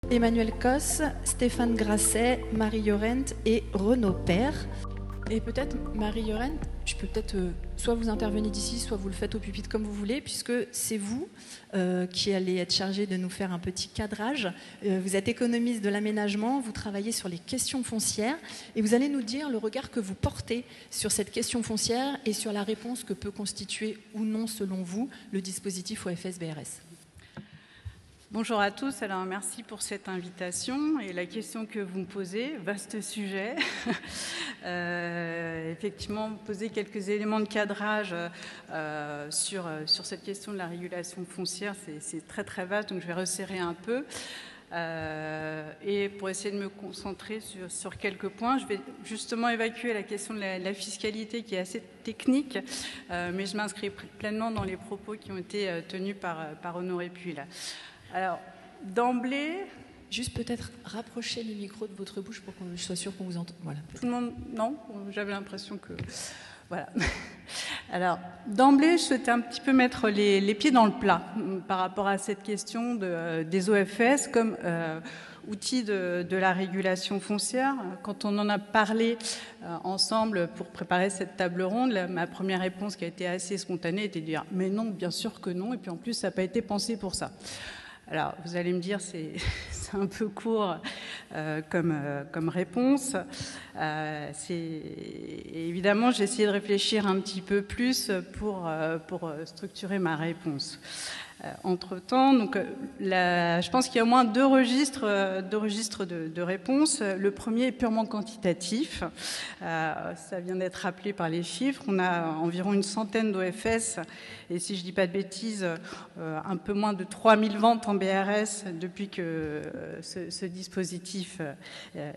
Emmanuel Cos, Stéphane Grasset, Marie Llorent et Renaud Père. Et peut-être, Marie Llorent, je peux peut-être soit vous intervenez d'ici, soit vous le faites au pupitre comme vous voulez, puisque c'est vous qui allez être chargé de nous faire un petit cadrage. Vous êtes économiste de l'aménagement, vous travaillez sur les questions foncières, et vous allez nous dire le regard que vous portez sur cette question foncière et sur la réponse que peut constituer ou non, selon vous, le dispositif OFS-BRS. Bonjour à tous, alors merci pour cette invitation et la question que vous me posez, vaste sujet. Effectivement, poser quelques éléments de cadrage sur cette question de la régulation foncière, c'est très très vaste, donc je vais resserrer un peu. Et pour essayer de me concentrer sur quelques points, je vais justement évacuer la question de la fiscalité qui est assez technique, mais je m'inscris pleinement dans les propos qui ont été tenus par Honoré Puy là. Alors, d'emblée... Juste peut-être rapprocher les micros de votre bouche pour que je sois sûre qu'on vous entende. Voilà. Tout le monde... Non, j'avais l'impression que... Voilà. Alors, d'emblée, je souhaitais un petit peu mettre les pieds dans le plat par rapport à cette question des OFS comme outil de la régulation foncière. Quand on en a parlé ensemble pour préparer cette table ronde, ma première réponse qui a été assez spontanée était de dire « mais non, bien sûr que non », et puis en plus, ça n'a pas été pensé pour ça. Alors, vous allez me dire, c'est un peu court comme réponse. Évidemment, j'ai essayé de réfléchir un petit peu plus pour structurer ma réponse. Entre-temps, donc, je pense qu'il y a au moins deux registres de réponses. Le premier est purement quantitatif. Ça vient d'être rappelé par les chiffres. On a environ une centaine d'OFS et, si je ne dis pas de bêtises, un peu moins de 3000 ventes en BRS depuis que ce dispositif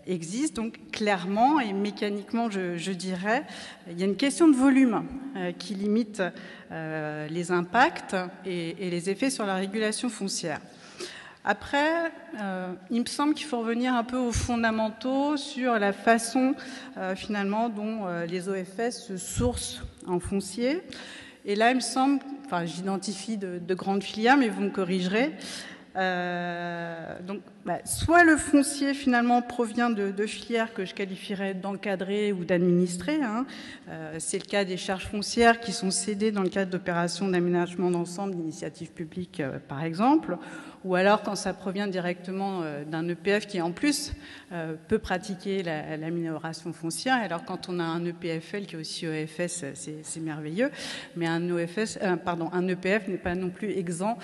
existe. Donc, clairement et mécaniquement, je dirais, il y a une question de volume qui limite les impacts et les effets sur la régulation foncière. Après, il me semble qu'il faut revenir un peu aux fondamentaux sur la façon finalement dont les OFS se sourcent en foncier. Et là, il me semble, enfin j'identifie de grandes filières, mais vous me corrigerez, donc, soit le foncier finalement provient de filières que je qualifierais d'encadrées ou d'administrées. C'est le cas des charges foncières qui sont cédées dans le cadre d'opérations d'aménagement d'ensemble d'initiatives publiques, par exemple, ou alors quand ça provient directement d'un EPF qui en plus peut pratiquer la minoration foncière. Alors quand on a un EPFL qui est aussi OFS, c'est merveilleux, mais un EPF n'est pas non plus exempt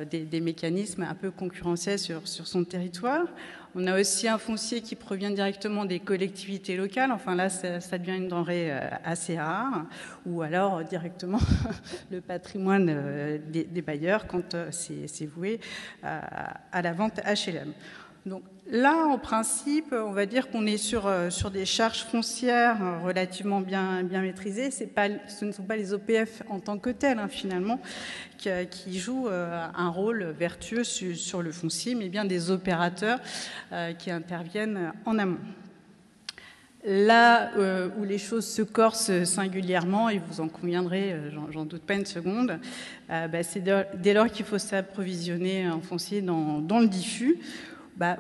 des mécanismes un peu concurrentiels sur son territoire. On a aussi un foncier qui provient directement des collectivités locales. Enfin là, ça devient une denrée assez rare. Ou alors directement le patrimoine des bailleurs quand c'est voué à la vente HLM. Donc là, en principe, on va dire qu'on est sur des charges foncières relativement bien maîtrisées. Ce ne sont pas les OPF en tant que tels, finalement, qui jouent un rôle vertueux sur le foncier, mais bien des opérateurs qui interviennent en amont. Là où les choses se corsent singulièrement, et vous en conviendrez, j'en doute pas une seconde, c'est dès lors qu'il faut s'approvisionner en foncier dans le diffus,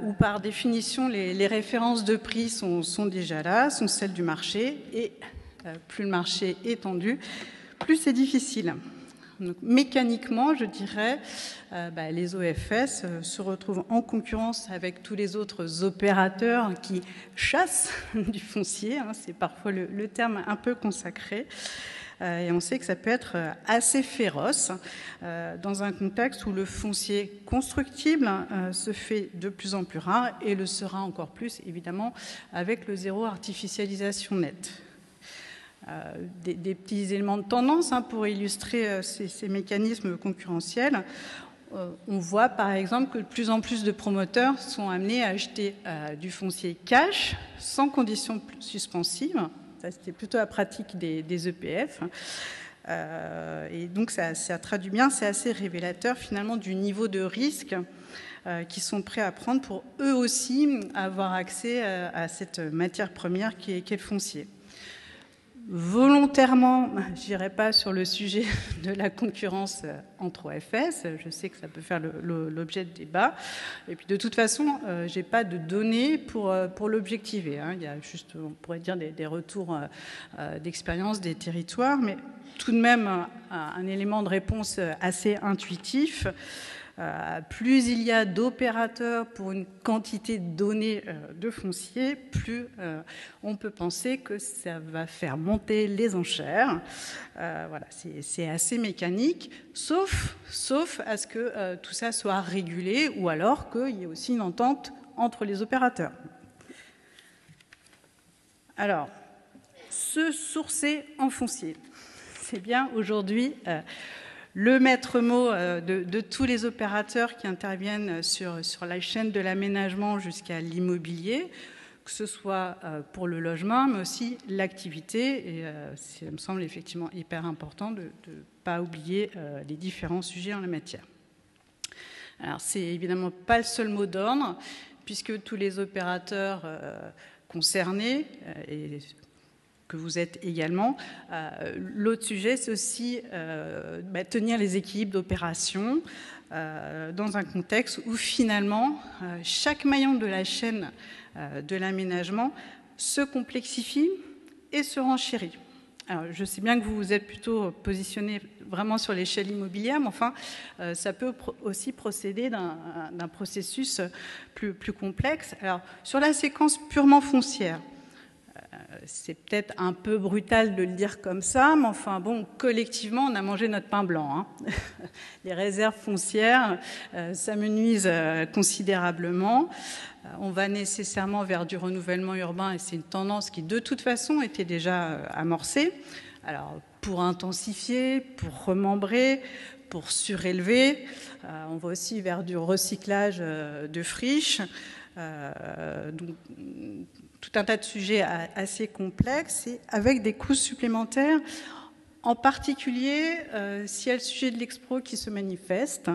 où par définition les références de prix sont déjà là, sont celles du marché, et plus le marché est tendu, plus c'est difficile. Donc, mécaniquement, je dirais, les OFS se retrouvent en concurrence avec tous les autres opérateurs qui chassent du foncier. C'est parfois le terme un peu consacré. Et on sait que ça peut être assez féroce dans un contexte où le foncier constructible se fait de plus en plus rare et le sera encore plus, évidemment, avec le zéro artificialisation nette. Des petits éléments de tendance pour illustrer ces mécanismes concurrentiels. On voit par exemple que de plus en plus de promoteurs sont amenés à acheter du foncier cash sans conditions suspensives. Ça, c'était plutôt la pratique des EPF. Et donc ça traduit bien, c'est assez révélateur finalement du niveau de risque qu'ils sont prêts à prendre pour eux aussi avoir accès à cette matière première qui est le foncier. Volontairement, je n'irai pas sur le sujet de la concurrence entre OFS. Je sais que ça peut faire l'objet de débats. Et puis de toute façon, je n'ai pas de données pour l'objectiver. Il y a juste, on pourrait dire, des retours d'expérience des territoires, mais tout de même un élément de réponse assez intuitif. Plus il y a d'opérateurs pour une quantité donnée de foncier, plus on peut penser que ça va faire monter les enchères. Voilà, c'est assez mécanique, sauf à ce que tout ça soit régulé ou alors qu'il y ait aussi une entente entre les opérateurs. Alors, se sourcer en foncier, c'est bien aujourd'hui le maître mot de tous les opérateurs qui interviennent sur la chaîne de l'aménagement jusqu'à l'immobilier, que ce soit pour le logement, mais aussi l'activité. Et ça me semble effectivement hyper important de ne pas oublier les différents sujets en la matière. Alors, c'est évidemment pas le seul mot d'ordre, puisque tous les opérateurs concernés, et que vous êtes également. L'autre sujet, c'est aussi tenir les équilibres d'opération dans un contexte où finalement chaque maillon de la chaîne de l'aménagement se complexifie et se renchérit. Alors, je sais bien que vous vous êtes plutôt positionné vraiment sur l'échelle immobilière, mais enfin, ça peut aussi procéder d'un processus plus complexe. Alors, sur la séquence purement foncière, c'est peut-être un peu brutal de le dire comme ça, mais enfin bon, collectivement, on a mangé notre pain blanc. Les réserves foncières s'amenuisent considérablement. On va nécessairement vers du renouvellement urbain et c'est une tendance qui, de toute façon, était déjà amorcée. Alors, pour intensifier, pour remembrer, pour surélever, on va aussi vers du recyclage de friches. Donc, tout un tas de sujets assez complexes et avec des coûts supplémentaires, en particulier s'il y a le sujet de l'expro qui se manifeste.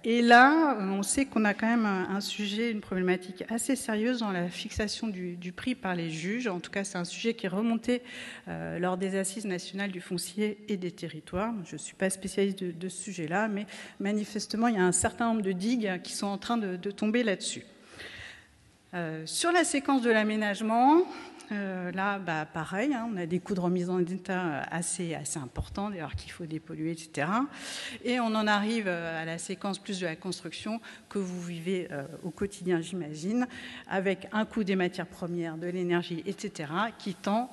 Et là, on sait qu'on a quand même un sujet, une problématique assez sérieuse dans la fixation du prix par les juges. En tout cas, c'est un sujet qui est remonté lors des assises nationales du foncier et des territoires. Je ne suis pas spécialiste de ce sujet-là, mais manifestement, il y a un certain nombre de digues qui sont en train de tomber là-dessus. Sur la séquence de l'aménagement, là, pareil, on a des coûts de remise en état assez importants, d'ailleurs qu'il faut dépolluer, etc. Et on en arrive à la séquence plus de la construction que vous vivez au quotidien, j'imagine, avec un coût des matières premières, de l'énergie, etc., qui tend,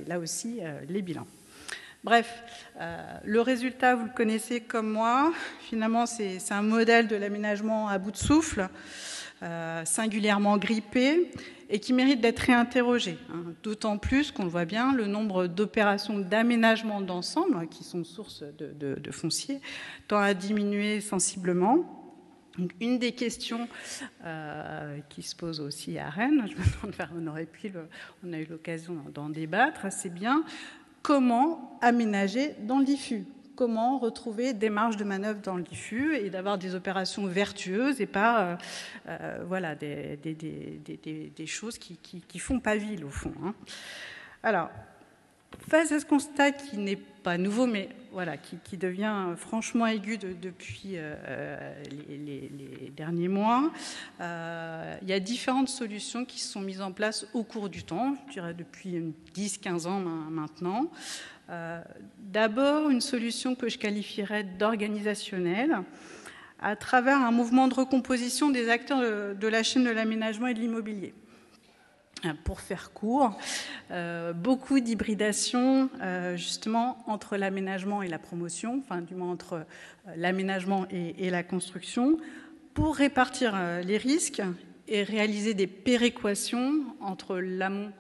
là aussi, les bilans. Bref, le résultat, vous le connaissez comme moi. Finalement, c'est un modèle de l'aménagement à bout de souffle, singulièrement grippé et qui mérite d'être réinterrogé. D'autant plus qu'on le voit bien, le nombre d'opérations d'aménagement d'ensemble, qui sont source de foncier, tend à diminuer sensiblement. Donc, une des questions qui se pose aussi à Rennes, je me demande, on a eu l'occasion d'en débattre, c'est bien comment aménager dans le diffus. Comment retrouver des marges de manœuvre dans le diffus et d'avoir des opérations vertueuses et pas voilà, des choses qui font pas ville au fond. Alors, face à ce constat qui n'est pas nouveau, mais voilà, qui devient franchement aigu depuis les derniers mois, il y a différentes solutions qui sont mises en place au cours du temps, je dirais depuis 10-15 ans maintenant. D'abord, une solution que je qualifierais d'organisationnelle, à travers un mouvement de recomposition des acteurs de la chaîne de l'aménagement et de l'immobilier. Pour faire court, beaucoup d'hybridation justement entre l'aménagement et la promotion, enfin du moins entre l'aménagement et la construction, pour répartir les risques et réaliser des péréquations entre l'amont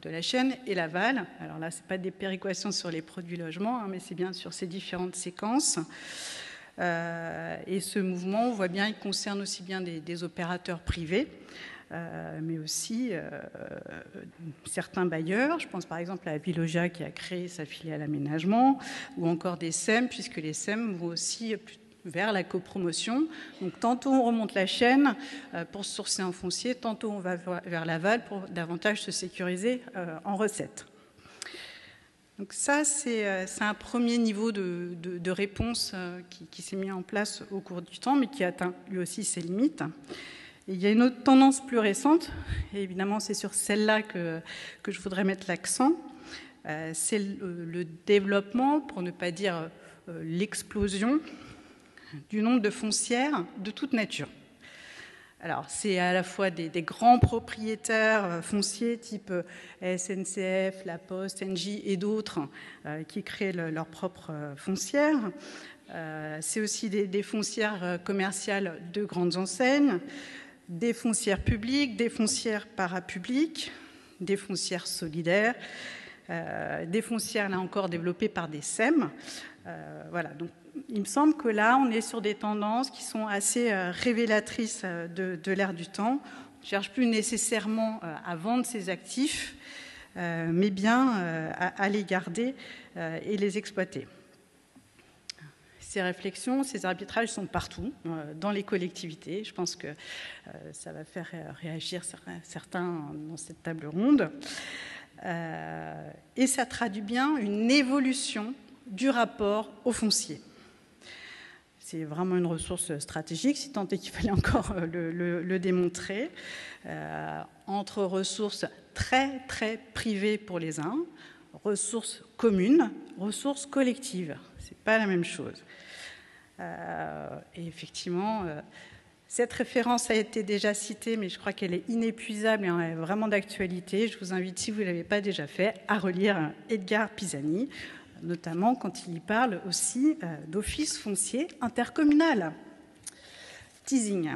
de la chaîne et l'aval. Alors là, ce n'est pas des péréquations sur les produits logements, mais c'est bien sur ces différentes séquences. Et ce mouvement, on voit bien, il concerne aussi bien des opérateurs privés, mais aussi certains bailleurs. Je pense par exemple à Vilogia qui a créé sa filiale aménagement, ou encore des SEM, puisque les SEM vont aussi vers la copromotion. Donc tantôt on remonte la chaîne pour se sourcer en foncier, tantôt on va vers l'aval pour davantage se sécuriser en recettes. Donc ça, c'est un premier niveau de réponse qui s'est mis en place au cours du temps, mais qui atteint lui aussi ses limites. Et il y a une autre tendance plus récente, et évidemment c'est sur celle-là que je voudrais mettre l'accent, c'est le développement, pour ne pas dire l'explosion, du nombre de foncières de toute nature. Alors, c'est à la fois des grands propriétaires fonciers type SNCF, La Poste, Engie et d'autres qui créent leurs propres foncières. C'est aussi des foncières commerciales de grandes enseignes, des foncières publiques, des foncières parapubliques, des foncières solidaires, des foncières, là encore, développées par des SEM. Voilà, donc il me semble que là, on est sur des tendances qui sont assez révélatrices de l'ère du temps. On ne cherche plus nécessairement à vendre ses actifs, mais bien à les garder et les exploiter. Ces réflexions, ces arbitrages sont partout, dans les collectivités. Je pense que ça va faire réagir certains dans cette table ronde. Et ça traduit bien une évolution du rapport au foncier. C'est vraiment une ressource stratégique, si tant est qu'il fallait encore le démontrer, entre ressources très, très privées pour les uns, ressources communes, ressources collectives. Ce n'est pas la même chose. Et effectivement, cette référence a été déjà citée, mais je crois qu'elle est inépuisable et est vraiment d'actualité. Je vous invite, si vous ne l'avez pas déjà fait, à relire Edgar Pisani, notamment quand il y parle aussi d'office foncier intercommunal. Teasing.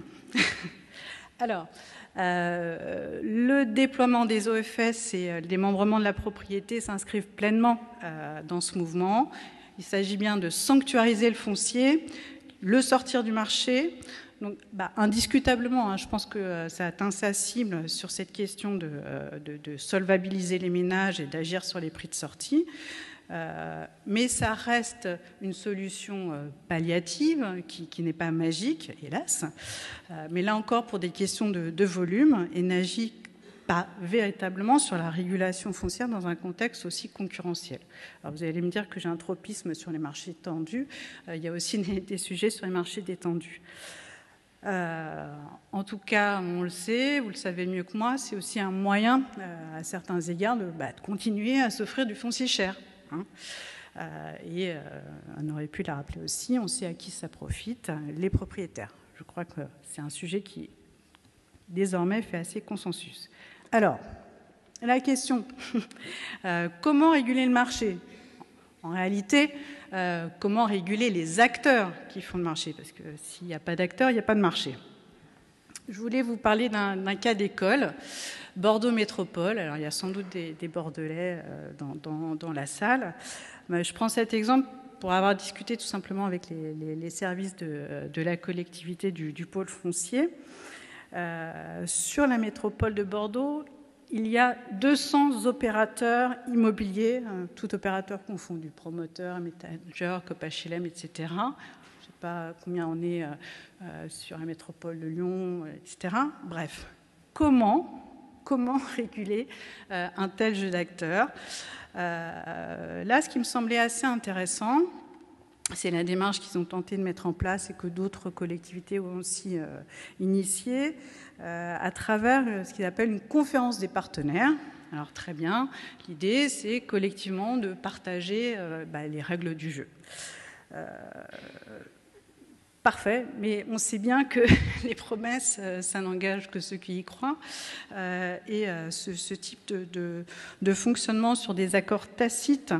Alors, le déploiement des OFS et le démembrement de la propriété s'inscrivent pleinement dans ce mouvement. Il s'agit bien de sanctuariser le foncier, le sortir du marché. Donc, indiscutablement, je pense que ça atteint sa cible sur cette question de solvabiliser les ménages et d'agir sur les prix de sortie. Mais ça reste une solution palliative qui n'est pas magique, hélas. Mais là encore, pour des questions de volume, et n'agit pas véritablement sur la régulation foncière dans un contexte aussi concurrentiel. Alors vous allez me dire que j'ai un tropisme sur les marchés tendus. Il y a aussi des sujets sur les marchés détendus. En tout cas, on le sait, vous le savez mieux que moi, c'est aussi un moyen, à certains égards, de continuer à s'offrir du foncier cher. Et on aurait pu la rappeler aussi, on sait à qui ça profite, les propriétaires. Je crois que c'est un sujet qui, désormais, fait assez consensus. Alors, la question, comment réguler le marché ? En réalité, comment réguler les acteurs qui font le marché ? Parce que s'il n'y a pas d'acteurs, il n'y a pas de marché. Je voulais vous parler d'un cas d'école, Bordeaux Métropole. Alors, il y a sans doute des Bordelais dans la salle. Mais je prends cet exemple pour avoir discuté tout simplement avec les services de la collectivité du pôle foncier. Sur la métropole de Bordeaux, il y a 200 opérateurs immobiliers, tout opérateur confondu, promoteurs, ménageurs, COP-HLM, etc. Je ne sais pas combien on est sur la métropole de Lyon, etc. Bref, comment réguler un tel jeu d'acteurs ? Là, ce qui me semblait assez intéressant, c'est la démarche qu'ils ont tenté de mettre en place et que d'autres collectivités ont aussi initiée à travers ce qu'ils appellent une conférence des partenaires. Alors très bien, l'idée c'est collectivement de partager les règles du jeu. Parfait, mais on sait bien que les promesses, ça n'engage que ceux qui y croient. Et ce type de fonctionnement sur des accords tacites,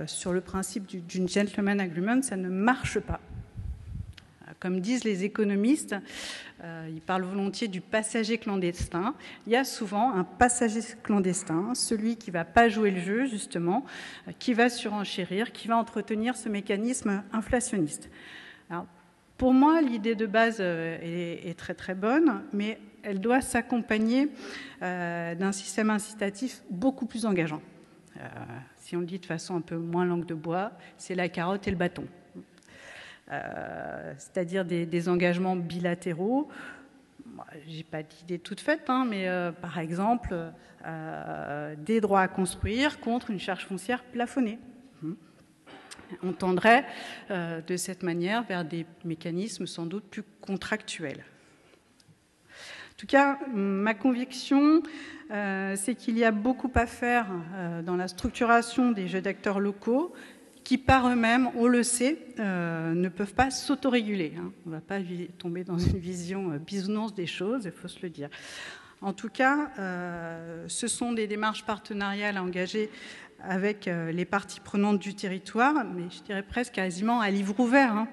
sur le principe d'une gentleman agreement, ça ne marche pas. Comme disent les économistes, ils parlent volontiers du passager clandestin. Il y a souvent un passager clandestin, celui qui ne va pas jouer le jeu, justement, qui va surenchérir, qui va entretenir ce mécanisme inflationniste. Alors, pour moi, l'idée de base est très très bonne, mais elle doit s'accompagner d'un système incitatif beaucoup plus engageant. Si on le dit de façon un peu moins langue de bois, c'est la carotte et le bâton. c'est-à-dire des engagements bilatéraux. Je n'ai pas d'idée toute faite, hein, mais par exemple, des droits à construire contre une charge foncière plafonnée. On tendrait de cette manière vers des mécanismes sans doute plus contractuels. En tout cas, ma conviction, c'est qu'il y a beaucoup à faire dans la structuration des jeux d'acteurs locaux qui, par eux-mêmes, on le sait, ne peuvent pas s'autoréguler. On ne va pas tomber dans une vision bisounours des choses, il faut se le dire. En tout cas, ce sont des démarches partenariales à engager avec les parties prenantes du territoire, mais je dirais presque quasiment à livre ouvert,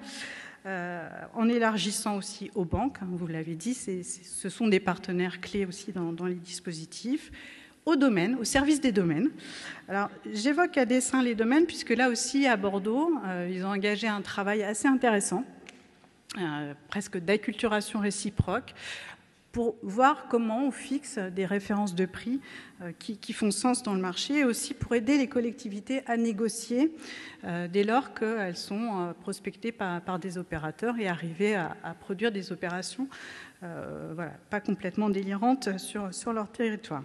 en élargissant aussi aux banques, vous l'avez dit, ce sont des partenaires clés aussi dans les dispositifs, aux domaines, au service des domaines. Alors, j'évoque à dessein les domaines, puisque là aussi, à Bordeaux, ils ont engagé un travail assez intéressant, presque d'acculturation réciproque, pour voir comment on fixe des références de prix qui font sens dans le marché, et aussi pour aider les collectivités à négocier dès lors qu'elles sont prospectées par des opérateurs et arriver à produire des opérations voilà, pas complètement délirantes sur leur territoire.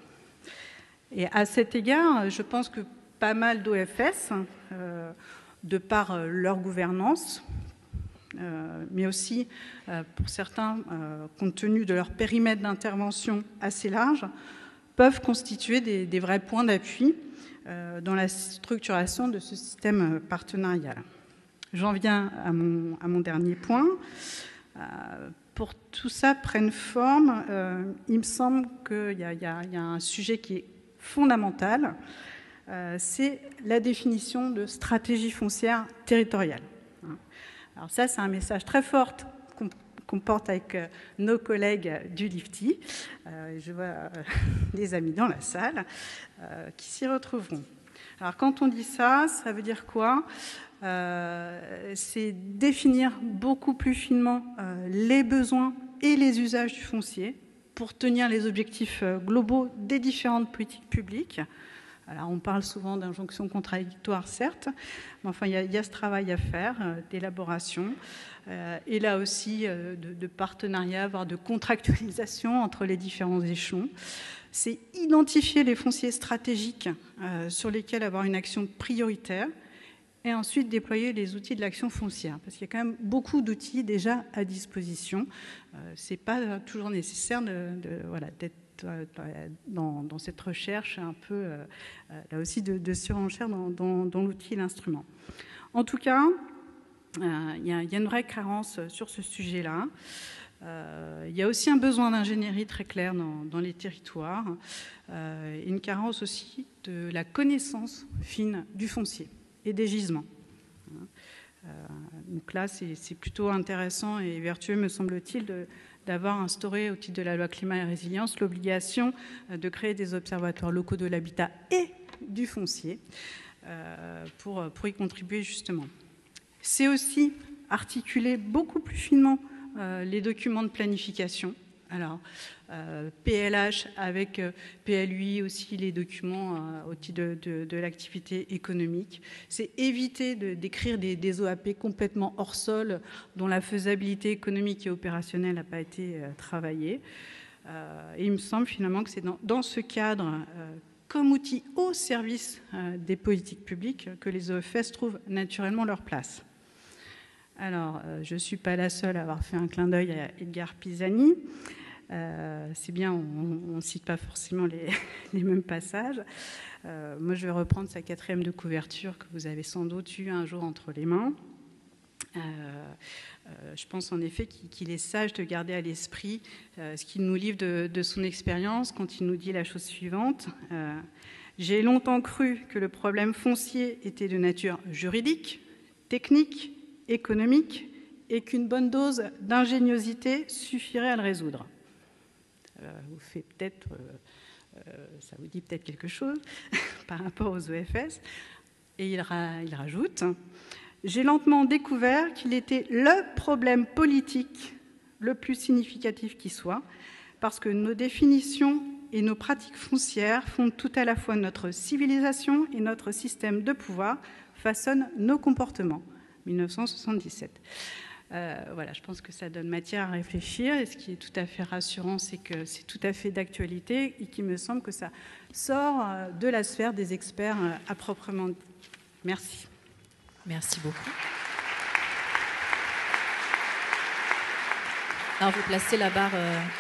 Et à cet égard, je pense que pas mal d'OFS, de par leur gouvernance, mais aussi pour certains, compte tenu de leur périmètre d'intervention assez large, peuvent constituer des vrais points d'appui dans la structuration de ce système partenarial. J'en viens à mon dernier point. Pour tout ça prenne forme, il me semble qu'il y a un sujet qui est fondamental, c'est la définition de stratégie foncière territoriale. Alors ça, c'est un message très fort qu'on porte avec nos collègues du LIFTI. Je vois des amis dans la salle qui s'y retrouveront. Alors quand on dit ça, ça veut dire quoi ? C'est définir beaucoup plus finement les besoins et les usages du foncier pour tenir les objectifs globaux des différentes politiques publiques. Alors, on parle souvent d'injonctions contradictoires, certes, mais enfin, il y a ce travail à faire d'élaboration et là aussi de partenariat, voire de contractualisation entre les différents échelons. C'est identifier les fonciers stratégiques sur lesquels avoir une action prioritaire et ensuite déployer les outils de l'action foncière, parce qu'il y a quand même beaucoup d'outils déjà à disposition. Ce n'est pas toujours nécessaire voilà, d'être dans cette recherche un peu, là aussi, de surenchère dans l'outil et l'instrument. En tout cas, il y a une vraie carence sur ce sujet-là. Il y a aussi un besoin d'ingénierie très clair dans les territoires, et une carence aussi de la connaissance fine du foncier et des gisements. Donc là, c'est plutôt intéressant et vertueux, me semble-t-il, d'avoir instauré au titre de la loi climat et résilience l'obligation de créer des observatoires locaux de l'habitat et du foncier pour y contribuer justement. C'est aussi articuler beaucoup plus finement les documents de planification. Alors, PLH avec PLUI aussi, les documents au titre de l'activité économique. C'est éviter d'écrire des OAP complètement hors sol, dont la faisabilité économique et opérationnelle n'a pas été travaillée. Et il me semble finalement que c'est dans ce cadre, comme outil au service des politiques publiques, que les OFS trouvent naturellement leur place. Alors, je ne suis pas la seule à avoir fait un clin d'œil à Edgar Pisani. C'est bien, on ne cite pas forcément les mêmes passages. Moi, je vais reprendre sa 4e de couverture que vous avez sans doute eu un jour entre les mains. Je pense en effet qu'il est sage de garder à l'esprit ce qu'il nous livre de son expérience quand il nous dit la chose suivante. J'ai longtemps cru que le problème foncier était de nature juridique, technique, économique et qu'une bonne dose d'ingéniosité suffirait à le résoudre. Vous fait peut-être, ça vous dit peut-être quelque chose par rapport aux OFS. Et il rajoute, j'ai lentement découvert qu'il était le problème politique le plus significatif qui soit, parce que nos définitions et nos pratiques foncières font tout à la fois notre civilisation et notre système de pouvoir, façonnent nos comportements. 1977. Voilà, je pense que ça donne matière à réfléchir. Et ce qui est tout à fait rassurant, c'est que c'est tout à fait d'actualité et qu'il me semble que ça sort de la sphère des experts à proprement dit. Merci. Merci beaucoup. Alors, vous placez la barre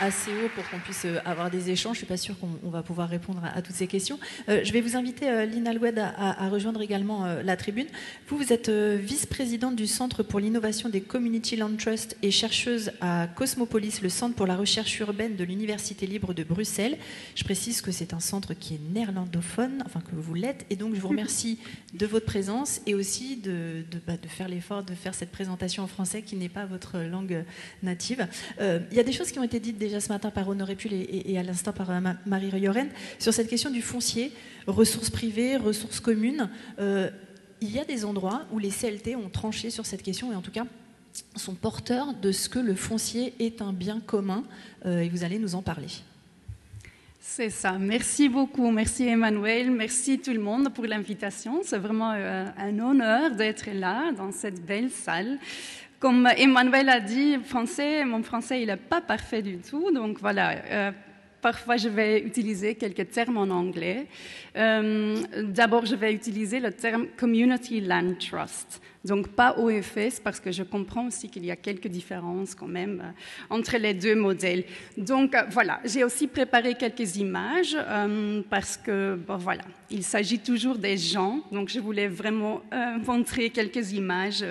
assez haut pour qu'on puisse avoir des échanges. Je ne suis pas sûre qu'on va pouvoir répondre à toutes ces questions. Je vais vous inviter, Lynn Aloued, à rejoindre également la tribune. Vous êtes vice-présidente du Centre pour l'innovation des Community Land Trust et chercheuse à Cosmopolis, le Centre pour la recherche urbaine de l'Université libre de Bruxelles. Je précise que c'est un centre qui est néerlandophone, enfin que vous l'êtes, et donc je vous remercie de votre présence et aussi de faire l'effort de faire cette présentation en français qui n'est pas votre langue native. Il y a des choses qui ont été dites déjà ce matin par Honoré Pull et à l'instant par Marie Llorent sur cette question du foncier, ressources privées, ressources communes. Il y a des endroits où les CLT ont tranché sur cette question et en tout cas sont porteurs de ce que le foncier est un bien commun et vous allez nous en parler. C'est ça. Merci beaucoup. Merci Emmanuel. Merci tout le monde pour l'invitation. C'est vraiment un honneur d'être là dans cette belle salle. Comme Emmanuel a dit, mon français il n'est pas parfait du tout, donc voilà, parfois je vais utiliser quelques termes en anglais. D'abord, je vais utiliser le terme Community Land Trust, donc pas OFS, parce que je comprends aussi qu'il y a quelques différences quand même entre les deux modèles. Donc voilà, j'ai aussi préparé quelques images, parce que, bon voilà, il s'agit toujours des gens, donc je voulais vraiment montrer quelques images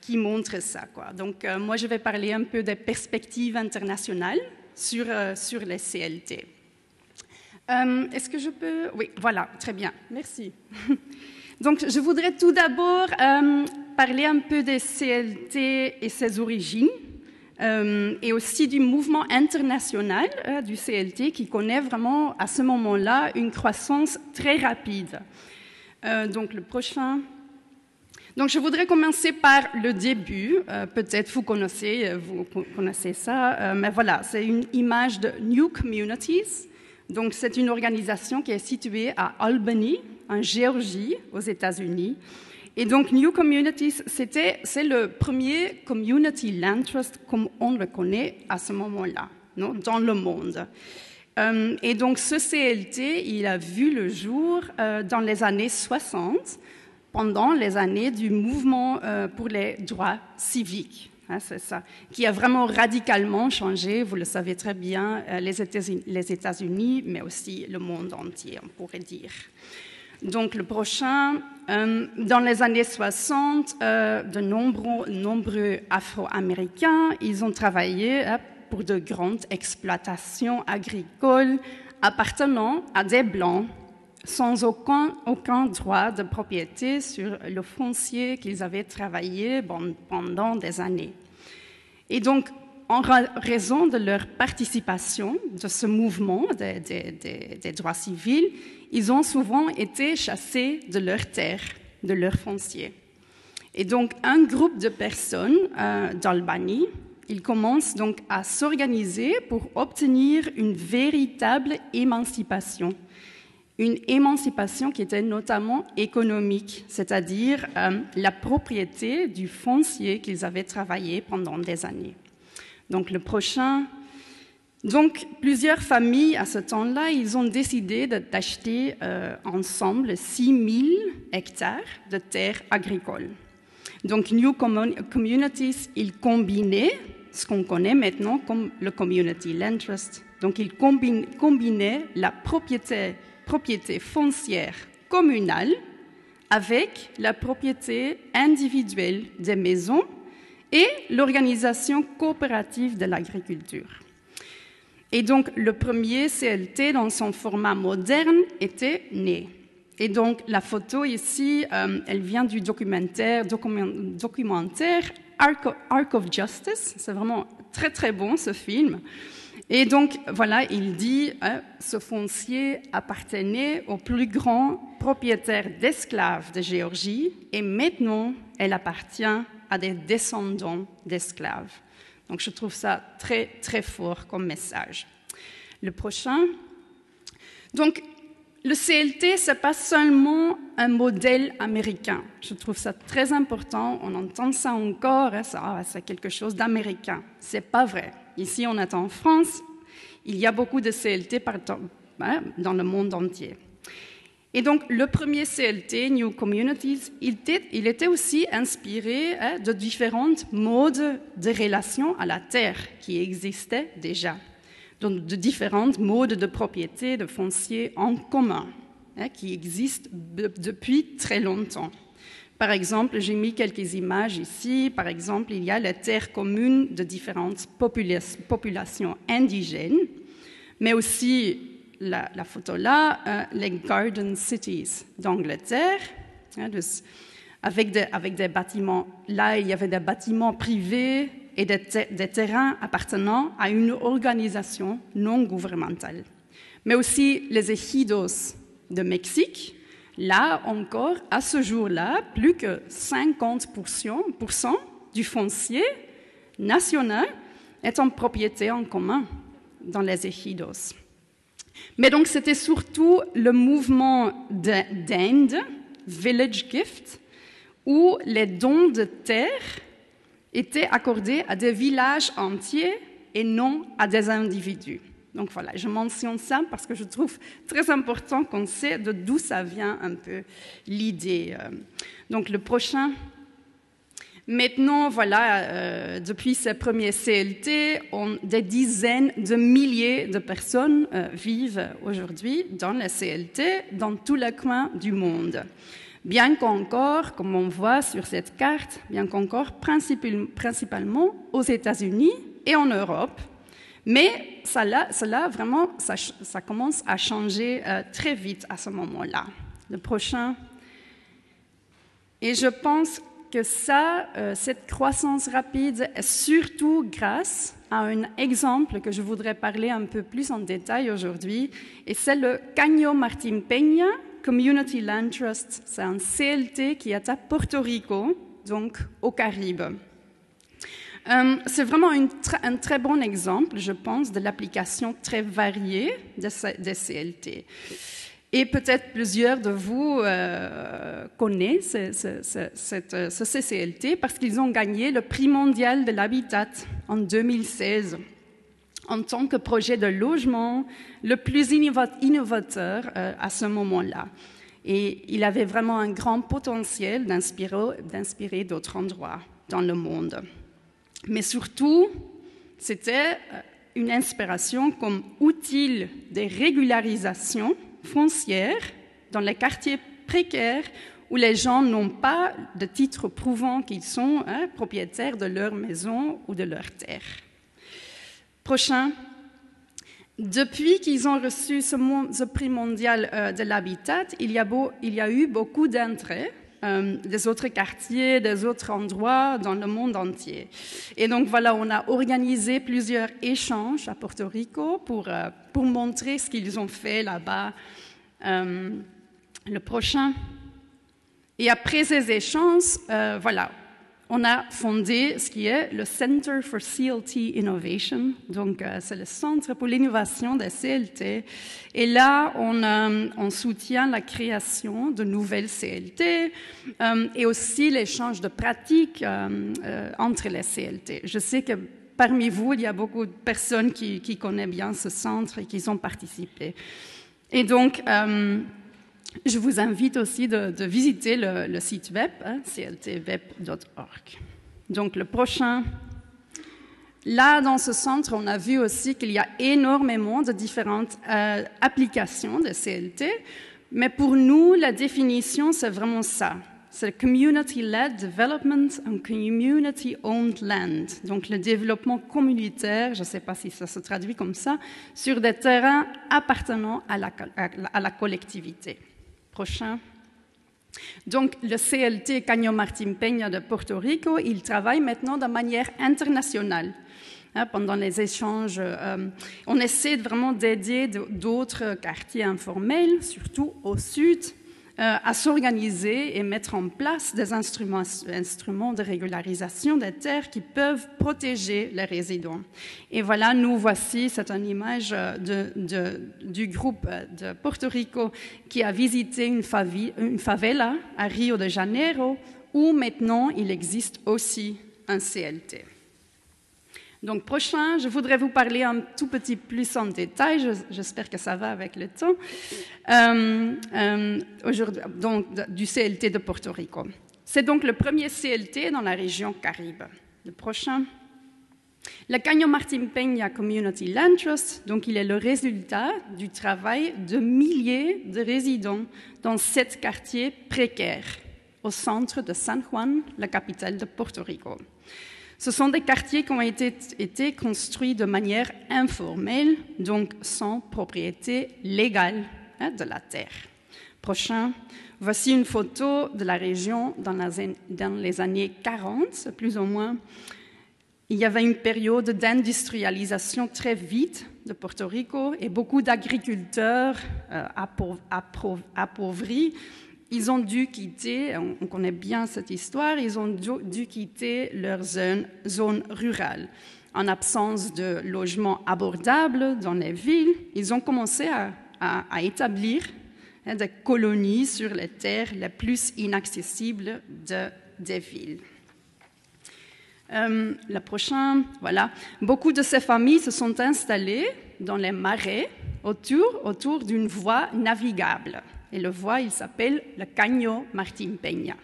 qui montrent ça, quoi. Donc moi, je vais parler un peu des perspectives internationales sur les CLT. Est-ce que je peux... Oui, voilà, très bien, merci. Donc, je voudrais tout d'abord parler un peu des CLT et ses origines, et aussi du mouvement international du CLT qui connaît vraiment à ce moment-là une croissance très rapide. Donc, le prochain... Donc, je voudrais commencer par le début. Peut-être vous connaissez ça, mais voilà, c'est une image de New Communities. Donc, c'est une organisation qui est située à Albany, en Géorgie, aux États-Unis. Et donc, New Communities, c'est le premier Community Land Trust comme on le connaît à ce moment-là, dans le monde. Et donc, ce CLT, il a vu le jour dans les années 60, pendant les années du mouvement pour les droits civiques, c'est ça, qui a vraiment radicalement changé, vous le savez très bien, les États-Unis, mais aussi le monde entier, on pourrait dire. Donc le prochain, dans les années 60, de nombreux Afro-Américains, ils ont travaillé pour de grandes exploitations agricoles appartenant à des Blancs, sans aucun droit de propriété sur le foncier qu'ils avaient travaillé pendant des années. Et donc, en raison de leur participation de ce mouvement des droits civils, ils ont souvent été chassés de leurs terres, de leur foncier. Et donc, un groupe de personnes d'Albany, ils commencent donc à s'organiser pour obtenir une véritable émancipation. Une émancipation qui était notamment économique, c'est-à-dire la propriété du foncier qu'ils avaient travaillé pendant des années. Donc le prochain. Donc plusieurs familles à ce temps-là, ils ont décidé d'acheter ensemble 6000 hectares de terres agricoles. Donc New Communities, ils combinaient ce qu'on connaît maintenant comme le Community Land Trust. Donc ils combinaient la propriété foncière communale avec la propriété individuelle des maisons et l'organisation coopérative de l'agriculture. Et donc, le premier CLT dans son format moderne était né. Et donc, la photo ici, elle vient du documentaire Arc of Justice. C'est vraiment très, très bon, ce film. Et donc, voilà, il dit ce foncier appartenait au plus grand propriétaire d'esclaves de Géorgie et maintenant, elle appartient à des descendants d'esclaves. Donc, je trouve ça très, très fort comme message. Le prochain. Donc, le CLT, ce n'est pas seulement un modèle américain. Je trouve ça très important. On entend ça encore, hein, c'est quelque chose d'américain. Ce n'est pas vrai. Ici, on est en France. Il y a beaucoup de CLT partout, hein, dans le monde entier. Et donc, le premier CLT, New Communities, il était aussi inspiré, hein, de différents modes de relation à la terre qui existaient déjà. Donc, de différents modes de propriété, de foncier en commun, hein, qui existent depuis très longtemps. Par exemple, j'ai mis quelques images ici. Par exemple, il y a les terres communes de différentes populations indigènes, mais aussi, la photo là, les Garden Cities d'Angleterre, hein, avec des bâtiments. Là, il y avait des bâtiments privés et des terrains appartenant à une organisation non gouvernementale. Mais aussi les ejidos de Mexique. Là encore, à ce jour-là, plus que 50% du foncier national est en propriété en commun dans les ejidos. Mais donc, c'était surtout le mouvement d'Inde, Village Gift, où les dons de terre étaient accordés à des villages entiers et non à des individus. Donc voilà, je mentionne ça parce que je trouve très important qu'on sait d'où ça vient un peu l'idée. Donc le prochain. Maintenant, voilà, depuis ces premiers CLT, des dizaines de milliers de personnes vivent aujourd'hui dans les CLT, dans tous les coins du monde. Bien qu'encore, comme on voit sur cette carte, bien qu'encore principalement aux États-Unis et en Europe, mais cela vraiment, ça commence à changer très vite à ce moment-là. Le prochain. Et je pense que cette croissance rapide est surtout grâce à un exemple que je voudrais parler un peu plus en détail aujourd'hui, et c'est le Caño Martín Peña Community Land Trust. C'est un CLT qui est à Porto Rico, donc aux Caraïbes. C'est vraiment un très bon exemple, je pense, de l'application très variée des CLT. Et peut-être plusieurs de vous connaissent ce CLT parce qu'ils ont gagné le prix mondial de l'habitat en 2016 en tant que projet de logement le plus innovateur à ce moment-là. Et il avait vraiment un grand potentiel d'inspirer d'autres endroits dans le monde. Mais surtout, c'était une inspiration comme outil de régularisation foncière dans les quartiers précaires où les gens n'ont pas de titre prouvant qu'ils sont propriétaires de leur maison ou de leur terre. Prochain. Depuis qu'ils ont reçu ce prix mondial de l'habitat, il y a eu beaucoup d'intérêt des autres quartiers, des autres endroits dans le monde entier. Et donc voilà, on a organisé plusieurs échanges à Porto Rico pour montrer ce qu'ils ont fait là-bas. Le prochain. Et après ces échanges, voilà, on a fondé ce qui est le Center for CLT Innovation. Donc, c'est le Centre pour l'innovation des CLT. Et là, on soutient la création de nouvelles CLT et aussi l'échange de pratiques entre les CLT. Je sais que parmi vous, il y a beaucoup de personnes qui connaissent bien ce centre et qui ont participé. Et donc, je vous invite aussi de visiter le site web, cltweb.org. Donc, le prochain. Là, dans ce centre, on a vu aussi qu'il y a énormément de différentes applications de CLT, mais pour nous, la définition, c'est vraiment ça. C'est Community-Led Development and Community-Owned Land. Donc, le développement communautaire, je ne sais pas si ça se traduit comme ça, sur des terrains appartenant à la collectivité. Prochain. Donc, le CLT Caño Martín Peña de Porto Rico, il travaille maintenant de manière internationale. Pendant les échanges, on essaie vraiment d'aider d'autres quartiers informels, surtout au sud, à s'organiser et mettre en place des instruments de régularisation des terres qui peuvent protéger les résidents. Et voilà, nous voici, c'est une image du groupe de Porto Rico qui a visité une favela à Rio de Janeiro, où maintenant il existe aussi un CLT. Donc, prochain, je voudrais vous parler un tout petit plus en détail, j'espère que ça va avec le temps, aujourd'hui, donc, du CLT de Porto Rico. C'est donc le premier CLT dans la région Caraïbe. Le prochain, le Caño Martín Peña Community Land Trust, donc il est le résultat du travail de milliers de résidents dans 7 quartiers précaires au centre de San Juan, la capitale de Porto Rico. Ce sont des quartiers qui ont été construits de manière informelle, donc sans propriété légale de la terre. Prochain, voici une photo de la région dans les années 40, plus ou moins. Il y avait une période d'industrialisation très vite de Porto Rico et beaucoup d'agriculteurs appauvris. Ils ont dû quitter, on connaît bien cette histoire, ils ont dû quitter leur zone rurale. En absence de logements abordables dans les villes, ils ont commencé à établir des colonies sur les terres les plus inaccessibles des villes. La prochaine, voilà. Beaucoup de ces familles se sont installées dans les marais autour d'une voie navigable. Et le voie, il s'appelle le Caño Martín Peña.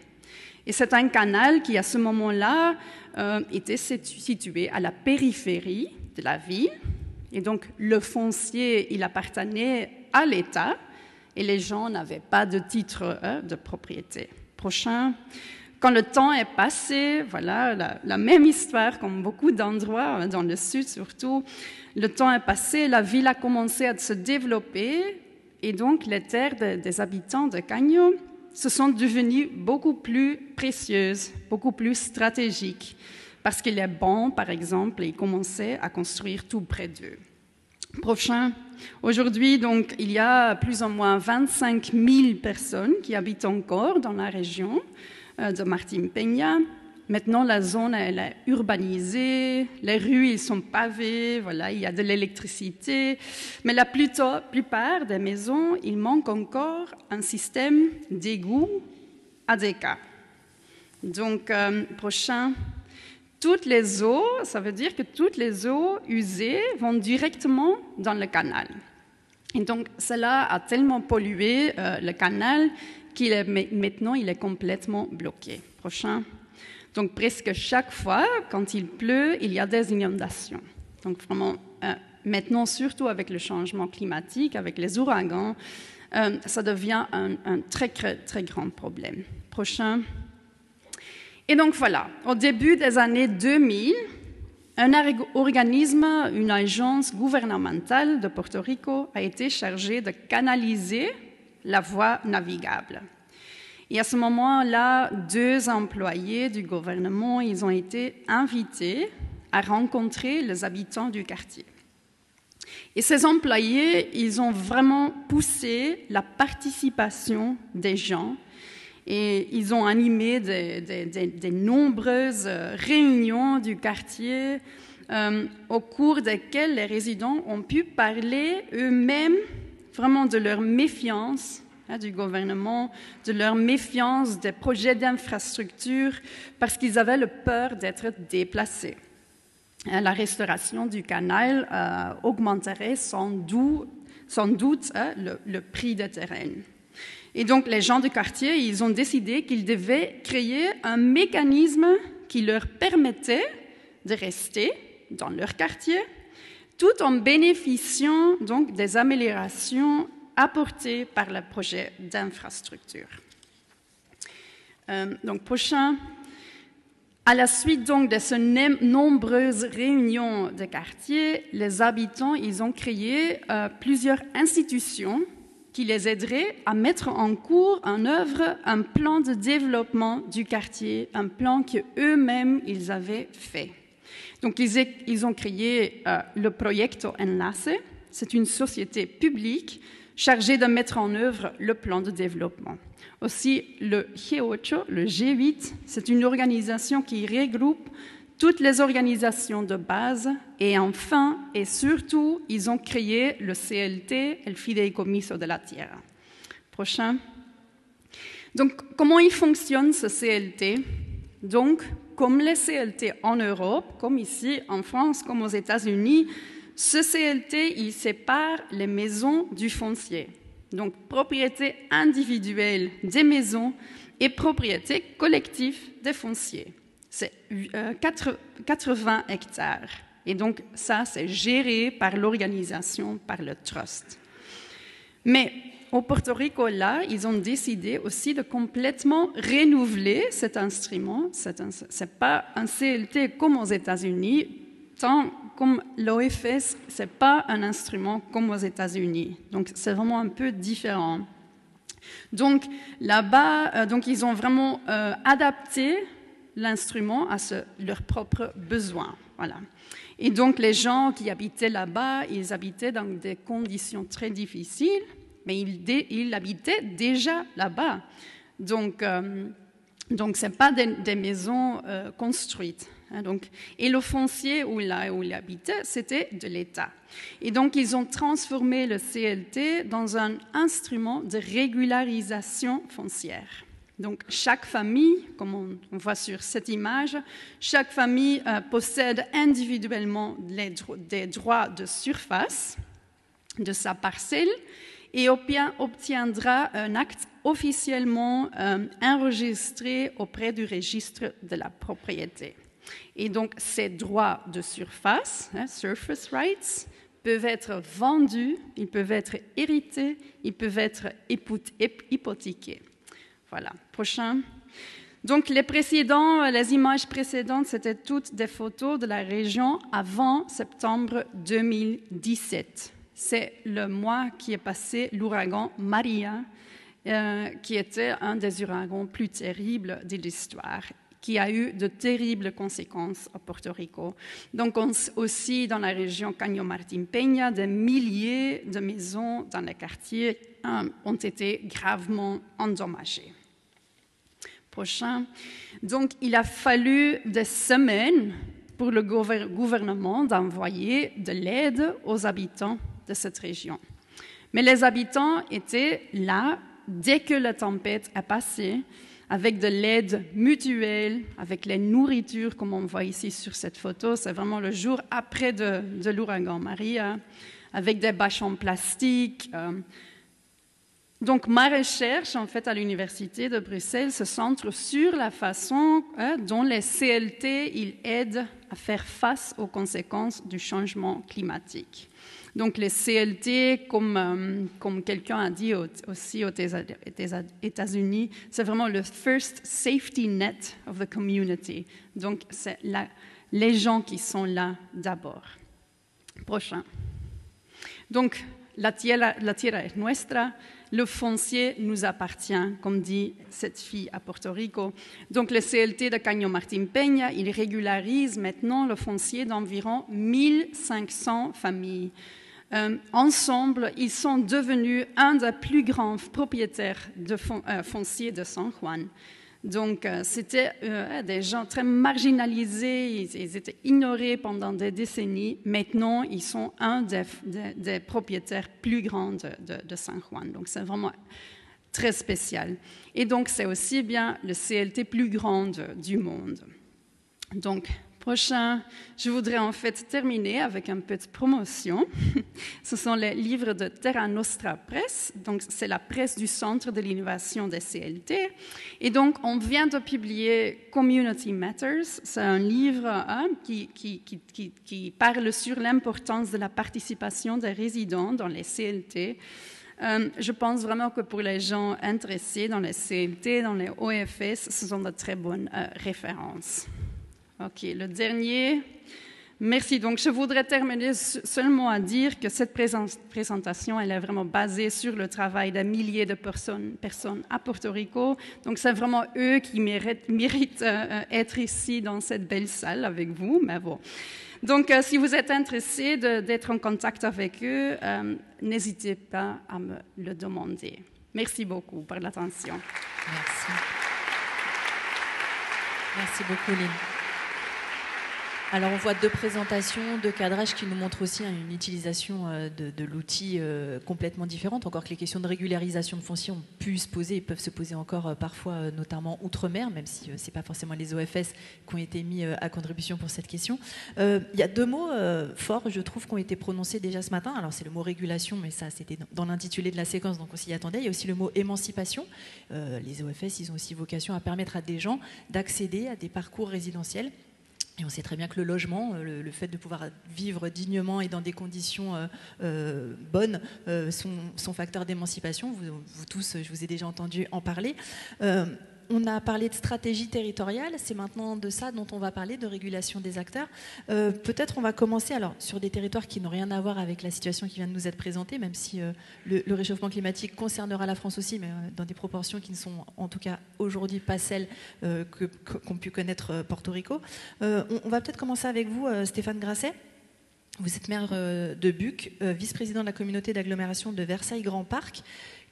Et c'est un canal qui, à ce moment-là, était situé à la périphérie de la ville. Et donc, le foncier, il appartenait à l'État et les gens n'avaient pas de titre de propriété. Prochain. Quand le temps est passé, voilà, la même histoire comme beaucoup d'endroits, dans le sud surtout, le temps est passé, la ville a commencé à se développer et donc les terres des habitants de Caño se sont devenues beaucoup plus précieuses, beaucoup plus stratégiques, parce que les bancs, par exemple, ils commençaient à construire tout près d'eux. Prochain. Aujourd'hui, donc, il y a plus ou moins 25 000 personnes qui habitent encore dans la région de Martín Peña. Maintenant, la zone elle est urbanisée, les rues ils sont pavées, voilà, il y a de l'électricité, mais la plupart des maisons, il manque encore un système d'égout ADK. Donc, prochain, toutes les eaux, ça veut dire que toutes les eaux usées vont directement dans le canal. Et donc, cela a tellement pollué le canal maintenant il est complètement bloqué. Prochain. Donc, presque chaque fois, quand il pleut, il y a des inondations. Donc, vraiment, maintenant, surtout avec le changement climatique, avec les ouragans, ça devient un très, très grand problème. Prochain. Et donc, voilà, au début des années 2000, un organisme, une agence gouvernementale de Porto Rico a été chargé de canaliser la voie navigable. Et à ce moment-là, 2 employés du gouvernement, ils ont été invités à rencontrer les habitants du quartier. Et ces employés, ils ont vraiment poussé la participation des gens et ils ont animé des nombreuses réunions du quartier au cours desquelles les résidents ont pu parler eux-mêmes vraiment de leur méfiance du gouvernement, de leur méfiance des projets d'infrastructure, parce qu'ils avaient peur d'être déplacés. La restauration du canal augmenterait sans doute le prix des terrains. Et donc, les gens du quartier, ils ont décidé qu'ils devaient créer un mécanisme qui leur permettait de rester dans leur quartier, tout en bénéficiant donc des améliorations apportées par le projet d'infrastructure. Donc, prochain. À la suite donc de ces nombreuses réunions de quartier, les habitants ils ont créé plusieurs institutions qui les aideraient à mettre en œuvre un plan de développement du quartier, un plan qu'eux-mêmes ils avaient fait. Donc, ils ont créé le Proyecto Enlace. C'est une société publique chargé de mettre en œuvre le plan de développement. Aussi, le G8, le G8, c'est une organisation qui regroupe toutes les organisations de base et enfin et surtout, ils ont créé le CLT, el Fideicomiso de la Tierra. Prochain. Donc, comment il fonctionne ce CLT? Donc, comme les CLT en Europe, comme ici en France, comme aux États-Unis, ce CLT, il sépare les maisons du foncier. Donc, propriété individuelle des maisons et propriété collective des fonciers. C'est 80 hectares. Et donc, ça, c'est géré par l'organisation, par le trust. Mais au Porto Rico, là, ils ont décidé aussi de complètement renouveler cet instrument. Ce n'est pas un CLT comme aux États-Unis, tant comme l'OFS, ce n'est pas un instrument comme aux États-Unis. Donc, c'est vraiment un peu différent. Donc, là-bas, ils ont vraiment adapté l'instrument à leurs propres besoins. Voilà. Et donc, les gens qui habitaient là-bas, ils habitaient dans des conditions très difficiles, mais ils habitaient déjà là-bas. Donc ce n'est pas des maisons construites. Hein, et le foncier où il habitait, c'était de l'État. Et donc, ils ont transformé le CLT dans un instrument de régularisation foncière. Donc, chaque famille, comme on voit sur cette image, chaque famille possède individuellement des droits de surface de sa parcelle et obtiendra un acte officiellement enregistré auprès du registre de la propriété. Et donc, ces droits de surface, surface rights, peuvent être vendus, ils peuvent être hérités, ils peuvent être hypothéqués. Voilà, prochain. Donc, les images précédentes, c'était toutes des photos de la région avant septembre 2017. C'est le mois qui est passé l'ouragan Maria, qui était un des ouragans plus terribles de l'histoire, qui a eu de terribles conséquences à Porto Rico. Donc, aussi dans la région Caño Martín Peña, des milliers de maisons dans les quartiers ont été gravement endommagées. Prochain. Donc, il a fallu des semaines pour le gouvernement d'envoyer de l'aide aux habitants de cette région. Mais les habitants étaient là dès que la tempête est passée, avec de l'aide mutuelle, avec les nourritures, comme on voit ici sur cette photo. C'est vraiment le jour après de l'ouragan Maria, avec des bâches en plastique. Donc, ma recherche, en fait, à l'Université de Bruxelles se centre sur la façon dont les CLT ils aident à faire face aux conséquences du changement climatique. Donc, les CLT, comme quelqu'un a dit aussi aux États-Unis, c'est vraiment le first safety net of the community. Donc, c'est les gens qui sont là d'abord. Prochain. Donc, la tierra es nuestra. Le foncier nous appartient, comme dit cette fille à Porto Rico. Donc, le CLT de Caño Martín Peña, il régularise maintenant le foncier d'environ 1500 familles. Ensemble, ils sont devenus un des plus grands propriétaires de foncier de San Juan. Donc, c'était des gens très marginalisés, ils étaient ignorés pendant des décennies. Maintenant, ils sont un des propriétaires plus grands de San Juan. Donc, c'est vraiment très spécial. Et donc, c'est aussi bien le CLT plus grand du monde. Donc, prochain, je voudrais en fait terminer avec un peu de promotion. Ce sont les livres de Terra Nostra Press. Donc, c'est la presse du Centre de l'innovation des CLT. Et donc, on vient de publier Community Matters. C'est un livre qui parle sur l'importance de la participation des résidents dans les CLT. Je pense vraiment que pour les gens intéressés dans les CLT, dans les OFS, ce sont de très bonnes références. OK, le dernier. Merci. Donc, je voudrais terminer seulement à dire que cette présentation, elle est vraiment basée sur le travail des milliers de personnes à Porto Rico. Donc, c'est vraiment eux qui méritent être ici dans cette belle salle avec vous. Mais bon. Donc, si vous êtes intéressé d'être en contact avec eux, n'hésitez pas à me le demander. Merci beaucoup pour l'attention. Merci. Merci beaucoup, Lynn. Alors, on voit 2 présentations, 2 cadrages qui nous montrent aussi une utilisation de l'outil complètement différente. Encore que les questions de régularisation de foncier ont pu se poser et peuvent se poser encore parfois, notamment outre-mer, même si ce n'est pas forcément les OFS qui ont été mis à contribution pour cette question. Il y a 2 mots forts, je trouve, qui ont été prononcés déjà ce matin. Alors, c'est le mot régulation, mais ça, c'était dans l'intitulé de la séquence, donc on s'y attendait. Il y a aussi le mot émancipation. Les OFS, ils ont aussi vocation à permettre à des gens d'accéder à des parcours résidentiels. Et on sait très bien que le logement, le fait de pouvoir vivre dignement et dans des conditions bonnes, sont facteurs d'émancipation. Vous tous, je vous ai déjà entendu en parler. On a parlé de stratégie territoriale, c'est maintenant de ça dont on va parler, de régulation des acteurs. Peut-être on va commencer alors, sur des territoires qui n'ont rien à voir avec la situation qui vient de nous être présentée, même si le réchauffement climatique concernera la France aussi, mais dans des proportions qui ne sont en tout cas aujourd'hui pas celles qu'ont pu connaître Porto Rico. On va peut-être commencer avec vous, Stéphane Grasset. Vous êtes maire de Buc, vice-président de la communauté d'agglomération de Versailles-Grand Parc.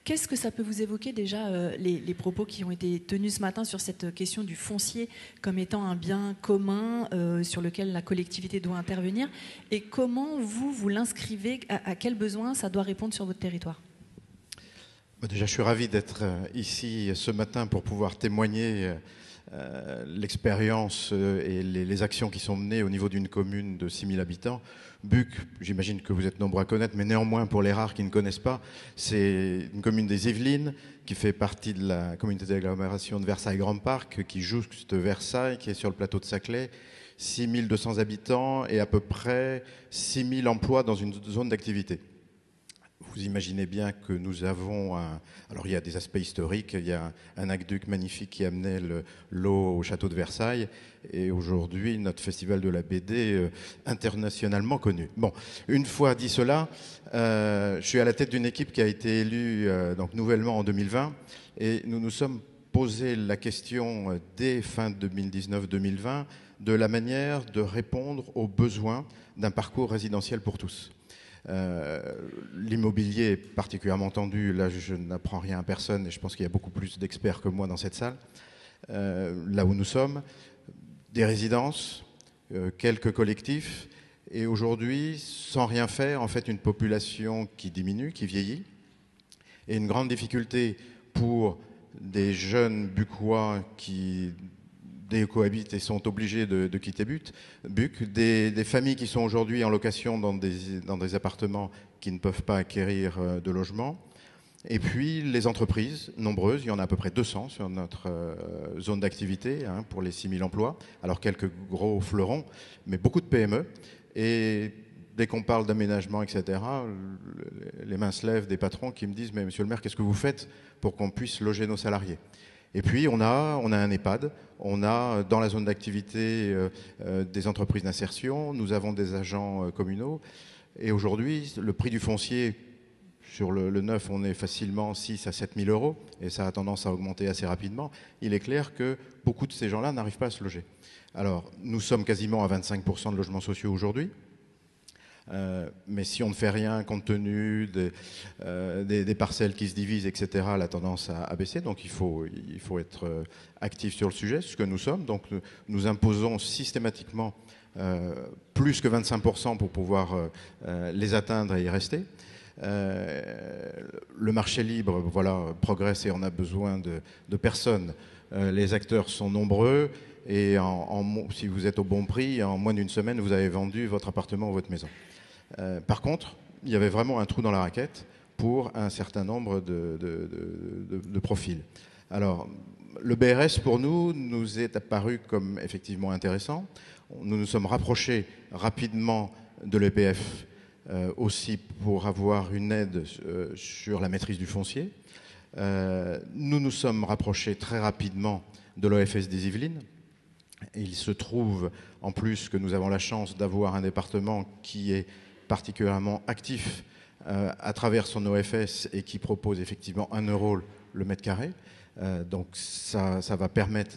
Qu'est-ce que ça peut vous évoquer déjà, les propos qui ont été tenus ce matin sur cette question du foncier comme étant un bien commun sur lequel la collectivité doit intervenir, et comment vous l'inscrivez, à quels besoins ça doit répondre sur votre territoire? Déjà, je suis ravi d'être ici ce matin pour pouvoir témoigner l'expérience et les actions qui sont menées au niveau d'une commune de 6000 habitants. Buc, j'imagine que vous êtes nombreux à connaître, mais néanmoins, pour les rares qui ne connaissent pas, c'est une commune des Yvelines qui fait partie de la communauté d'agglomération de Versailles-Grand Parc, qui jouxte Versailles, qui est sur le plateau de Saclay, 6200 habitants et à peu près 6000 emplois dans une zone d'activité. Vous imaginez bien que nous avons alors il y a des aspects historiques, il y a un aqueduc magnifique qui amenait l'eau au château de Versailles, et aujourd'hui notre festival de la BD internationalement connu. Bon, une fois dit cela, je suis à la tête d'une équipe qui a été élue donc nouvellement en 2020, et nous nous sommes posé la question dès fin 2019-2020 de la manière de répondre aux besoins d'un parcours résidentiel pour tous. L'immobilier est particulièrement tendu, là je n'apprends rien à personne et je pense qu'il y a beaucoup plus d'experts que moi dans cette salle. Là où nous sommes, des résidences, quelques collectifs, et aujourd'hui, sans rien faire, en fait une population qui diminue, qui vieillit, et une grande difficulté pour des jeunes buccois qui cohabitent et sont obligés de quitter Buc, des familles qui sont aujourd'hui en location dans des appartements qui ne peuvent pas acquérir de logement, et puis les entreprises nombreuses, il y en a à peu près 200 sur notre zone d'activité pour les 6000 emplois, alors quelques gros fleurons, mais beaucoup de PME, et dès qu'on parle d'aménagement, etc., les mains se lèvent des patrons qui me disent « Mais monsieur le maire, qu'est-ce que vous faites pour qu'on puisse loger nos salariés ?» Et puis on a un EHPAD, on a dans la zone d'activité des entreprises d'insertion, nous avons des agents communaux, et aujourd'hui le prix du foncier sur le neuf, on est facilement 6 à 7 000 euros, et ça a tendance à augmenter assez rapidement. Il est clair que beaucoup de ces gens-là n'arrivent pas à se loger. Alors nous sommes quasiment à 25% de logements sociaux aujourd'hui. Mais si on ne fait rien compte tenu des parcelles qui se divisent, etc., la tendance à baisser. Donc il faut être actif sur le sujet, ce que nous sommes. Donc nous imposons systématiquement plus que 25% pour pouvoir les atteindre et y rester. Le marché libre, voilà, progresse et on a besoin de personnes. Les acteurs sont nombreux et si vous êtes au bon prix, en moins d'une semaine, vous avez vendu votre appartement ou votre maison. Par contre, il y avait vraiment un trou dans la raquette pour un certain nombre de profils. Alors, le BRS, pour nous est apparu comme effectivement intéressant. Nous nous sommes rapprochés rapidement de l'EPF aussi pour avoir une aide sur la maîtrise du foncier. Nous nous sommes rapprochés très rapidement de l'OFS des Yvelines. Et il se trouve en plus que nous avons la chance d'avoir un département qui est particulièrement actif à travers son OFS et qui propose effectivement 1 euro le mètre carré. Donc ça va permettre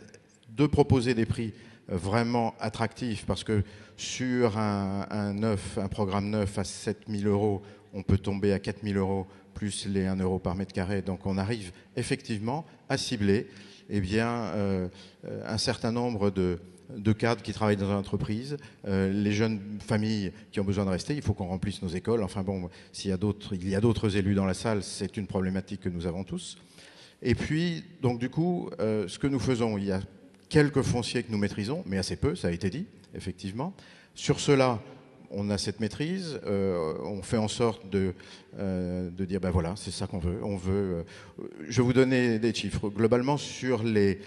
de proposer des prix vraiment attractif, parce que sur un programme neuf à 7 000 €, on peut tomber à 4 000 € plus les 1 euro par mètre carré. Donc on arrive effectivement à cibler un certain nombre de cadres qui travaillent dans l'entreprise, les jeunes familles qui ont besoin de rester. Il faut qu'on remplisse nos écoles. Enfin bon, il y a d'autres élus dans la salle, c'est une problématique que nous avons tous. Et puis, donc du coup, ce que nous faisons, il y a quelques fonciers que nous maîtrisons, mais assez peu, ça a été dit, effectivement. Sur cela, on a cette maîtrise, on fait en sorte de dire, ben voilà, c'est ça qu'on veut. Je vais vous donner des chiffres. Globalement, sur les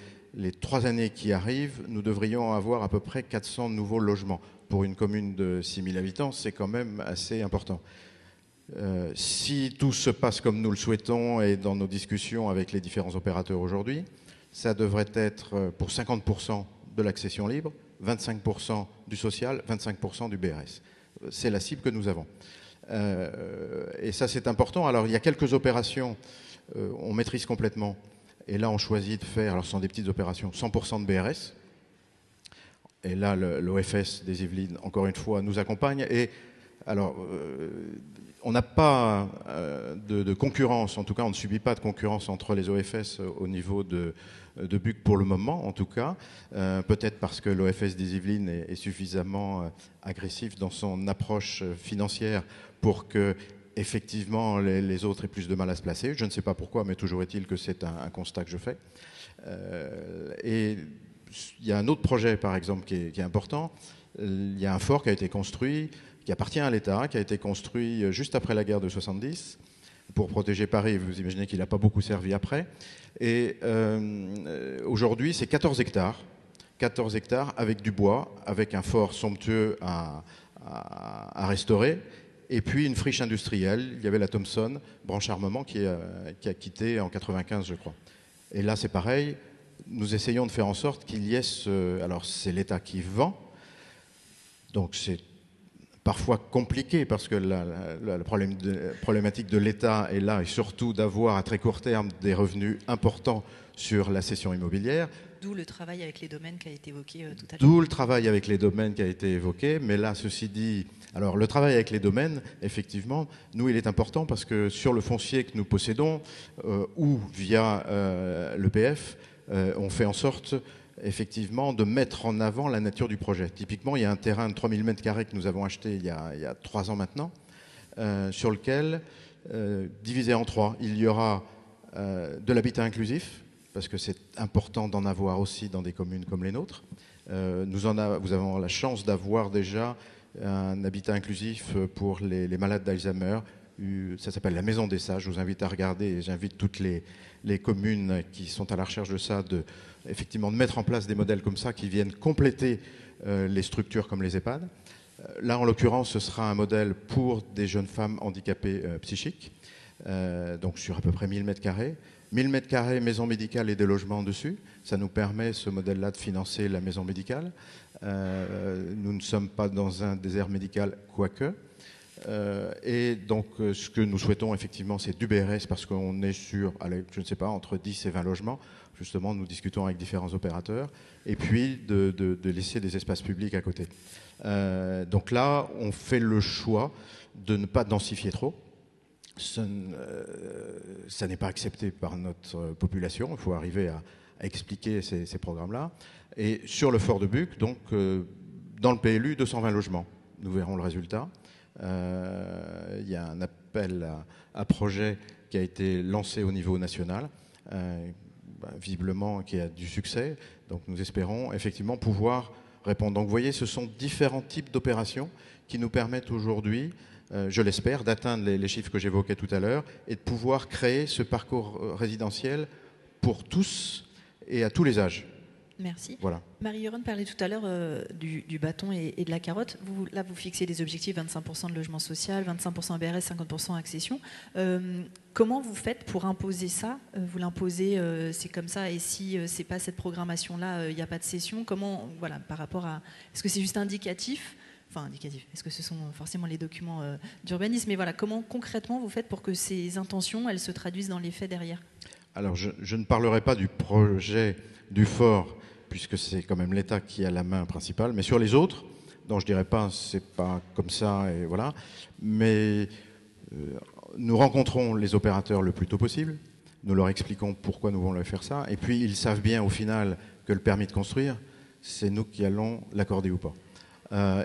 3 années qui arrivent, nous devrions avoir à peu près 400 nouveaux logements. Pour une commune de 6 000 habitants, c'est quand même assez important. Si tout se passe comme nous le souhaitons et dans nos discussions avec les différents opérateurs aujourd'hui, ça devrait être pour 50% de l'accession libre, 25% du social, 25% du BRS. C'est la cible que nous avons. Et ça, c'est important. Alors, il y a quelques opérations, on maîtrise complètement. Et là, on choisit de faire, alors ce sont des petites opérations, 100% de BRS. Et là, l'OFS des Yvelines, encore une fois, nous accompagne. Et alors, on n'a pas de concurrence, en tout cas, on ne subit pas de concurrence entre les OFS au niveau de Buc pour le moment, en tout cas. Peut-être parce que l'OFS des Yvelines est suffisamment agressif dans son approche financière pour que, effectivement, les autres aient plus de mal à se placer. Je ne sais pas pourquoi, mais toujours est-il que c'est un constat que je fais. Et il y a un autre projet, par exemple, qui est important. Il y a un fort qui a été construit, qui appartient à l'État, qui a été construit juste après la guerre de 70 pour protéger Paris. Vous imaginez qu'il n'a pas beaucoup servi après. Et aujourd'hui, c'est 14 hectares. 14 hectares avec du bois, avec un fort somptueux à restaurer. Et puis une friche industrielle. Il y avait la Thomson, branche armement, qui a quitté en 95, je crois. Et là, c'est pareil. Nous essayons de faire en sorte qu'il y ait alors, c'est l'État qui vend. Donc, c'est parfois compliqué parce que la problématique de l'État est là, et surtout d'avoir à très court terme des revenus importants sur la cession immobilière. D'où le travail avec les domaines qui a été évoqué tout à l'heure. D'où le travail avec les domaines qui a été évoqué. Mais là, ceci dit, alors le travail avec les domaines, effectivement, nous, il est important parce que sur le foncier que nous possédons ou via l'EPF, on fait en sorte effectivement de mettre en avant la nature du projet. Typiquement, il y a un terrain de 3000 m² que nous avons acheté il y a 3 ans maintenant, sur lequel, divisé en 3, il y aura de l'habitat inclusif, parce que c'est important d'en avoir aussi dans des communes comme les nôtres. Nous avons la chance d'avoir déjà un habitat inclusif pour les malades d'Alzheimer. Ça s'appelle la Maison des Sages. Je vous invite à regarder, et j'invite toutes les communes qui sont à la recherche de ça, effectivement de mettre en place des modèles comme ça qui viennent compléter les structures comme les EHPAD. Là, en l'occurrence, ce sera un modèle pour des jeunes femmes handicapées psychiques, donc sur à peu près 1000 m². 1000 m², maison médicale et des logements dessus. Ça nous permet, ce modèle-là, de financer la maison médicale. Nous ne sommes pas dans un désert médical, quoique. Et donc, ce que nous souhaitons, effectivement, c'est du BRS, parce qu'on est sur, je ne sais pas, entre 10 et 20 logements. Justement, nous discutons avec différents opérateurs. Et puis, de laisser des espaces publics à côté. Donc là, on fait le choix de ne pas densifier trop. Ça n'est pas accepté par notre population. Il faut arriver à expliquer ces programmes-là. Et sur le fort de Buc, donc, dans le PLU, 220 logements. Nous verrons le résultat. Il y a un appel à projet qui a été lancé au niveau national, visiblement qui a du succès. Donc nous espérons effectivement pouvoir répondre. Donc vous voyez, ce sont différents types d'opérations qui nous permettent aujourd'hui, je l'espère, d'atteindre les chiffres que j'évoquais tout à l'heure et de pouvoir créer ce parcours résidentiel pour tous et à tous les âges. Merci. Voilà. Marie-Yoren parlait tout à l'heure du bâton et de la carotte. Là, vous fixez des objectifs, 25% de logement social, 25% BRS, 50% accession. Comment vous faites pour imposer ça? Vous l'imposez, c'est comme ça, et si c'est pas cette programmation-là, il n'y a pas de cession. Comment, voilà, par rapport à... Est-ce que c'est juste indicatif? Enfin, indicatif. Est-ce que ce sont forcément les documents d'urbanisme? Mais voilà, comment concrètement vous faites pour que ces intentions, elles se traduisent dans les faits derrière? Alors, je ne parlerai pas du projet du fort, puisque c'est quand même l'État qui a la main principale, mais sur les autres, dont je dirais pas, c'est pas comme ça, et voilà, mais nous rencontrons les opérateurs le plus tôt possible, nous leur expliquons pourquoi nous voulons faire ça, et puis ils savent bien au final que le permis de construire, c'est nous qui allons l'accorder ou pas.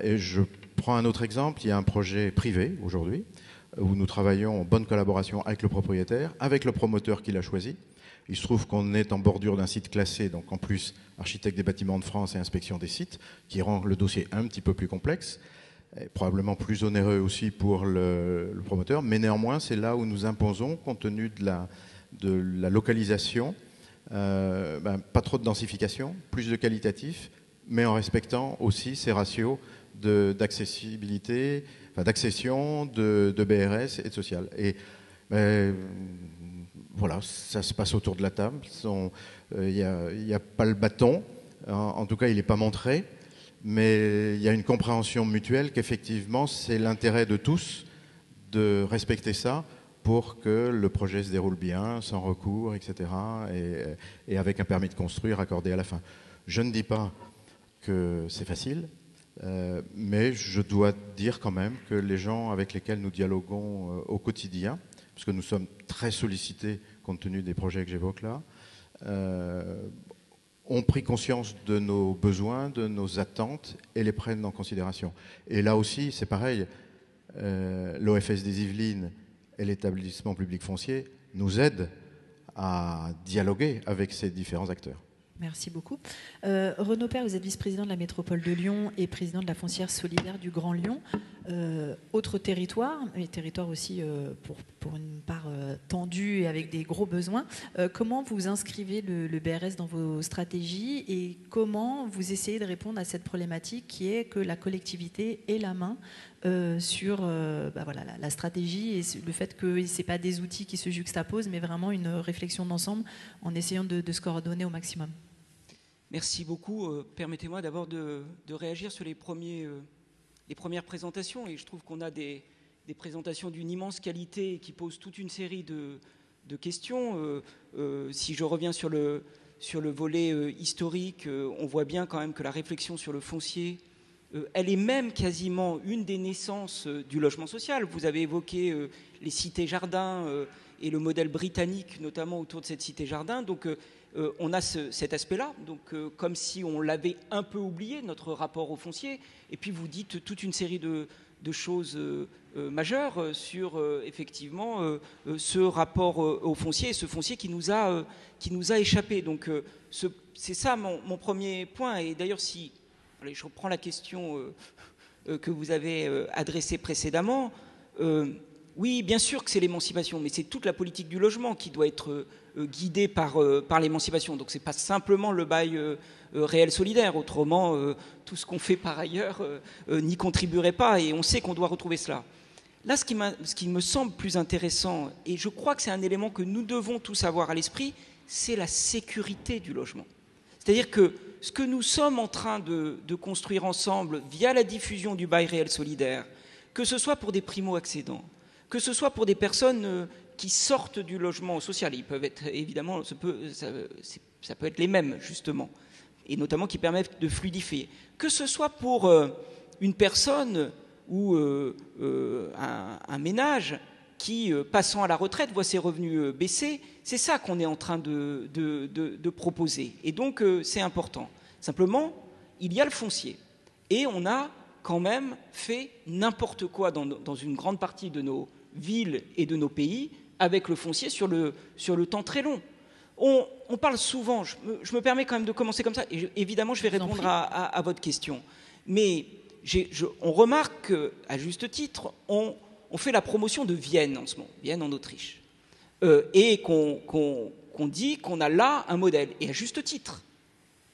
Et je prends un autre exemple, il y a un projet privé aujourd'hui, où nous travaillons en bonne collaboration avec le propriétaire, avec le promoteur qui l'a choisi. Il se trouve qu'on est en bordure d'un site classé, donc en plus architecte des bâtiments de France et inspection des sites, qui rend le dossier un petit peu plus complexe, et probablement plus onéreux aussi pour le promoteur, mais néanmoins c'est là où nous imposons, compte tenu de la localisation, pas trop de densification, plus de qualitatif, mais en respectant aussi ces ratios d'accessibilité, d'accession, de BRS et de social. Et voilà, ça se passe autour de la table. Il n'y a pas le bâton, en tout cas il n'est pas montré, mais il y a une compréhension mutuelle qu'effectivement c'est l'intérêt de tous de respecter ça pour que le projet se déroule bien, sans recours, etc. Et avec un permis de construire accordé à la fin. Je ne dis pas que c'est facile, mais je dois dire quand même que les gens avec lesquels nous dialoguons au quotidien, parce que nous sommes très sollicités compte tenu des projets que j'évoque là, ont pris conscience de nos besoins, de nos attentes et les prennent en considération. Et là aussi, c'est pareil, l'OFS des Yvelines et l'établissement public foncier nous aident à dialoguer avec ces différents acteurs. Merci beaucoup. Renaud Père, vous êtes vice-président de la métropole de Lyon et président de la foncière solidaire du Grand Lyon. Autre territoire, mais territoire aussi pour une part tendue et avec des gros besoins. Comment vous inscrivez le BRS dans vos stratégies et comment vous essayez de répondre à cette problématique qui est que la collectivité ait la main sur la stratégie et le fait que ce n'est pas des outils qui se juxtaposent, mais vraiment une réflexion d'ensemble en essayant de se coordonner au maximum. Merci beaucoup. Permettez-moi d'abord de réagir sur les premières présentations. Et je trouve qu'on a des présentations d'une immense qualité qui posent toute une série de questions. Si je reviens sur le volet historique, on voit bien quand même que la réflexion sur le foncier, elle est même quasiment une des naissances du logement social. Vous avez évoqué les cités-jardins et le modèle britannique, notamment autour de cette cité-jardin. Donc, on a cet aspect-là, donc comme si on l'avait un peu oublié, notre rapport au foncier. Et puis vous dites toute une série de choses majeures sur effectivement ce rapport au foncier et ce foncier qui nous a échappé. Donc c'est ça mon premier point. Et d'ailleurs, si je reprends la question que vous avez adressée précédemment, oui, bien sûr que c'est l'émancipation, mais c'est toute la politique du logement qui doit être guidée par l'émancipation. Donc ce n'est pas simplement le bail réel solidaire. Autrement, tout ce qu'on fait par ailleurs n'y contribuerait pas. Et on sait qu'on doit retrouver cela. Là, ce qui me semble plus intéressant, et je crois que c'est un élément que nous devons tous avoir à l'esprit, c'est la sécurité du logement. C'est-à-dire que ce que nous sommes en train de construire ensemble via la diffusion du bail réel solidaire, que ce soit pour des primo-accédants, que ce soit pour des personnes qui sortent du logement social, ils peuvent être évidemment, ça peut être les mêmes justement, et notamment qui permettent de fluidifier, que ce soit pour une personne ou un ménage qui, passant à la retraite, voit ses revenus baisser, c'est ça qu'on est en train de proposer. Et donc c'est important. Simplement, il y a le foncier, et on a quand même fait n'importe quoi dans une grande partie de nos villes et de nos pays avec le foncier sur le temps très long. On parle souvent, je me permets quand même de commencer comme ça, et évidemment je vais répondre à votre question, mais on remarque qu'à juste titre, on fait la promotion de Vienne en ce moment, Vienne en Autriche, et qu'on dit qu'on a là un modèle, et à juste titre.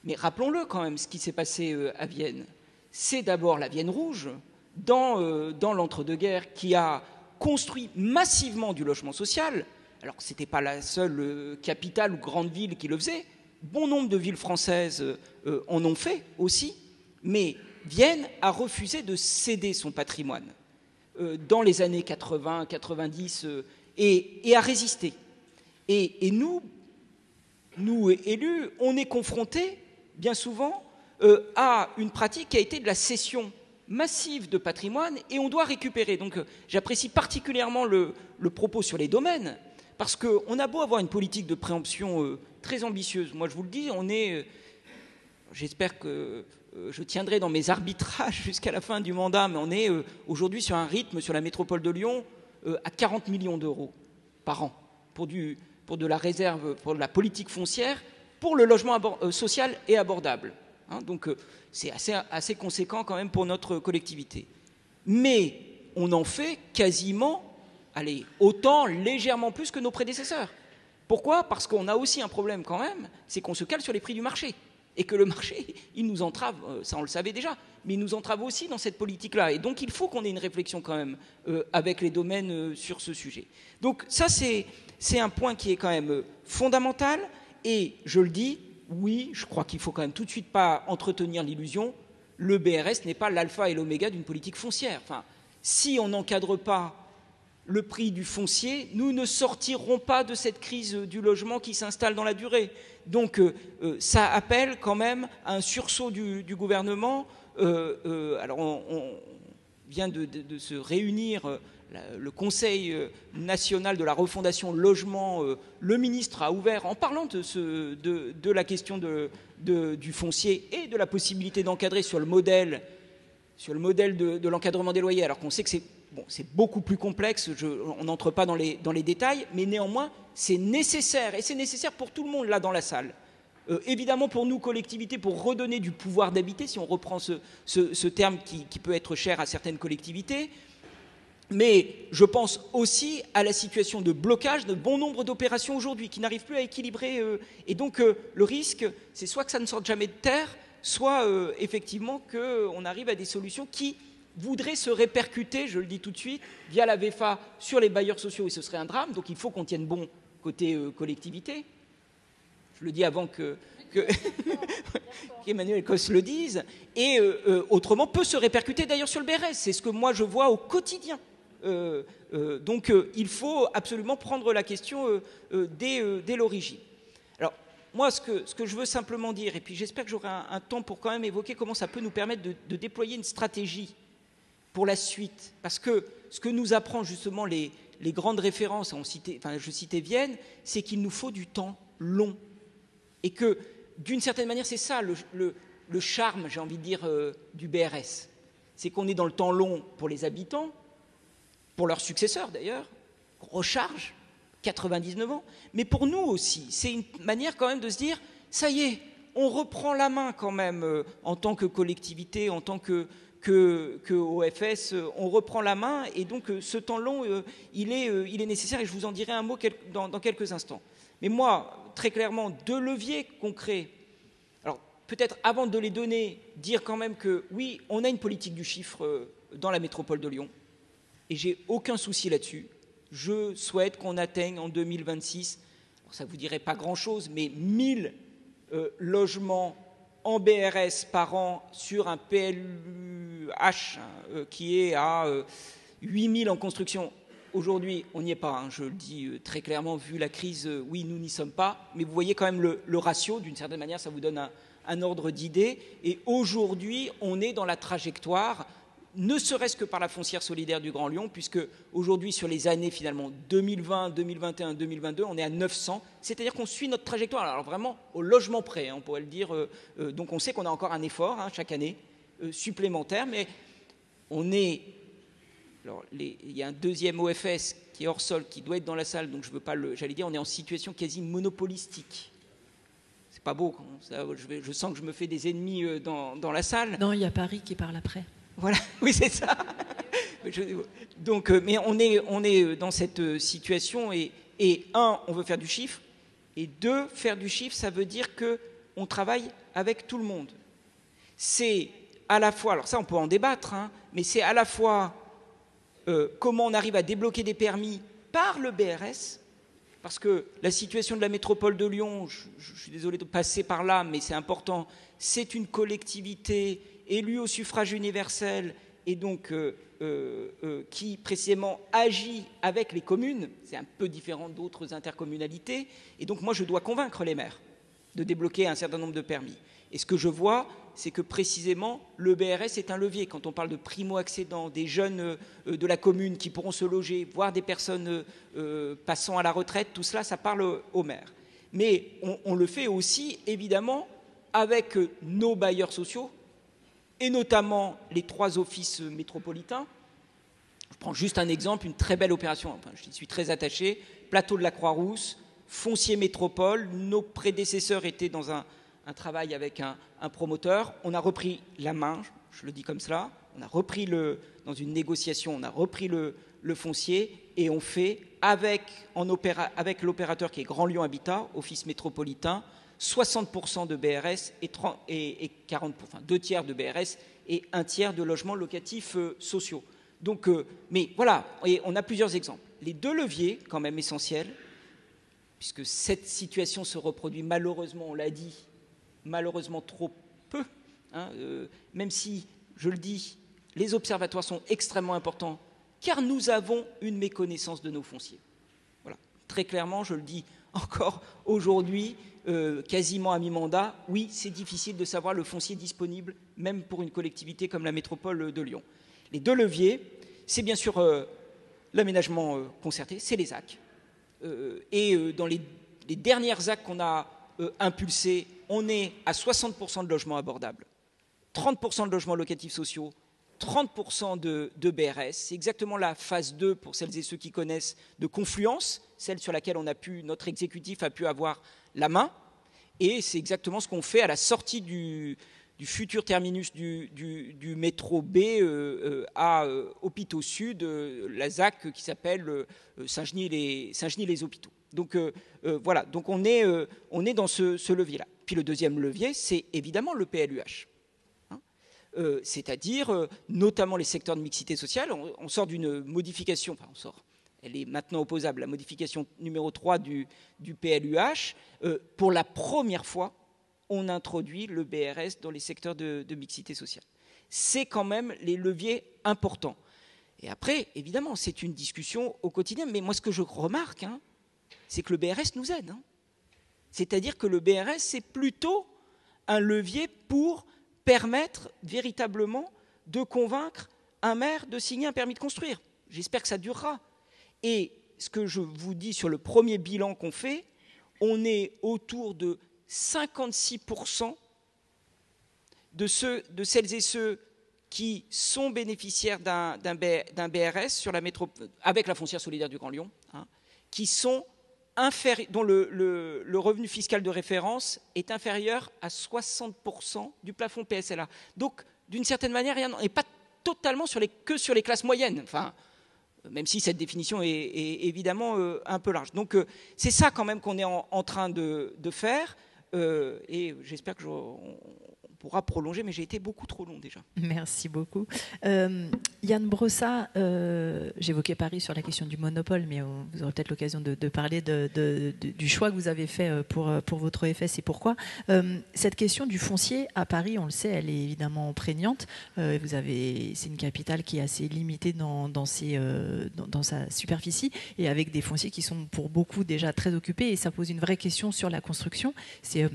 Mais rappelons-le quand même, ce qui s'est passé à Vienne. C'est d'abord la Vienne rouge, dans l'entre-deux-guerres, qui a construit massivement du logement social. Alors ce n'était pas la seule capitale ou grande ville qui le faisait. Bon nombre de villes françaises en ont fait aussi. Mais Vienne a refusé de céder son patrimoine dans les années 80, 90 et a résisté. Et nous élus, on est confrontés bien souvent, a une pratique qui a été de la cession massive de patrimoine et on doit récupérer. Donc j'apprécie particulièrement le propos sur les domaines, parce qu'on a beau avoir une politique de préemption très ambitieuse. Moi, je vous le dis, on est... J'espère que je tiendrai dans mes arbitrages jusqu'à la fin du mandat, mais on est aujourd'hui sur un rythme sur la métropole de Lyon à 40 millions d'euros par an pour de la réserve, pour de la politique foncière, pour le logement social et abordable. Hein, donc c'est assez conséquent quand même pour notre collectivité. Mais on en fait quasiment, autant, légèrement plus que nos prédécesseurs. Pourquoi ? Parce qu'on a aussi un problème quand même, c'est qu'on se cale sur les prix du marché. Et que le marché, il nous entrave, ça on le savait déjà, mais il nous entrave aussi dans cette politique-là. Et donc il faut qu'on ait une réflexion quand même avec les domaines sur ce sujet. Donc ça c'est un point qui est quand même fondamental. Et je le dis, oui, je crois qu'il ne faut quand même tout de suite pas entretenir l'illusion. Le BRS n'est pas l'alpha et l'oméga d'une politique foncière. Enfin, si on n'encadre pas le prix du foncier, nous ne sortirons pas de cette crise du logement qui s'installe dans la durée. Donc ça appelle quand même à un sursaut du gouvernement. Alors on vient de se réunir, le Conseil national de la refondation logement, le ministre a ouvert, en parlant de la question du foncier et de la possibilité d'encadrer sur le modèle de l'encadrement des loyers, alors qu'on sait que c'est beaucoup plus complexe, on n'entre pas dans les détails, mais néanmoins, c'est nécessaire, et c'est nécessaire pour tout le monde là dans la salle. Évidemment pour nous, collectivités, pour redonner du pouvoir d'habiter, si on reprend ce terme qui peut être cher à certaines collectivités, mais je pense aussi à la situation de blocage de bon nombre d'opérations aujourd'hui qui n'arrivent plus à équilibrer. Et donc le risque, c'est soit que ça ne sorte jamais de terre, soit effectivement qu'on arrive à des solutions qui voudraient se répercuter, je le dis tout de suite, via la VFA sur les bailleurs sociaux, et ce serait un drame. Donc il faut qu'on tienne bon côté collectivité. Je le dis avant qu'Emmanuel Cos le dise. Et autrement peut se répercuter d'ailleurs sur le BRS. C'est ce que moi je vois au quotidien. Donc il faut absolument prendre la question dès l'origine. Alors moi ce que je veux simplement dire, et puis j'espère que j'aurai un temps pour quand même évoquer comment ça peut nous permettre de déployer une stratégie pour la suite, parce que ce que nous apprend justement les grandes références, je citais Vienne, c'est qu'il nous faut du temps long, et que d'une certaine manière c'est ça le charme, j'ai envie de dire, du BRS, c'est qu'on est dans le temps long pour les habitants, pour leurs successeurs d'ailleurs, recharge, 99 ans, mais pour nous aussi, c'est une manière quand même de se dire, ça y est, on reprend la main quand même en tant que collectivité, en tant que OFS, on reprend la main, et donc ce temps long, il est nécessaire, et je vous en dirai un mot dans quelques instants. Mais moi, très clairement, 2 leviers concrets. Alors peut-être avant de les donner, dire quand même que oui, on a une politique du chiffre dans la métropole de Lyon, et j'ai aucun souci là-dessus. Je souhaite qu'on atteigne en 2026, ça ne vous dirait pas grand-chose, mais 1000 logements en BRS par an sur un PLUH qui est à 8000 en construction. Aujourd'hui, on n'y est pas, je le dis très clairement, vu la crise, oui, nous n'y sommes pas, mais vous voyez quand même le ratio, d'une certaine manière, ça vous donne un ordre d'idée, et aujourd'hui, on est dans la trajectoire, ne serait-ce que par la foncière solidaire du Grand Lyon, puisque aujourd'hui, sur les années finalement 2020, 2021, 2022, on est à 900, c'est-à-dire qu'on suit notre trajectoire, alors vraiment au logement près, on pourrait le dire, donc on sait qu'on a encore un effort chaque année supplémentaire, mais on est... Alors, il y a un deuxième OFS qui est hors sol, qui doit être dans la salle, donc je veux pas j'allais dire, on est en situation quasi monopolistique. C'est pas beau, ça, je sens que je me fais des ennemis dans la salle. Non, il y a Paris qui parle après. Voilà, oui, c'est ça. Donc, mais on est dans cette situation, et un, on veut faire du chiffre, et deux, faire du chiffre, ça veut dire qu'on travaille avec tout le monde. C'est à la fois, alors ça on peut en débattre, mais c'est à la fois comment on arrive à débloquer des permis par le BRS, parce que la situation de la métropole de Lyon, je suis désolé de passer par là, mais c'est important, c'est une collectivité élue au suffrage universel, et donc qui précisément agit avec les communes, c'est un peu différent d'autres intercommunalités, et donc moi je dois convaincre les maires de débloquer un certain nombre de permis. Et ce que je vois, c'est que précisément le BRS est un levier. Quand on parle de primo-accédants, des jeunes de la commune qui pourront se loger, voire des personnes passant à la retraite, tout cela, ça parle aux maires. Mais on le fait aussi, évidemment, avec nos bailleurs sociaux, et notamment les 3 offices métropolitains. Je prends juste un exemple, une très belle opération, enfin, j'y suis très attaché, plateau de la Croix-Rousse, foncier métropole. Nos prédécesseurs étaient dans un travail avec un promoteur. On a repris la main, je le dis comme cela, on a repris dans une négociation, on a repris le foncier et on fait avec l'opérateur qui est Grand Lyon Habitat, office métropolitain, 60% de BRS et 40%, enfin 2 tiers de BRS et 1 tiers de logements locatifs sociaux. Donc, mais voilà, et on a plusieurs exemples. Les 2 leviers, quand même essentiels, puisque cette situation se reproduit malheureusement, on l'a dit, malheureusement trop peu, hein, même si, je le dis, les observatoires sont extrêmement importants, car nous avons une méconnaissance de nos fonciers. Voilà, très clairement, je le dis encore aujourd'hui, quasiment à mi-mandat, oui, c'est difficile de savoir le foncier disponible, même pour une collectivité comme la métropole de Lyon. Les 2 leviers, c'est bien sûr l'aménagement concerté, c'est les ZAC. Et dans les dernières ZAC qu'on a impulsées, on est à 60% de logements abordables, 30% de logements locatifs sociaux, 30% de BRS. C'est exactement la phase 2, pour celles et ceux qui connaissent, de Confluence, celle sur laquelle notre exécutif a pu avoir la main. Et c'est exactement ce qu'on fait à la sortie du futur terminus du métro B à Hôpitaux Sud, la ZAC qui s'appelle Saint-Genis-les Hôpitaux. Donc voilà, donc on est dans ce levier-là. Puis le deuxième levier, c'est évidemment le PLUH. C'est-à-dire notamment les secteurs de mixité sociale. On sort d'une modification, enfin elle est maintenant opposable, la modification numéro 3 du PLUH. Pour la première fois, on introduit le BRS dans les secteurs de mixité sociale. C'est quand même les leviers importants. Et après, évidemment, c'est une discussion au quotidien. Mais moi, ce que je remarque, c'est que le BRS nous aide. C'est-à-dire que le BRS, c'est plutôt un levier pour permettre véritablement de convaincre un maire de signer un permis de construire. J'espère que ça durera. Et ce que je vous dis sur le premier bilan qu'on fait, on est autour de 56% de celles et ceux qui sont bénéficiaires d'un BRS avec la foncière solidaire du Grand Lyon, qui sont dont le revenu fiscal de référence est inférieur à 60% du plafond PSLA. Donc, d'une certaine manière, on n'est pas totalement que sur les classes moyennes, enfin, même si cette définition est évidemment un peu large. Donc, c'est ça quand même qu'on est en train de faire, et j'espère qu'on pourra prolonger, mais j'ai été beaucoup trop long déjà. Merci beaucoup. Yann Brossat, j'évoquais Paris sur la question du monopole, mais vous aurez peut-être l'occasion de parler du choix que vous avez fait pour votre OFS et pourquoi. Cette question du foncier à Paris, on le sait, elle est évidemment prégnante. C'est une capitale qui est assez limitée dans sa superficie et avec des fonciers qui sont pour beaucoup déjà très occupés, et ça pose une vraie question sur la construction. C'est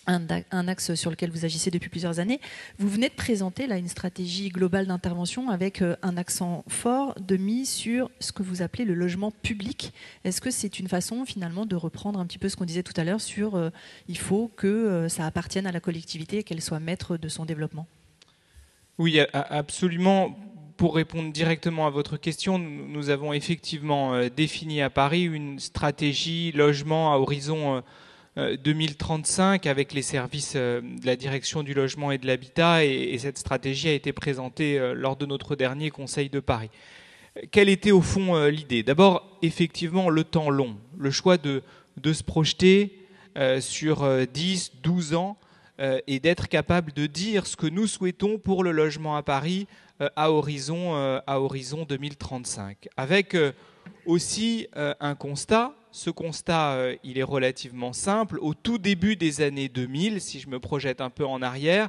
un axe sur lequel vous agissez depuis plusieurs années. Vous venez de présenter là une stratégie globale d'intervention avec un accent fort de mise sur ce que vous appelez le logement public. Est-ce que c'est une façon finalement de reprendre un petit peu ce qu'on disait tout à l'heure sur il faut que ça appartienne à la collectivité et qu'elle soit maître de son développement? Oui, absolument. Pour répondre directement à votre question, nous avons effectivement défini à Paris une stratégie logement à horizon 2035 avec les services de la direction du logement et de l'habitat, et cette stratégie a été présentée lors de notre dernier Conseil de Paris. Quelle était au fond l'idée? D'abord, effectivement, le temps long, le choix de se projeter sur 10, 12 ans et d'être capable de dire ce que nous souhaitons pour le logement à Paris à horizon 2035. Avec aussi un constat. Ce constat, il est relativement simple. Au tout début des années 2000, si je me projette un peu en arrière,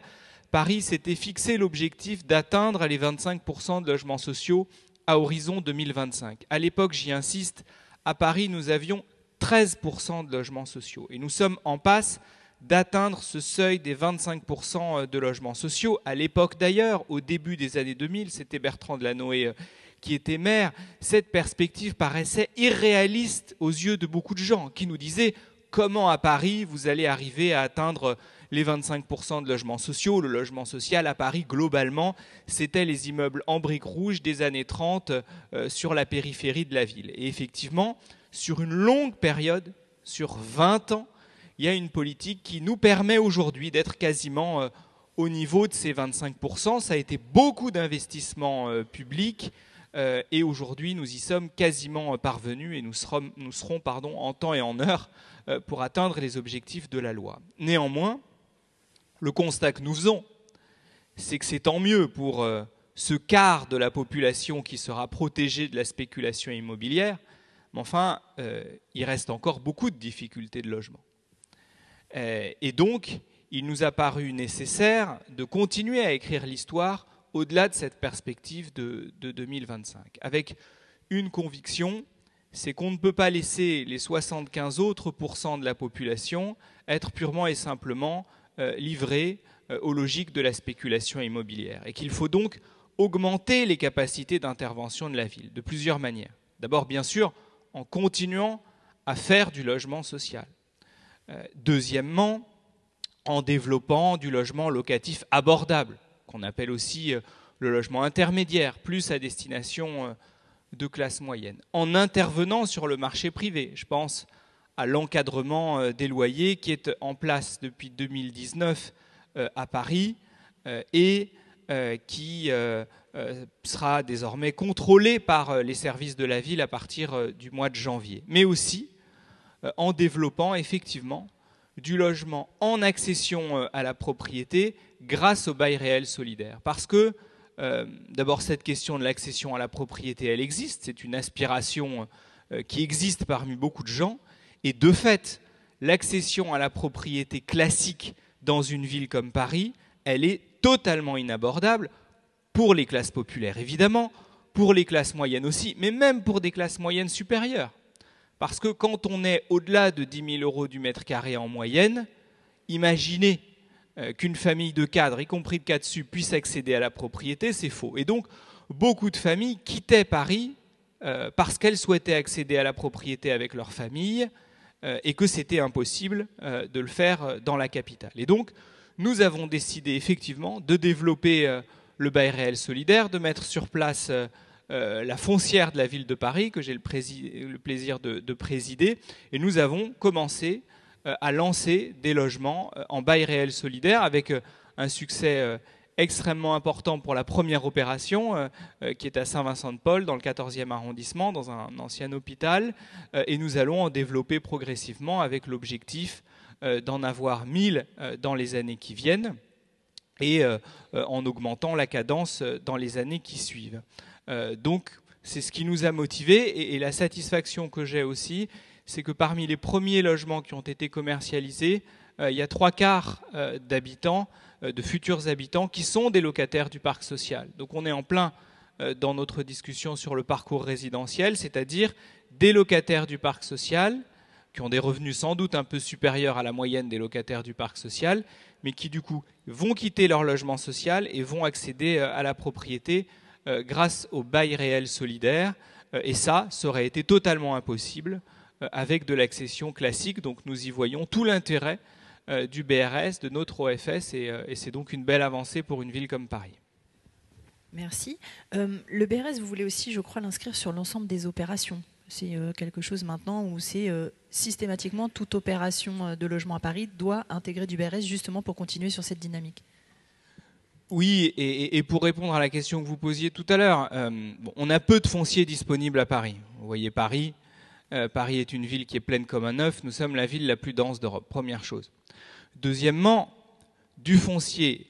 Paris s'était fixé l'objectif d'atteindre les 25% de logements sociaux à horizon 2025. À l'époque, j'y insiste, à Paris, nous avions 13% de logements sociaux. Et nous sommes en passe d'atteindre ce seuil des 25% de logements sociaux. À l'époque d'ailleurs, au début des années 2000, c'était Bertrand Delanoë qui était maire, cette perspective paraissait irréaliste aux yeux de beaucoup de gens qui nous disaient comment à Paris vous allez arriver à atteindre les 25% de logements sociaux. Le logement social à Paris, globalement, c'était les immeubles en briques rouges des années 30 sur la périphérie de la ville. Et effectivement, sur une longue période, sur 20 ans, il y a une politique qui nous permet aujourd'hui d'être quasiment au niveau de ces 25%. Ça a été beaucoup d'investissements publics et aujourd'hui, nous y sommes quasiment parvenus et nous serons en temps et en heure pour atteindre les objectifs de la loi. Néanmoins, le constat que nous faisons, c'est que c'est tant mieux pour ce quart de la population qui sera protégé de la spéculation immobilière, mais enfin, il reste encore beaucoup de difficultés de logement. Et donc, il nous a paru nécessaire de continuer à écrire l'histoire au-delà de cette perspective de 2025, avec une conviction, c'est qu'on ne peut pas laisser les 75 autres % de la population être purement et simplement livrés aux logiques de la spéculation immobilière, et qu'il faut donc augmenter les capacités d'intervention de la ville de plusieurs manières. D'abord, bien sûr, en continuant à faire du logement social. Deuxièmement, en développant du logement locatif abordable, qu'on appelle aussi le logement intermédiaire, plus à destination de classe moyenne, en intervenant sur le marché privé. Je pense à l'encadrement des loyers qui est en place depuis 2019 à Paris et qui sera désormais contrôlé par les services de la ville à partir du mois de janvier. Mais aussi en développant effectivement du logement en accession à la propriété grâce au bail réel solidaire. Parce que, d'abord, cette question de l'accession à la propriété, elle existe, c'est une aspiration qui existe parmi beaucoup de gens, et de fait, l'accession à la propriété classique dans une ville comme Paris, elle est totalement inabordable pour les classes populaires, évidemment, pour les classes moyennes aussi, mais même pour des classes moyennes supérieures. Parce que quand on est au-delà de 10 000 € du mètre carré en moyenne, imaginez qu'une famille de cadres, y compris de cas dessus, puisse accéder à la propriété, c'est faux. Et donc, beaucoup de familles quittaient Paris parce qu'elles souhaitaient accéder à la propriété avec leur famille et que c'était impossible de le faire dans la capitale. Et donc, nous avons décidé effectivement de développer le bail réel solidaire, de mettre sur place la foncière de la ville de Paris, que j'ai le plaisir de présider. Et nous avons commencé à lancer des logements en bail réel solidaire avec un succès extrêmement important pour la première opération qui est à Saint-Vincent-de-Paul dans le 14e arrondissement, dans un ancien hôpital. Et nous allons en développer progressivement avec l'objectif d'en avoir 1000 dans les années qui viennent et en augmentant la cadence dans les années qui suivent. Donc, c'est ce qui nous a motivés et la satisfaction que j'ai aussi, c'est que parmi les premiers logements qui ont été commercialisés, il y a 3/4 d'habitants, de futurs habitants, qui sont des locataires du parc social. Donc on est en plein dans notre discussion sur le parcours résidentiel, c'est-à-dire des locataires du parc social, qui ont des revenus sans doute un peu supérieurs à la moyenne des locataires du parc social, mais qui du coup vont quitter leur logement social et vont accéder à la propriété grâce au bail réel solidaire. Et ça aurait été totalement impossible avec de l'accession classique. Donc nous y voyons tout l'intérêt du BRS, de notre OFS, et c'est donc une belle avancée pour une ville comme Paris. Merci. Le BRS, vous voulez aussi, je crois, l'inscrire sur l'ensemble des opérations. C'est quelque chose maintenant où c'est systématiquement toute opération de logement à Paris doit intégrer du BRS justement pour continuer sur cette dynamique. Oui, et pour répondre à la question que vous posiez tout à l'heure, on a peu de foncier disponible à Paris. Vous voyez Paris, Paris est une ville qui est pleine comme un œuf. Nous sommes la ville la plus dense d'Europe, première chose. Deuxièmement, du foncier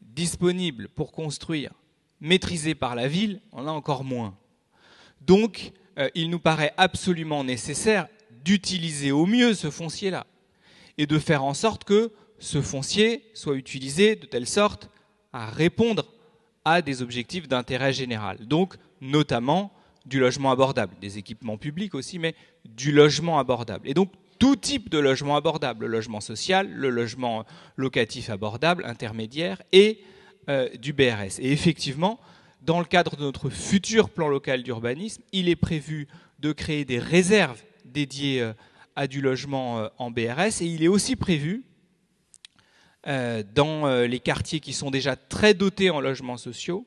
disponible pour construire, maîtrisé par la ville, on a encore moins. Donc, il nous paraît absolument nécessaire d'utiliser au mieux ce foncier-là et de faire en sorte que ce foncier soit utilisé de telle sorte à répondre à des objectifs d'intérêt général. Donc, notamment du logement abordable, des équipements publics aussi, mais du logement abordable. Et donc, tout type de logement abordable, le logement social, le logement locatif abordable, intermédiaire, et du BRS. Et effectivement, dans le cadre de notre futur plan local d'urbanisme, il est prévu de créer des réserves dédiées à du logement en BRS, et il est aussi prévu dans les quartiers qui sont déjà très dotés en logements sociaux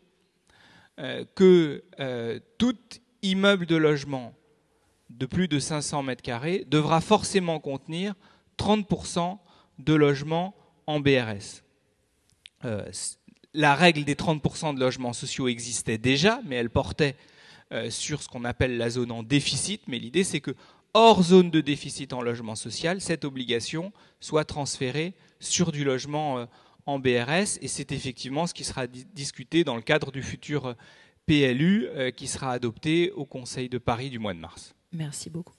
que tout immeuble de logement de plus de 500 m² devra forcément contenir 30% de logements en BRS. La règle des 30% de logements sociaux existait déjà, mais elle portait sur ce qu'on appelle la zone en déficit. Mais l'idée, c'est que, hors zone de déficit en logement social, cette obligation soit transférée sur du logement en BRS. Et c'est effectivement ce qui sera discuté dans le cadre du futur PLU qui sera adopté au Conseil de Paris du mois de mars. Merci beaucoup.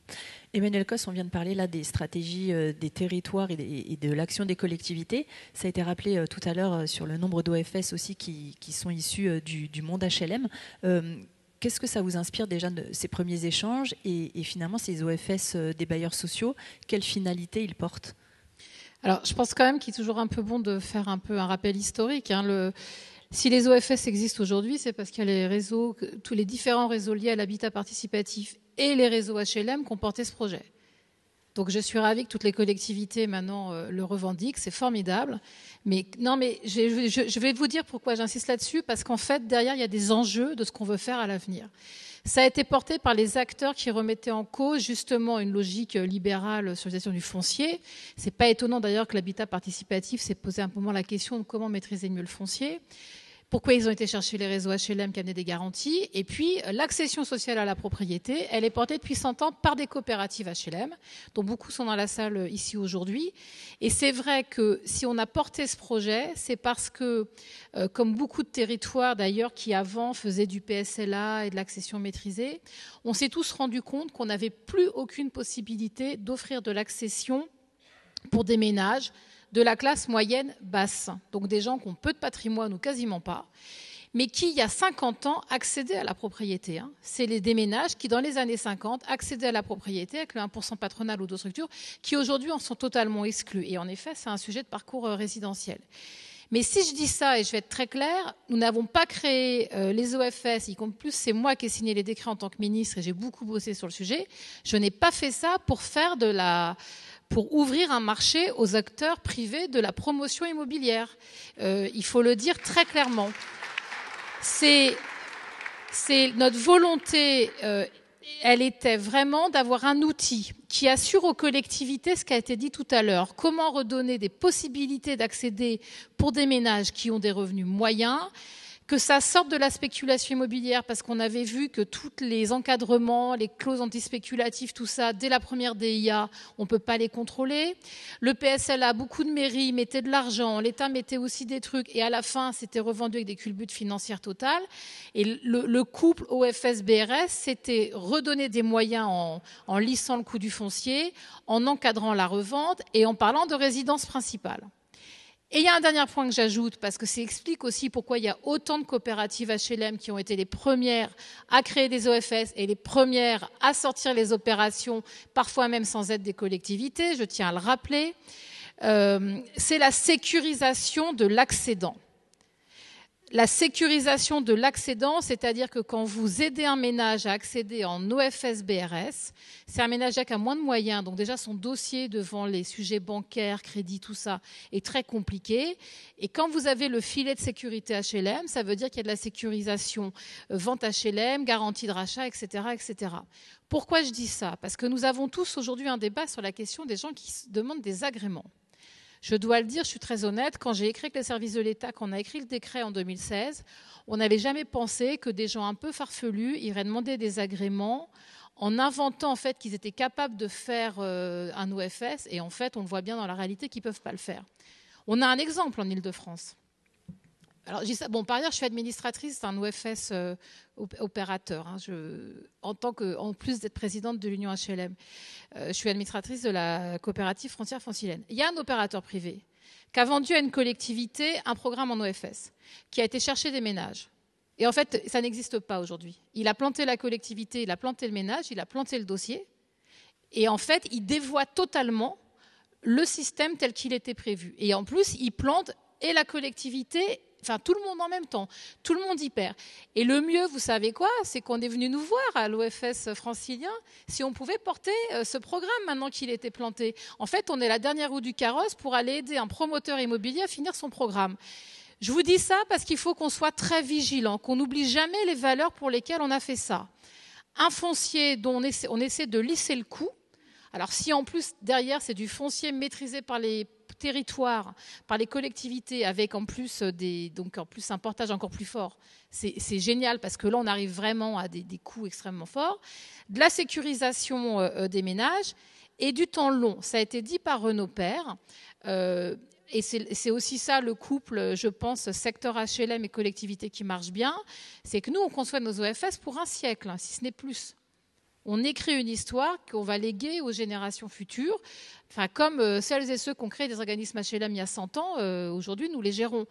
Emmanuel Cos, on vient de parler là des stratégies des territoires et de l'action des collectivités. Ça a été rappelé tout à l'heure sur le nombre d'OFS aussi qui sont issus du monde HLM. Qu'est-ce que ça vous inspire déjà de ces premiers échanges et finalement ces OFS des bailleurs sociaux, quelle finalité ils portent? Alors, je pense quand même qu'il est toujours un peu bon de faire un peu un rappel historique. Si les OFS existent aujourd'hui, c'est parce qu'il y a les réseaux, tous les différents réseaux liés à l'habitat participatif et les réseaux HLM qui ont porté ce projet. Donc je suis ravie que toutes les collectivités maintenant le revendiquent, c'est formidable. Mais je vais vous dire pourquoi j'insiste là-dessus, parce qu'en fait, derrière, il y a des enjeux de ce qu'on veut faire à l'avenir. Ça a été porté par les acteurs qui remettaient en cause justement une logique libérale sur la gestion du foncier. C'est pas étonnant d'ailleurs que l'habitat participatif s'est posé un moment la question de comment maîtriser mieux le foncier. Pourquoi ils ont été chercher les réseaux HLM qui amenaient des garanties. Et puis, l'accession sociale à la propriété, elle est portée depuis 100 ans par des coopératives HLM, dont beaucoup sont dans la salle ici aujourd'hui. Et c'est vrai que si on a porté ce projet, c'est parce que, comme beaucoup de territoires d'ailleurs qui avant faisaient du PSLA et de l'accession maîtrisée, on s'est tous rendu compte qu'on n'avait plus aucune possibilité d'offrir de l'accession pour des ménages de la classe moyenne basse, donc des gens qui ont peu de patrimoine ou quasiment pas, mais qui, il y a 50 ans, accédaient à la propriété. C'est des ménages qui, dans les années 50, accédaient à la propriété avec le 1% patronal ou d'autres structures, qui aujourd'hui en sont totalement exclus. Et en effet, c'est un sujet de parcours résidentiel. Mais si je dis ça, et je vais être très claire, nous n'avons pas créé les OFS, y compris plus, c'est moi qui ai signé les décrets en tant que ministre, et j'ai beaucoup bossé sur le sujet. Je n'ai pas fait ça pour faire pour ouvrir un marché aux acteurs privés de la promotion immobilière. Il faut le dire très clairement. C'est notre volonté, elle était vraiment d'avoir un outil qui assure aux collectivités ce qui a été dit tout à l'heure. Comment redonner des possibilités d'accéder pour des ménages qui ont des revenus moyens, que ça sorte de la spéculation immobilière, parce qu'on avait vu que tous les encadrements, les clauses antispéculatives, tout ça, dès la première DIA, on ne peut pas les contrôler. Le PSLA, beaucoup de mairies mettaient de l'argent, l'État mettait aussi des trucs, et à la fin, c'était revendu avec des culbutes financières totales. Et le couple OFS-BRS, c'était redonner des moyens en lissant le coût du foncier, en encadrant la revente et en parlant de résidence principale. Et il y a un dernier point que j'ajoute, parce que ça explique aussi pourquoi il y a autant de coopératives HLM qui ont été les premières à créer des OFS et les premières à sortir les opérations, parfois même sans aide des collectivités, je tiens à le rappeler, c'est la sécurisation de l'accédant. La sécurisation de l'accédant, c'est-à-dire que quand vous aidez un ménage à accéder en OFS-BRS, c'est un ménage qui a moins de moyens, donc déjà son dossier devant les sujets bancaires, crédit, tout ça, est très compliqué. Et quand vous avez le filet de sécurité HLM, ça veut dire qu'il y a de la sécurisation vente HLM, garantie de rachat, etc., etc. Pourquoi je dis ça? Parce que nous avons tous aujourd'hui un débat sur la question des gens qui demandent des agréments. Je dois le dire, je suis très honnête, quand j'ai écrit avec les services de l'État, quand on a écrit le décret en 2016, on n'avait jamais pensé que des gens un peu farfelus iraient demander des agréments en inventant en fait qu'ils étaient capables de faire un OFS, et en fait on le voit bien dans la réalité qu'ils ne peuvent pas le faire. On a un exemple en Ile-de-France. Alors, je dis ça, bon, par ailleurs, je suis administratrice d'un OFS opérateur. En plus d'être présidente de l'Union HLM, je suis administratrice de la coopérative Frontières Francilienne. Il y a un opérateur privé qui a vendu à une collectivité un programme en OFS, qui a été chercher des ménages. Et en fait, ça n'existe pas aujourd'hui. Il a planté la collectivité, il a planté le ménage, il a planté le dossier. Et en fait, il dévoie totalement le système tel qu'il était prévu. Et en plus, il plante et la collectivité, enfin tout le monde en même temps. Tout le monde y perd. Et le mieux, vous savez quoi? C'est qu'on est venu nous voir à l'OFS francilien si on pouvait porter ce programme maintenant qu'il était planté. En fait, on est la dernière roue du carrosse pour aller aider un promoteur immobilier à finir son programme. Je vous dis ça parce qu'il faut qu'on soit très vigilant, qu'on n'oublie jamais les valeurs pour lesquelles on a fait ça. Un foncier dont on essaie de lisser le coût. Alors si en plus derrière c'est du foncier maîtrisé par les territoires, par les collectivités, avec en plus un portage encore plus fort, c'est génial parce que là on arrive vraiment à des coûts extrêmement forts. De la sécurisation des ménages et du temps long. Ça a été dit par Renaud Père. Et c'est aussi ça le couple, je pense, secteur HLM et collectivité qui marche bien. C'est que nous, on conçoit nos OFS pour un siècle, si ce n'est plus. On écrit une histoire qu'on va léguer aux générations futures. Enfin, comme celles et ceux qui ont créé des organismes HLM il y a 100 ans, aujourd'hui, nous les gérons.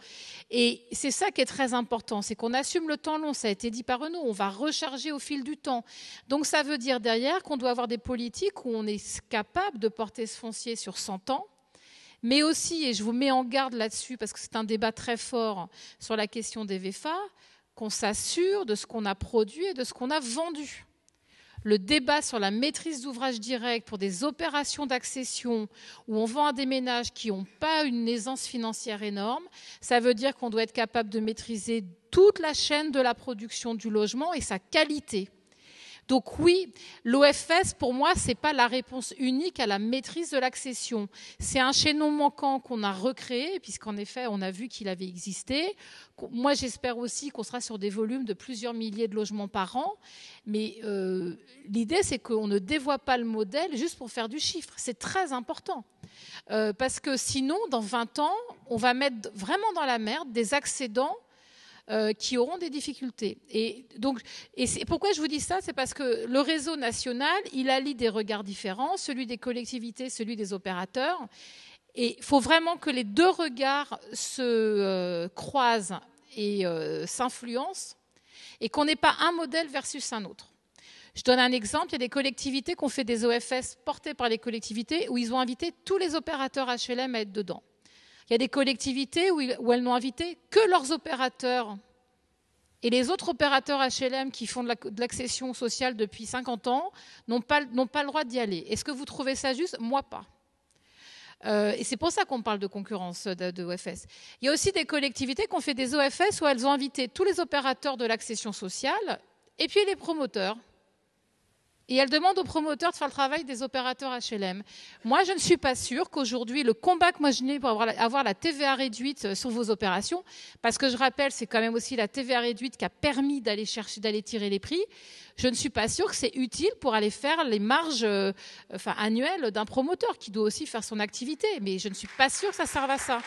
Et c'est ça qui est très important, c'est qu'on assume le temps long. Ça a été dit par Renaud, on va recharger au fil du temps. Donc ça veut dire derrière qu'on doit avoir des politiques où on est capable de porter ce foncier sur 100 ans, mais aussi, et je vous mets en garde là-dessus, parce que c'est un débat très fort sur la question des VFA, qu'on s'assure de ce qu'on a produit et de ce qu'on a vendu. Le débat sur la maîtrise d'ouvrage direct pour des opérations d'accession où on vend à des ménages qui n'ont pas une aisance financière énorme, ça veut dire qu'on doit être capable de maîtriser toute la chaîne de la production du logement et sa qualité. Donc oui, l'OFS, pour moi, ce n'est pas la réponse unique à la maîtrise de l'accession. C'est un chaînon manquant qu'on a recréé, puisqu'en effet, on a vu qu'il avait existé. Moi, j'espère aussi qu'on sera sur des volumes de plusieurs milliers de logements par an. Mais l'idée, c'est qu'on ne dévoie pas le modèle juste pour faire du chiffre. C'est très important. Parce que sinon, dans 20 ans, on va mettre vraiment dans la merde des accédants qui auront des difficultés. Et pourquoi je vous dis ça? C'est parce que le réseau national, il allie des regards différents, celui des collectivités, celui des opérateurs. Et il faut vraiment que les deux regards se croisent et s'influencent, et qu'on n'ait pas un modèle versus un autre. Je donne un exemple, il y a des collectivités qui ont fait des OFS portés par les collectivités où ils ont invité tous les opérateurs HLM à être dedans. Il y a des collectivités où elles n'ont invité que leurs opérateurs. Et les autres opérateurs HLM qui font de l'accession sociale depuis 50 ans n'ont pas le droit d'y aller. Est-ce que vous trouvez ça juste? Moi, pas. Et c'est pour ça qu'on parle de concurrence de OFS. Il y a aussi des collectivités qui ont fait des OFS où elles ont invité tous les opérateurs de l'accession sociale et puis les promoteurs. Et elle demande aux promoteurs de faire le travail des opérateurs HLM. Moi, je ne suis pas sûre qu'aujourd'hui, le combat que moi je n'ai pour avoir la TVA réduite sur vos opérations, parce que je rappelle, c'est quand même aussi la TVA réduite qui a permis d'aller tirer les prix, je ne suis pas sûre que c'est utile pour aller faire les marges annuelles d'un promoteur qui doit aussi faire son activité. Mais je ne suis pas sûre que ça serve à ça.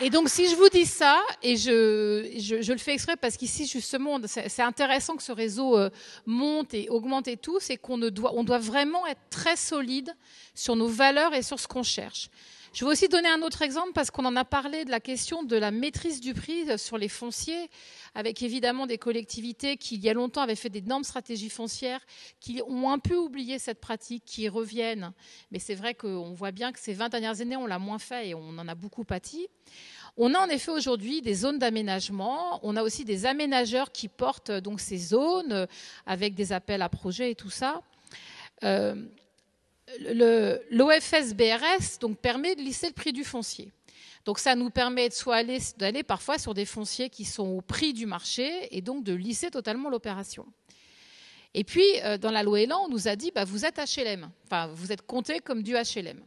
Et donc, si je vous dis ça, et je le fais exprès parce qu'ici, justement, c'est intéressant que ce réseau monte et augmente et tout, c'est qu'on doit vraiment être très solide sur nos valeurs et sur ce qu'on cherche. Je vais aussi donner un autre exemple parce qu'on en a parlé de la question de la maîtrise du prix sur les fonciers, avec évidemment des collectivités qui, il y a longtemps, avaient fait d'énormes stratégies foncières, qui ont un peu oublié cette pratique, qui reviennent. Mais c'est vrai qu'on voit bien que ces 20 dernières années, on l'a moins fait et on en a beaucoup pâti. On a en effet aujourd'hui des zones d'aménagement. On a aussi des aménageurs qui portent donc ces zones avec des appels à projets et tout ça. L'OFS-BRS donc, permet de lisser le prix du foncier. Donc ça nous permet d'aller parfois sur des fonciers qui sont au prix du marché et donc de lisser totalement l'opération. Et puis, dans la loi Elan, on nous a dit vous êtes HLM, enfin vous êtes compté comme du HLM.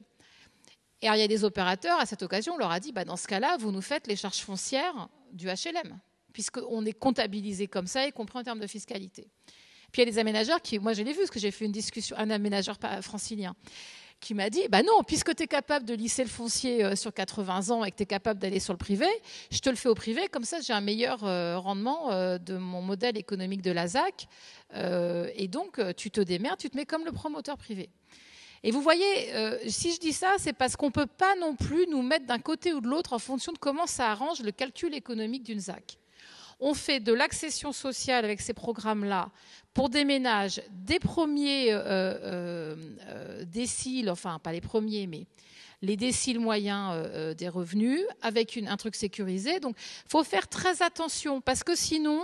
Et alors, il y a des opérateurs, à cette occasion, on leur a dit dans ce cas-là, vous nous faites les charges foncières du HLM, puisqu'on est comptabilisé comme ça, y compris en termes de fiscalité. Puis il y a des aménageurs qui, moi je l'ai vu, parce que j'ai fait une discussion, un aménageur francilien, qui m'a dit, non, puisque tu es capable de lisser le foncier sur 80 ans et que tu es capable d'aller sur le privé, je te le fais au privé, comme ça j'ai un meilleur rendement de mon modèle économique de la ZAC, et donc tu te démerdes, tu te mets comme le promoteur privé. Et vous voyez, si je dis ça, c'est parce qu'on ne peut pas non plus nous mettre d'un côté ou de l'autre en fonction de comment ça arrange le calcul économique d'une ZAC. On fait de l'accession sociale avec ces programmes-là pour des ménages des premiers déciles, enfin pas les premiers, mais les déciles moyens des revenus, avec un truc sécurisé. Donc, il faut faire très attention, parce que sinon,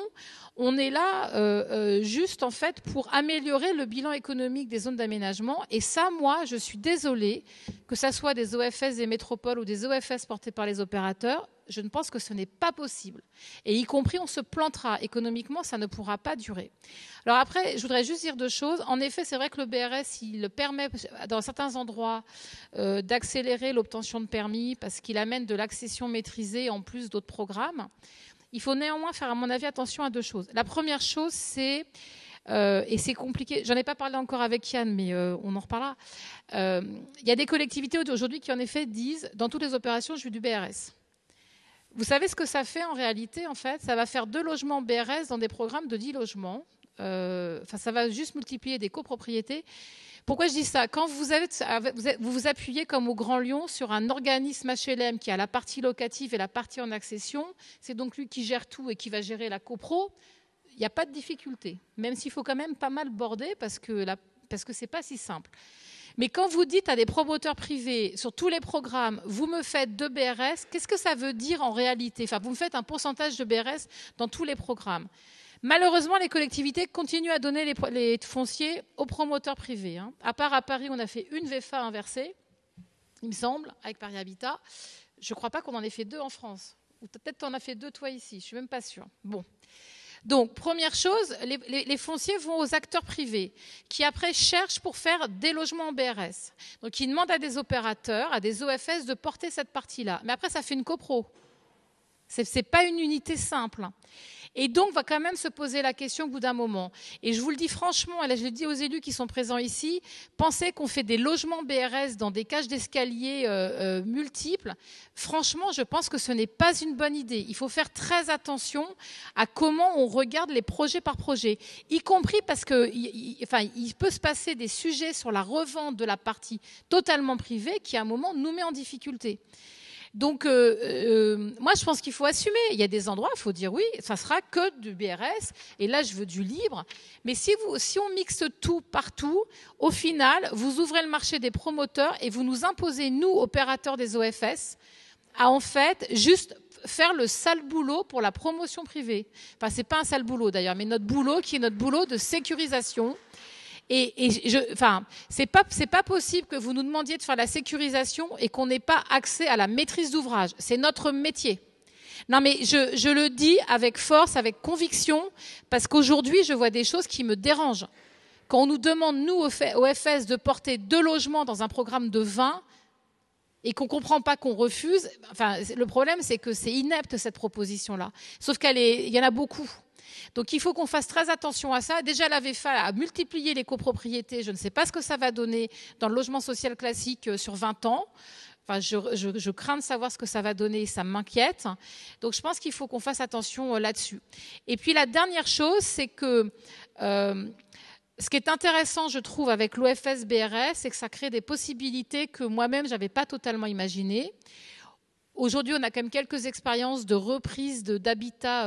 on est là juste en fait pour améliorer le bilan économique des zones d'aménagement. Et ça, moi, je suis désolée, que ça soit des OFS des métropoles ou des OFS portés par les opérateurs, je ne pense que ce n'est pas possible. Et y compris, on se plantera. Économiquement, ça ne pourra pas durer. Alors après, je voudrais juste dire deux choses. En effet, c'est vrai que le BRS, il permet, dans certains endroits, d'accélérer l'obtention de permis parce qu'il amène de l'accession maîtrisée en plus d'autres programmes. Il faut néanmoins faire, à mon avis, attention à deux choses. La première chose, c'est, et c'est compliqué, j'en ai pas parlé encore avec Yann, mais on en reparlera. Il y a des collectivités aujourd'hui qui, en effet, disent, dans toutes les opérations, je veux du BRS. Vous savez ce que ça fait en réalité, en fait? Ça va faire 2 logements BRS dans des programmes de 10 logements. Ça va juste multiplier des copropriétés. Pourquoi je dis ça? Quand vous vous appuyez comme au Grand Lyon sur un organisme HLM qui a la partie locative et la partie en accession, c'est donc lui qui gère tout et qui va gérer la copro, il n'y a pas de difficulté. Même s'il faut quand même pas mal border parce que c'est pas si simple. Mais quand vous dites à des promoteurs privés, sur tous les programmes, vous me faites 2 BRS, qu'est-ce que ça veut dire en réalité? Enfin, vous me faites un pourcentage de BRS dans tous les programmes. Malheureusement, les collectivités continuent à donner les fonciers aux promoteurs privés. Hein. À part à Paris, on a fait une VFA inversée, il me semble, avec Paris Habitat. Je ne crois pas qu'on en ait fait 2 en France. Ou peut-être tu en as fait 2 toi ici, je ne suis même pas sûre. Bon. Donc, première chose, les fonciers vont aux acteurs privés qui, après, cherchent pour faire des logements en BRS. Donc, ils demandent à des opérateurs, à des OFS de porter cette partie-là. Mais après, ça fait une copro. Ce n'est pas une unité simple. Et donc, va quand même se poser la question au bout d'un moment. Et je vous le dis franchement, et là je le dis aux élus qui sont présents ici, pensez qu'on fait des logements BRS dans des cages d'escalier multiples. Franchement, je pense que ce n'est pas une bonne idée. Il faut faire très attention à comment on regarde les projets par projet, y compris parce qu'il peut se passer des sujets sur la revente de la partie totalement privée qui, à un moment, nous met en difficulté. Donc, moi, je pense qu'il faut assumer. Il y a des endroits, il faut dire oui, ça sera que du BRS. Et là, je veux du libre. Mais si on mixe tout partout, au final, vous ouvrez le marché des promoteurs et vous nous imposez, nous, opérateurs des OFS, à en fait juste faire le sale boulot pour la promotion privée. Enfin, c'est pas un sale boulot d'ailleurs, mais notre boulot qui est notre boulot de sécurisation. C'est pas possible que vous nous demandiez de faire la sécurisation et qu'on n'ait pas accès à la maîtrise d'ouvrage. C'est notre métier. Non, mais je le dis avec force, avec conviction, parce qu'aujourd'hui, je vois des choses qui me dérangent. Quand on nous demande, nous, au FS, de porter 2 logements dans un programme de 20 et qu'on ne comprend pas qu'on refuse, enfin, le problème, c'est que c'est inepte, cette proposition-là. Sauf qu'il y en a beaucoup. Donc, il faut qu'on fasse très attention à ça. Déjà, la VFA a multiplié les copropriétés. Je ne sais pas ce que ça va donner dans le logement social classique sur 20 ans. Enfin, je crains de savoir ce que ça va donner. Ça m'inquiète. Donc, je pense qu'il faut qu'on fasse attention là-dessus. Et puis, la dernière chose, c'est que ce qui est intéressant, je trouve, avec l'OFS BRS, c'est que ça crée des possibilités que moi-même, je n'avais pas totalement imaginées. Aujourd'hui, on a quand même quelques expériences de reprise d'habitat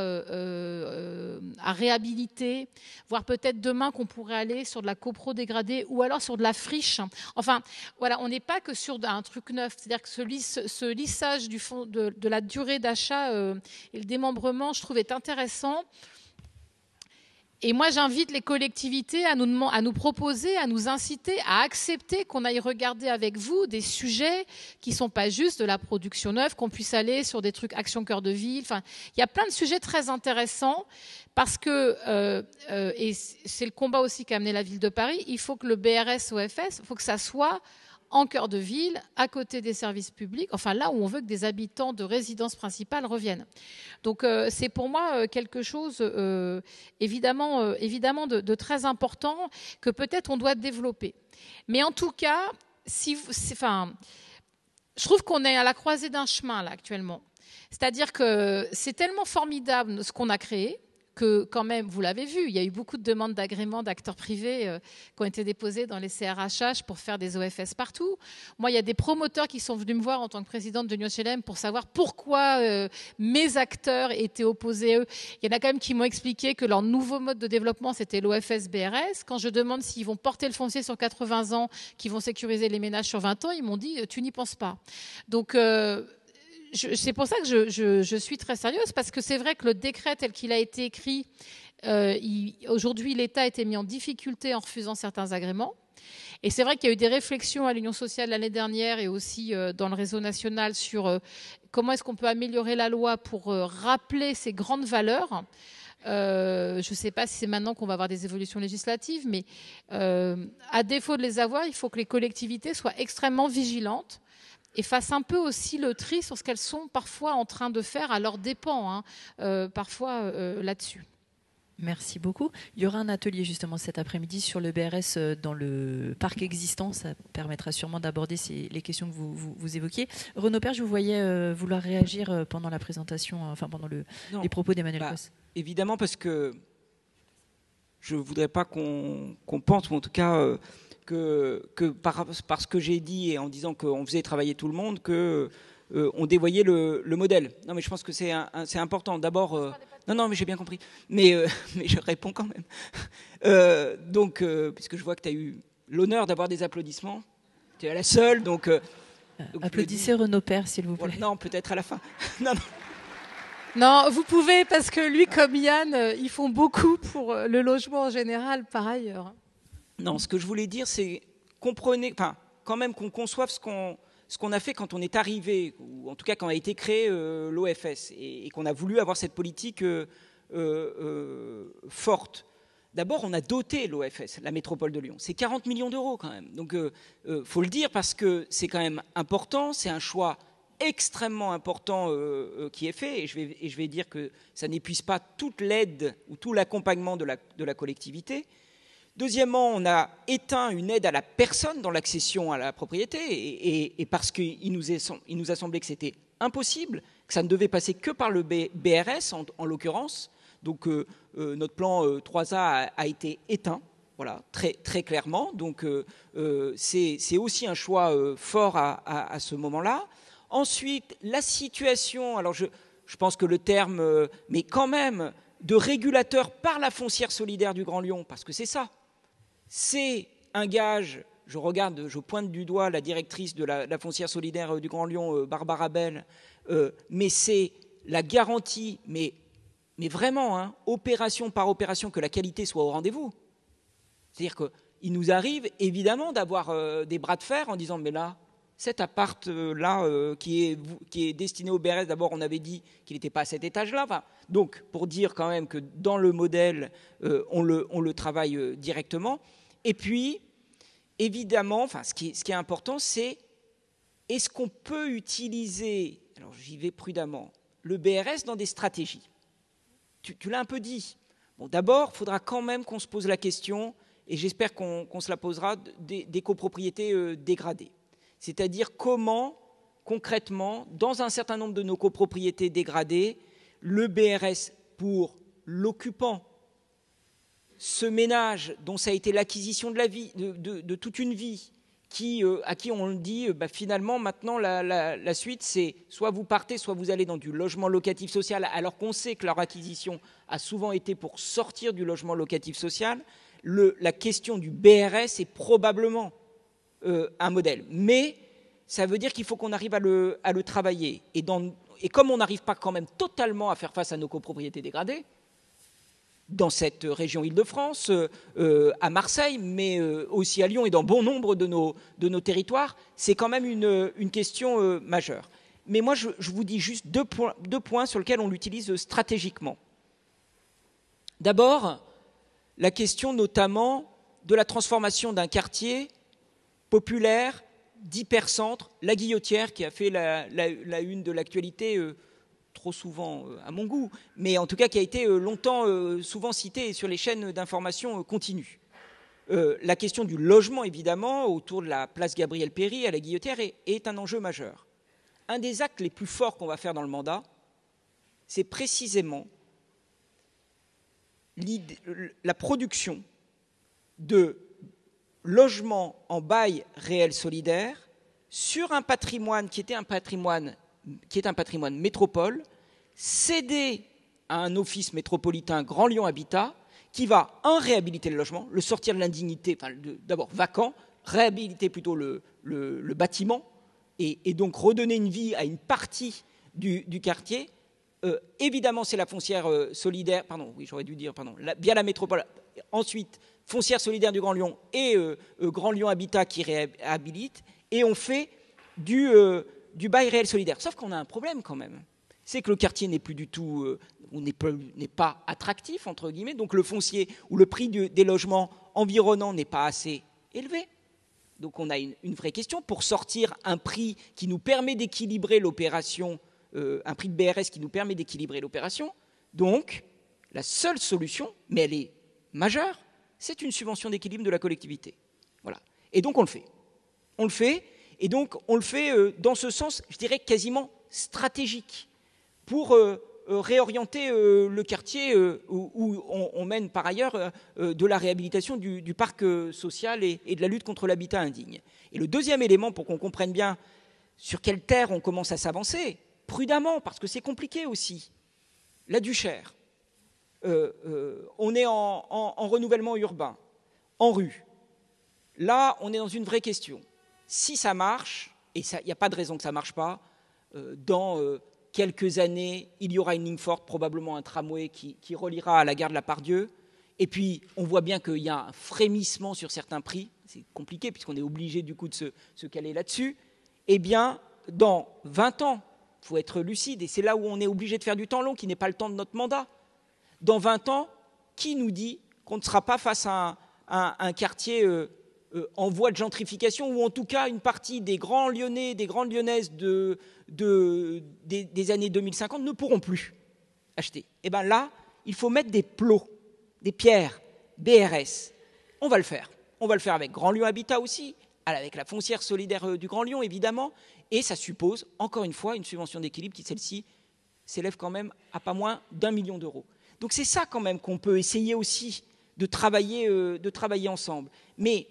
à réhabiliter, voire peut-être demain qu'on pourrait aller sur de la copro dégradée ou alors sur de la friche. Enfin, voilà, on n'est pas que sur un truc neuf. C'est-à-dire que ce lissage de la durée d'achat et le démembrement, je trouve, est intéressant. Et moi, j'invite les collectivités à nous proposer, à nous inciter, à accepter qu'on aille regarder avec vous des sujets qui ne sont pas juste de la production neuve, qu'on puisse aller sur des trucs Action Cœur de Ville. Enfin, il y a plein de sujets très intéressants parce que, et c'est le combat aussi qu'a amené la ville de Paris, il faut que le BRS OFS, il faut que ça soit en cœur de ville, à côté des services publics, enfin là où on veut que des habitants de résidence principale reviennent. Donc c'est pour moi quelque chose évidemment de très important que peut-être on doit développer. Mais en tout cas, je trouve qu'on est à la croisée d'un chemin là actuellement. C'est-à-dire que c'est tellement formidable ce qu'on a créé, que quand même, vous l'avez vu, il y a eu beaucoup de demandes d'agrément d'acteurs privés qui ont été déposées dans les CRHH pour faire des OFS partout. Moi, il y a des promoteurs qui sont venus me voir en tant que présidente de l'Union HLM pour savoir pourquoi mes acteurs étaient opposés à eux. Il y en a quand même qui m'ont expliqué que leur nouveau mode de développement, c'était l'OFS-BRS. Quand je demande s'ils vont porter le foncier sur 80 ans, qu'ils vont sécuriser les ménages sur 20 ans, ils m'ont dit « tu n'y penses pas ». Donc, c'est pour ça que je suis très sérieuse, parce que c'est vrai que le décret tel qu'il a été écrit, aujourd'hui, l'État a été mis en difficulté en refusant certains agréments. Et c'est vrai qu'il y a eu des réflexions à l'Union sociale l'année dernière et aussi dans le réseau national sur comment est-ce qu'on peut améliorer la loi pour rappeler ces grandes valeurs. Je ne sais pas si c'est maintenant qu'on va avoir des évolutions législatives, mais à défaut de les avoir, il faut que les collectivités soient extrêmement vigilantes et fassent un peu aussi le tri sur ce qu'elles sont parfois en train de faire à leurs dépens, parfois là-dessus. Merci beaucoup. Il y aura un atelier justement cet après-midi sur le BRS dans le parc existant. Ça permettra sûrement d'aborder les questions que vous évoquiez. Renaud Père, je vous voyais vouloir réagir pendant la présentation, enfin pendant les propos d'Emmanuel Causse. Évidemment, parce que je ne voudrais pas qu'on pense, ou en tout cas que par ce que j'ai dit et en disant qu'on faisait travailler tout le monde, qu'on dévoyait le modèle. Non, mais je pense que c'est important. D'abord... Non, mais j'ai bien compris. Mais je réponds quand même. Donc, puisque je vois que tu as eu l'honneur d'avoir des applaudissements, tu es la seule, donc applaudissez Renaud Père, s'il vous plaît. Non, peut-être à la fin. Non, vous pouvez, parce que lui, comme Yann, ils font beaucoup pour le logement en général, par ailleurs. Non, ce que je voulais dire, c'est quand même qu'on conçoive ce qu'on a fait quand on est arrivé, ou en tout cas quand a été créé l'OFS, et qu'on a voulu avoir cette politique forte. D'abord, on a doté l'OFS, la métropole de Lyon. C'est 40 millions d'euros quand même. Donc, faut le dire parce que c'est quand même important, c'est un choix extrêmement important qui est fait, et je vais dire que ça n'épuise pas toute l'aide ou tout l'accompagnement de la collectivité. Deuxièmement, on a éteint une aide à la personne dans l'accession à la propriété, et parce qu'il nous a semblé que c'était impossible, que ça ne devait passer que par le BRS en l'occurrence. Donc notre plan 3A a été éteint, voilà, très, très clairement. Donc c'est aussi un choix fort à ce moment-là. Ensuite, la situation, alors je pense que le terme, mais quand même, de régulateur par la foncière solidaire du Grand Lyon, parce que c'est ça. C'est un gage, je pointe du doigt la directrice de la foncière solidaire du Grand Lyon, Barbara Bell, mais c'est la garantie, mais vraiment, opération par opération, que la qualité soit au rendez-vous. C'est-à-dire qu'il nous arrive évidemment d'avoir des bras de fer en disant, mais là, cet appart-là qui est destiné au BRS, d'abord on avait dit qu'il n'était pas à cet étage-là. Enfin, donc pour dire quand même que dans le modèle, on le travaille directement. Et puis, évidemment, ce qui est important, c'est est-ce qu'on peut utiliser, alors j'y vais prudemment, le BRS dans des stratégies. Tu l'as un peu dit. Bon, d'abord, il faudra quand même qu'on se pose la question, et j'espère qu'on se la posera, des copropriétés dégradées. C'est-à-dire comment, concrètement, dans un certain nombre de nos copropriétés dégradées, le BRS pour l'occupant, ce ménage dont ça a été l'acquisition de la vie, de toute une vie, à qui on dit finalement maintenant la suite c'est soit vous partez, soit vous allez dans du logement locatif social, alors qu'on sait que leur acquisition a souvent été pour sortir du logement locatif social. La question du BRS est probablement un modèle, mais ça veut dire qu'il faut qu'on arrive à le travailler, et comme on n'arrive pas quand même totalement à faire face à nos copropriétés dégradées dans cette région Île-de-France, à Marseille, mais aussi à Lyon et dans bon nombre de nos territoires, c'est quand même une question majeure. Mais moi, je vous dis juste deux points sur lesquels on l'utilise stratégiquement. D'abord, la question notamment de la transformation d'un quartier populaire d'hypercentre, la Guillotière, qui a fait la une de l'actualité, trop souvent à mon goût, mais en tout cas qui a été longtemps souvent citée sur les chaînes d'information continues. La question du logement, évidemment, autour de la place Gabriel-Péri à la Guillotière est un enjeu majeur. Un des actes les plus forts qu'on va faire dans le mandat, c'est précisément la production de logements en bail réel solidaire sur un patrimoine qui est un patrimoine métropole, cédé à un office métropolitain Grand Lyon Habitat, qui va, réhabiliter le logement, le sortir de l'indignité, enfin, d'abord vacant, réhabiliter plutôt le bâtiment, et donc redonner une vie à une partie du quartier. Évidemment, c'est la foncière solidaire, via la métropole. Ensuite, foncière solidaire du Grand Lyon et Grand Lyon Habitat qui réhabilite, et on fait du bail réel solidaire. Sauf qu'on a un problème quand même. C'est que le quartier n'est plus du tout, n'est pas attractif, entre guillemets, donc le foncier ou le prix des logements environnants n'est pas assez élevé. Donc on a une vraie question pour sortir un prix qui nous permet d'équilibrer l'opération, un prix de BRS qui nous permet d'équilibrer l'opération. Donc la seule solution, mais elle est majeure, c'est une subvention d'équilibre de la collectivité. Voilà. Et donc on le fait. On le fait, et donc on le fait dans ce sens, je dirais, quasiment stratégique, pour réorienter le quartier où on mène par ailleurs de la réhabilitation du parc social et de la lutte contre l'habitat indigne. Et le deuxième élément, pour qu'on comprenne bien sur quelle terre on commence à s'avancer, prudemment, parce que c'est compliqué aussi, la Duchère. On est en renouvellement urbain, en rue. Là, on est dans une vraie question. Si ça marche, et il n'y a pas de raison que ça ne marche pas, dans quelques années, il y aura une ligne forte, probablement un tramway qui reliera à la gare de la Part-Dieu. Et puis, on voit bien qu'il y a un frémissement sur certains prix. C'est compliqué puisqu'on est obligé du coup de se caler là-dessus. Eh bien, dans 20 ans, il faut être lucide, et c'est là où on est obligé de faire du temps long, qui n'est pas le temps de notre mandat. Dans 20 ans, qui nous dit qu'on ne sera pas face à un quartier en voie de gentrification, ou en tout cas une partie des grands Lyonnais, des grandes Lyonnaises des années 2050 ne pourront plus acheter. Et bien là, il faut mettre des plots, des pierres, BRS. On va le faire. On va le faire avec Grand Lyon Habitat aussi, avec la foncière solidaire du Grand Lyon, évidemment, et ça suppose, encore une fois, une subvention d'équilibre qui, celle-ci, s'élève quand même à pas moins d'1 million d'euros. Donc c'est ça quand même qu'on peut essayer aussi de travailler ensemble. Mais,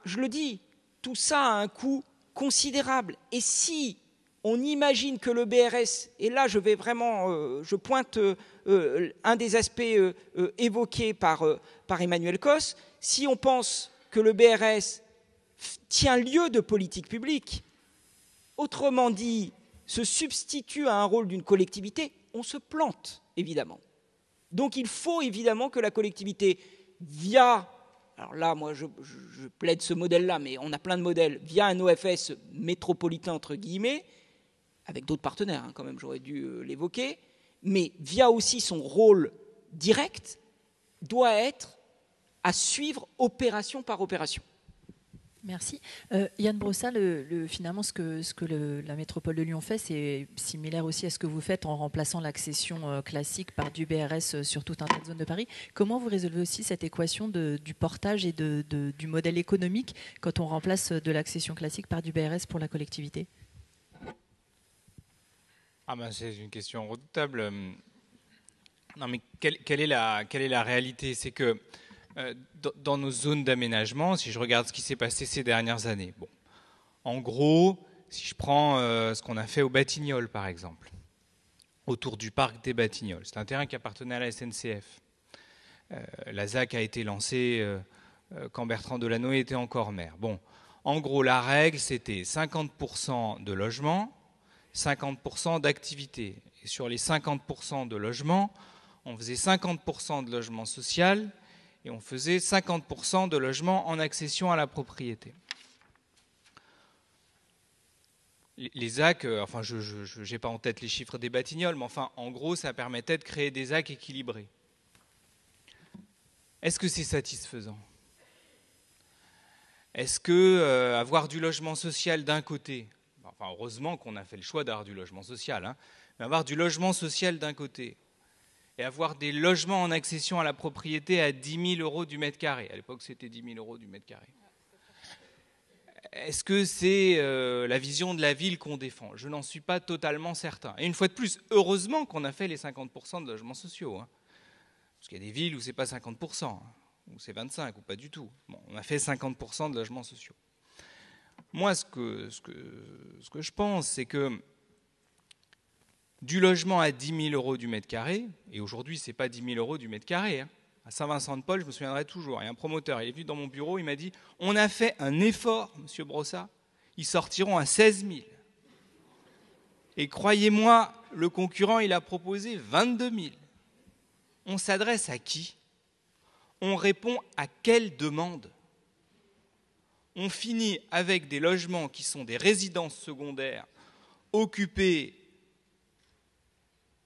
je le dis, tout ça a un coût considérable. Et si on imagine que le BRS, et là je vais vraiment, je pointe un des aspects évoqués par Emmanuel Cos, si on pense que le BRS tient lieu de politique publique, autrement dit, se substitue à un rôle d'une collectivité, on se plante, évidemment. Donc il faut évidemment que la collectivité, via, alors là moi je plaide ce modèle-là, mais on a plein de modèles, via un OFS métropolitain entre guillemets, avec d'autres partenaires quand même, j'aurais dû l'évoquer, mais via aussi son rôle direct, doit être à suivre opération par opération. Merci. Yann Brossa, finalement, ce que la métropole de Lyon fait, c'est similaire aussi à ce que vous faites en remplaçant l'accession classique par du BRS sur tout un tas de zones de Paris. Comment vous résolvez aussi cette équation du portage et du modèle économique quand on remplace de l'accession classique par du BRS pour la collectivité ? C'est une question redoutable. Non, mais quelle est la réalité ? C'est que dans nos zones d'aménagement, si je regarde ce qui s'est passé ces dernières années, en gros, si je prends ce qu'on a fait au Batignolles, par exemple, autour du parc des Batignolles, c'est un terrain qui appartenait à la SNCF. La ZAC a été lancée quand Bertrand Delanoë était encore maire. En gros, la règle, c'était 50% de logements, 50% d'activités. Et sur les 50% de logements, on faisait 50% de logement social et on faisait 50% de logements en accession à la propriété. Les ZAC, je n'ai pas en tête les chiffres des Batignolles, mais en gros, ça permettait de créer des ZAC équilibrés. Est-ce que c'est satisfaisant ? Est-ce que avoir du logement social d'un côté, heureusement qu'on a fait le choix d'avoir du logement social, mais avoir du logement social d'un côté, et avoir des logements en accession à la propriété à 10 000 euros du mètre carré. À l'époque, c'était 10 000 euros du mètre carré. Est-ce que c'est la vision de la ville qu'on défend ? Je n'en suis pas totalement certain. Et une fois de plus, heureusement qu'on a fait les 50% de logements sociaux. Parce qu'il y a des villes où ce n'est pas 50%, où c'est 25%, ou pas du tout. Bon, on a fait 50% de logements sociaux. Moi, ce que je pense, c'est que du logement à 10 000 € du mètre carré, et aujourd'hui, ce n'est pas 10 000 € du mètre carré, hein. À Saint-Vincent-de-Paul, je me souviendrai toujours, il y a un promoteur, il est venu dans mon bureau, il m'a dit « On a fait un effort, monsieur Brossat, ils sortiront à 16 000. » Et croyez-moi, le concurrent, il a proposé 22 000. On s'adresse à qui? On répond à quelle demande? On finit avec des logements qui sont des résidences secondaires occupées,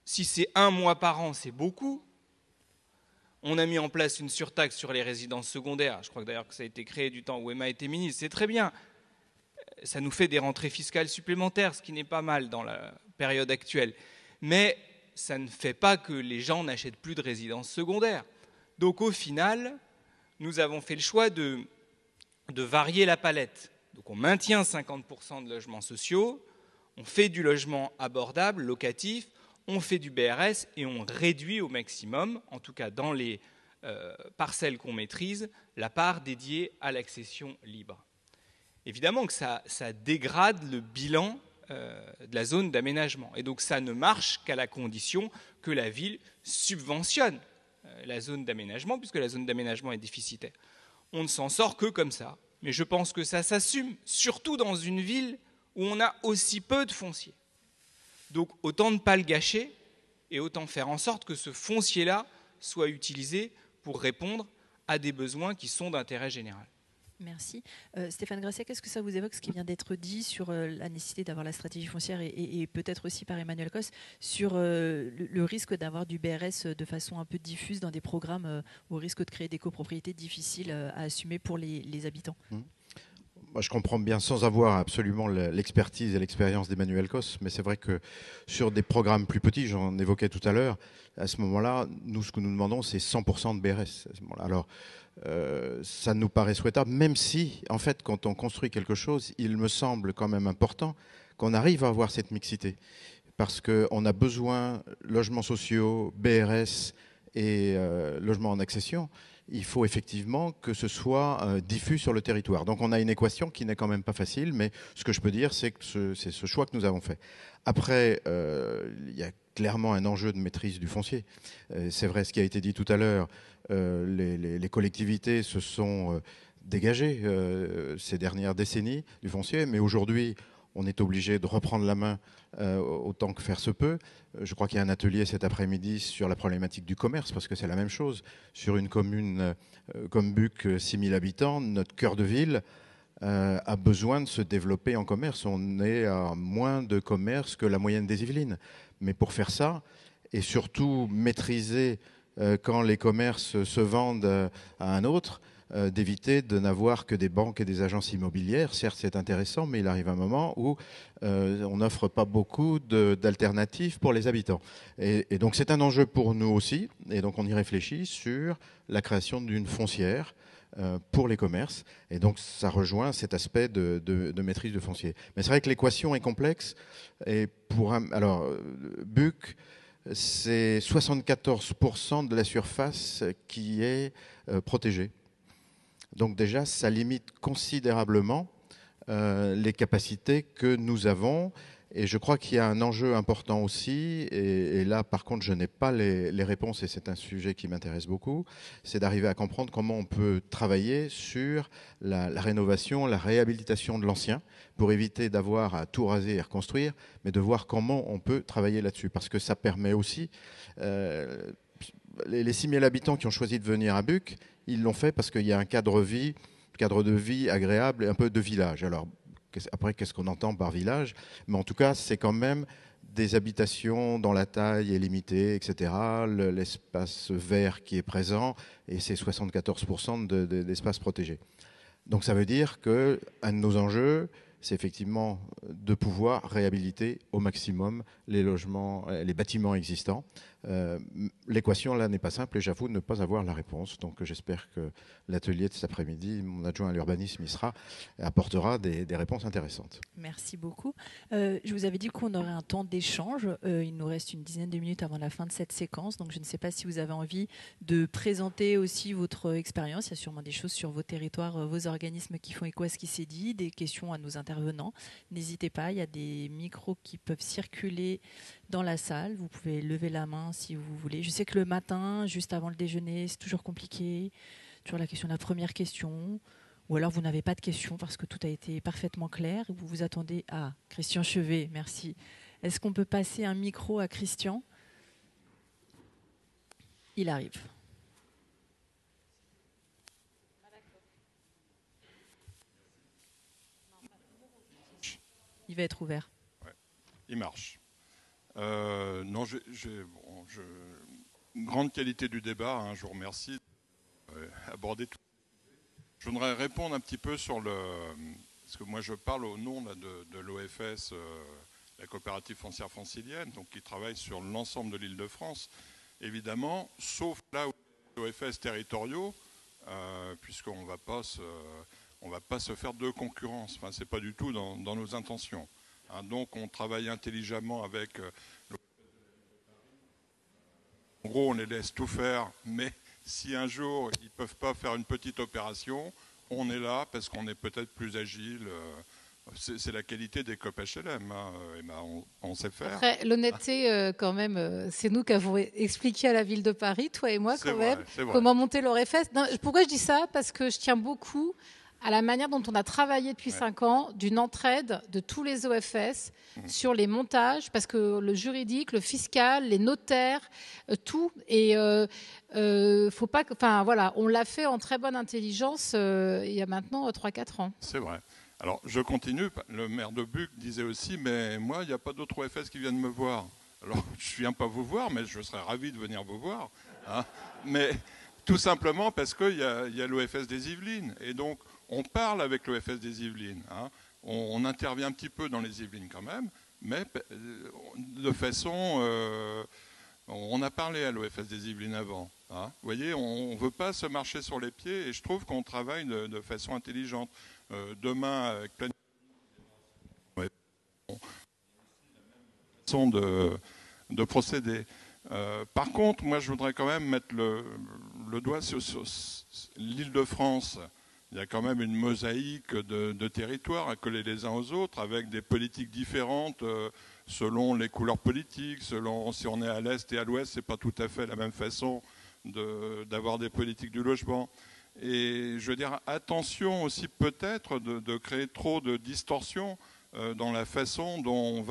si c'est 1 mois par an, c'est beaucoup. On a mis en place une surtaxe sur les résidences secondaires. Je crois d'ailleurs que ça a été créé du temps où Emma était ministre. C'est très bien. Ça nous fait des rentrées fiscales supplémentaires, ce qui n'est pas mal dans la période actuelle. Mais ça ne fait pas que les gens n'achètent plus de résidences secondaires. Donc au final, nous avons fait le choix de varier la palette. Donc on maintient 50% de logements sociaux, on fait du logement abordable, locatif, on fait du BRS et on réduit au maximum, en tout cas dans les parcelles qu'on maîtrise, la part dédiée à l'accession libre. Évidemment que ça dégrade le bilan de la zone d'aménagement. Et donc ça ne marche qu'à la condition que la ville subventionne la zone d'aménagement, puisque la zone d'aménagement est déficitaire. On ne s'en sort que comme ça. Mais je pense que ça s'assume, surtout dans une ville où on a aussi peu de foncier. Donc autant ne pas le gâcher et autant faire en sorte que ce foncier-là soit utilisé pour répondre à des besoins qui sont d'intérêt général. Merci. Stéphane Grasset, qu'est-ce que ça vous évoque, ce qui vient d'être dit sur la nécessité d'avoir la stratégie foncière et peut-être aussi par Emmanuel Cos sur le risque d'avoir du BRS de façon un peu diffuse dans des programmes au risque de créer des copropriétés difficiles à assumer pour les habitants? Moi, je comprends bien, sans avoir absolument l'expertise et l'expérience d'Emmanuel Cos, mais c'est vrai que sur des programmes plus petits, j'en évoquais tout à l'heure, à ce moment-là, nous, ce que nous demandons, c'est 100% de BRS. À ce moment-là. Alors, ça nous paraît souhaitable, même si, en fait, quand on construit quelque chose, il me semble quand même important qu'on arrive à avoir cette mixité. Parce qu'on a besoin, logements sociaux, BRS et logements en accession, il faut effectivement que ce soit diffus sur le territoire. Donc on a une équation qui n'est quand même pas facile, mais ce que je peux dire, c'est que c'est ce choix que nous avons fait. Après, il y a clairement un enjeu de maîtrise du foncier. C'est vrai ce qui a été dit tout à l'heure, les collectivités se sont dégagées ces dernières décennies du foncier, mais aujourd'hui, on est obligé de reprendre la main autant que faire se peut. Je crois qu'il y a un atelier cet après-midi sur la problématique du commerce, parce que c'est la même chose. Sur une commune comme Buc, 6000 habitants, notre cœur de ville a besoin de se développer en commerce. On est à moins de commerce que la moyenne des Yvelines. Mais pour faire ça, et surtout maîtriser quand les commerces se vendent à un autre, d'éviter de n'avoir que des banques et des agences immobilières. Certes, c'est intéressant, mais il arrive un moment où on n'offre pas beaucoup d'alternatives pour les habitants. Et donc, c'est un enjeu pour nous aussi. Et donc, on y réfléchit sur la création d'une foncière pour les commerces. Et donc, ça rejoint cet aspect de maîtrise de foncier. Mais c'est vrai que l'équation est complexe. Et alors, Buc, c'est 74% de la surface qui est protégée. Donc déjà, ça limite considérablement les capacités que nous avons. Et je crois qu'il y a un enjeu important aussi, et là, par contre, je n'ai pas les réponses, et c'est un sujet qui m'intéresse beaucoup, c'est d'arriver à comprendre comment on peut travailler sur la rénovation, la réhabilitation de l'ancien, pour éviter d'avoir à tout raser et reconstruire, mais de voir comment on peut travailler là-dessus. Parce que ça permet aussi... les 6000 habitants qui ont choisi de venir à Buc, ils l'ont fait parce qu'il y a un cadre de vie agréable et un peu de village. Alors, après, qu'est-ce qu'on entend par village? Mais en tout cas, c'est quand même des habitations dont la taille est limitée, etc. L'espace vert qui est présent, et c'est 74% d'espace protégé. Donc ça veut dire qu'un de nos enjeux, c'est effectivement de pouvoir réhabiliter au maximum les logements, les bâtiments existants. L'équation là n'est pas simple et j'avoue ne pas avoir la réponse. Donc j'espère que l'atelier de cet après-midi, mon adjoint à l'urbanisme y sera, apportera des réponses intéressantes. Merci beaucoup. Je vous avais dit qu'on aurait un temps d'échange. Il nous reste une dizaine de minutes avant la fin de cette séquence. Donc je ne sais pas si vous avez envie de présenter aussi votre expérience. Il y a sûrement des choses sur vos territoires, vos organismes qui font écho à ce qui s'est dit, des questions à nos intervenants. N'hésitez pas, il y a des micros qui peuvent circuler dans la salle. Vous pouvez lever la main si vous voulez. Je sais que le matin, juste avant le déjeuner, c'est toujours compliqué. Toujours la question de la première question. Ou alors vous n'avez pas de questions parce que tout a été parfaitement clair et vous vous attendez à Christian Chevet. Merci. Est-ce qu'on peut passer un micro à Christian? Il arrive. Il va être ouvert. Ouais, il marche. Non, grande qualité du débat, hein, je vous remercie d'aborder tout. Je voudrais répondre un petit peu sur parce que moi je parle au nom là, de l'OFS, la coopérative foncière francilienne, donc qui travaille sur l'ensemble de l'Île-de-France, évidemment, sauf là où les OFS territoriaux, puisqu'on ne va pas se faire de concurrence. Enfin, c'est pas du tout dans nos intentions. Hein, donc on travaille intelligemment avec... En gros, on les laisse tout faire, mais si un jour ils ne peuvent pas faire une petite opération, on est là parce qu'on est peut-être plus agile. C'est la qualité des COP HLM. Hein, et ben on sait faire. Après, l'honnêteté, quand même, c'est nous qui avons expliqué à la ville de Paris, toi et moi, quand même, vrai. comment monter l'ORFS. Non, pourquoi je dis ça? Parce que je tiens beaucoup à la manière dont on a travaillé depuis 5 ans, d'une entraide de tous les OFS sur les montages, parce que le juridique, le fiscal, les notaires, tout. Et faut pas que, enfin voilà, on l'a fait en très bonne intelligence il y a maintenant 3-4 ans. C'est vrai. Alors je continue. Le maire de Buc disait aussi, mais moi, il n'y a pas d'autres OFS qui viennent me voir. Alors je ne viens pas vous voir, mais je serais ravi de venir vous voir. Hein. Mais tout simplement parce qu'il y a l'OFS des Yvelines. Et donc, on parle avec l'OFS des Yvelines. Hein. On intervient un petit peu dans les Yvelines quand même, mais de façon... on a parlé à l'OFS des Yvelines avant. Hein. Vous voyez, on ne veut pas se marcher sur les pieds et je trouve qu'on travaille de façon intelligente. Demain, avec plein de façon de procéder. Par contre, moi, je voudrais quand même mettre le doigt sur l'Île-de-France. Il y a quand même une mosaïque de territoires à coller les uns aux autres, avec des politiques différentes selon les couleurs politiques, selon si on est à l'est et à l'ouest, c'est pas tout à fait la même façon d'avoir des politiques du logement. Et je veux dire, attention aussi peut-être de créer trop de distorsions dans la façon dont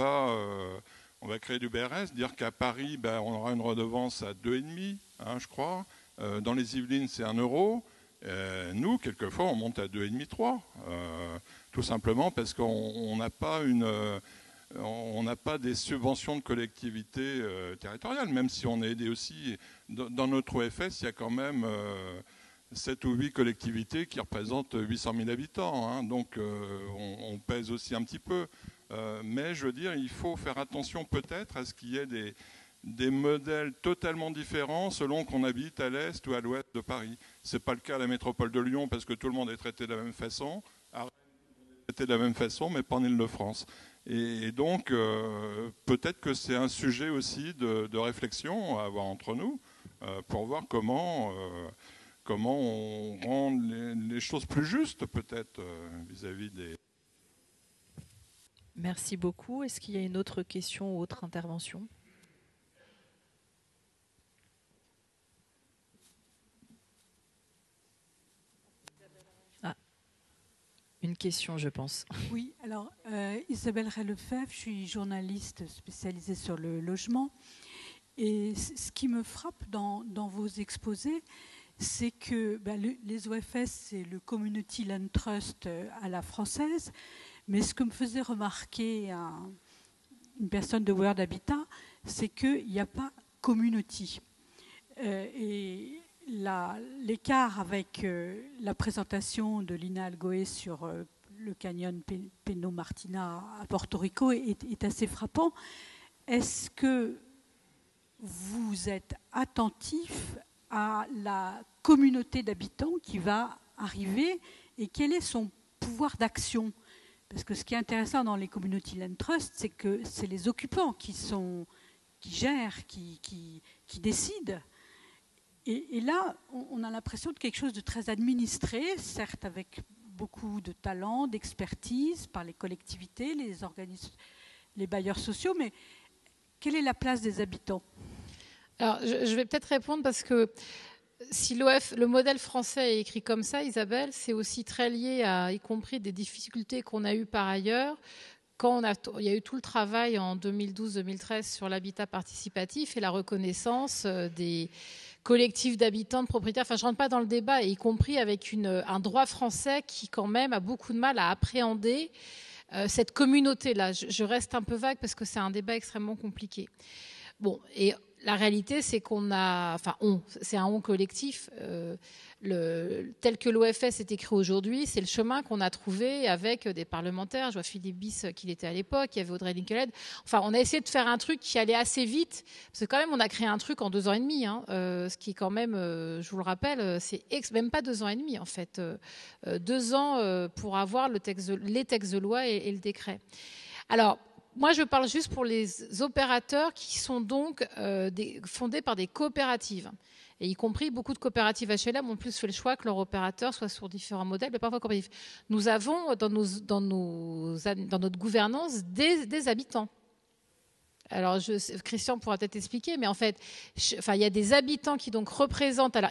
on va créer du BRS, dire qu'à Paris, on aura une redevance à 2,5, hein, je crois. Dans les Yvelines, c'est 1 euro. Nous, quelquefois, on monte à 2,5, 3. Tout simplement parce qu'on n'a pas on n'a pas des subventions de collectivités territoriales, même si on est aidé aussi. Dans notre OFS, il y a quand même 7 ou 8 collectivités qui représentent 800 000 habitants. Hein, donc on pèse aussi un petit peu. Mais je veux dire, il faut faire attention peut-être à ce qu'il y ait des modèles totalement différents selon qu'on habite à l'est ou à l'ouest de Paris. Ce n'est pas le cas à la métropole de Lyon parce que tout le monde est traité de la même façon. À Rennes, on est traité de la même façon, mais pas en Île-de-France. Et donc, peut-être que c'est un sujet aussi de réflexion à avoir entre nous pour voir comment on rend les choses plus justes, peut-être, vis-à-vis des... Merci beaucoup. Est-ce qu'il y a une autre question ou autre intervention ? Une question, je pense. Oui, alors Isabelle Rey-Lefebvre, je suis journaliste spécialisée sur le logement. Et ce qui me frappe dans vos exposés, c'est que les OFS, c'est le Community Land Trust à la française. Mais ce que me faisait remarquer une personne de World Habitat, c'est qu'il n'y a pas community. Et l'écart avec la présentation de Lina Algoé sur le canyon Peno Martina à Porto Rico est assez frappant. Est-ce que vous êtes attentif à la communauté d'habitants qui va arriver et quel est son pouvoir d'action? Parce que ce qui est intéressant dans les Community Land Trust, c'est que c'est les occupants qui gèrent, qui décident. Et là, on a l'impression de quelque chose de très administré, certes avec beaucoup de talent, d'expertise par les collectivités, les organismes, les bailleurs sociaux, mais quelle est la place des habitants? Alors, je vais peut-être répondre parce que si le modèle français est écrit comme ça, Isabelle, c'est aussi très lié à, y compris des difficultés qu'on a eues par ailleurs, quand il y a eu tout le travail en 2012-2013 sur l'habitat participatif et la reconnaissance des collectifs d'habitants, de propriétaires. Enfin, je ne rentre pas dans le débat, y compris avec un droit français qui, quand même, a beaucoup de mal à appréhender cette communauté-là. Je reste un peu vague parce que c'est un débat extrêmement compliqué. Bon, et la réalité, c'est qu'on a, enfin, c'est un on collectif. Tel que l'OFS est écrit aujourd'hui, c'est le chemin qu'on a trouvé avec des parlementaires. Je vois Philippe Bis qu'il était à l'époque, il y avait Audrey Lincoln. Enfin, on a essayé de faire un truc qui allait assez vite, parce que quand même, on a créé un truc en 2 ans et demi, hein, ce qui est quand même, je vous le rappelle, c'est même pas 2 ans et demi en fait, 2 ans pour avoir les textes de loi et le décret. Alors, moi, je parle juste pour les opérateurs qui sont donc fondés par des coopératives. Et y compris, beaucoup de coopératives HLM ont plus fait le choix que leur opérateur soit sur différents modèles, mais parfois coopératifs. Nous avons dans notre gouvernance des habitants. Alors, Christian pourra peut-être expliquer, mais en fait, il y a des habitants qui donc représentent. Alors,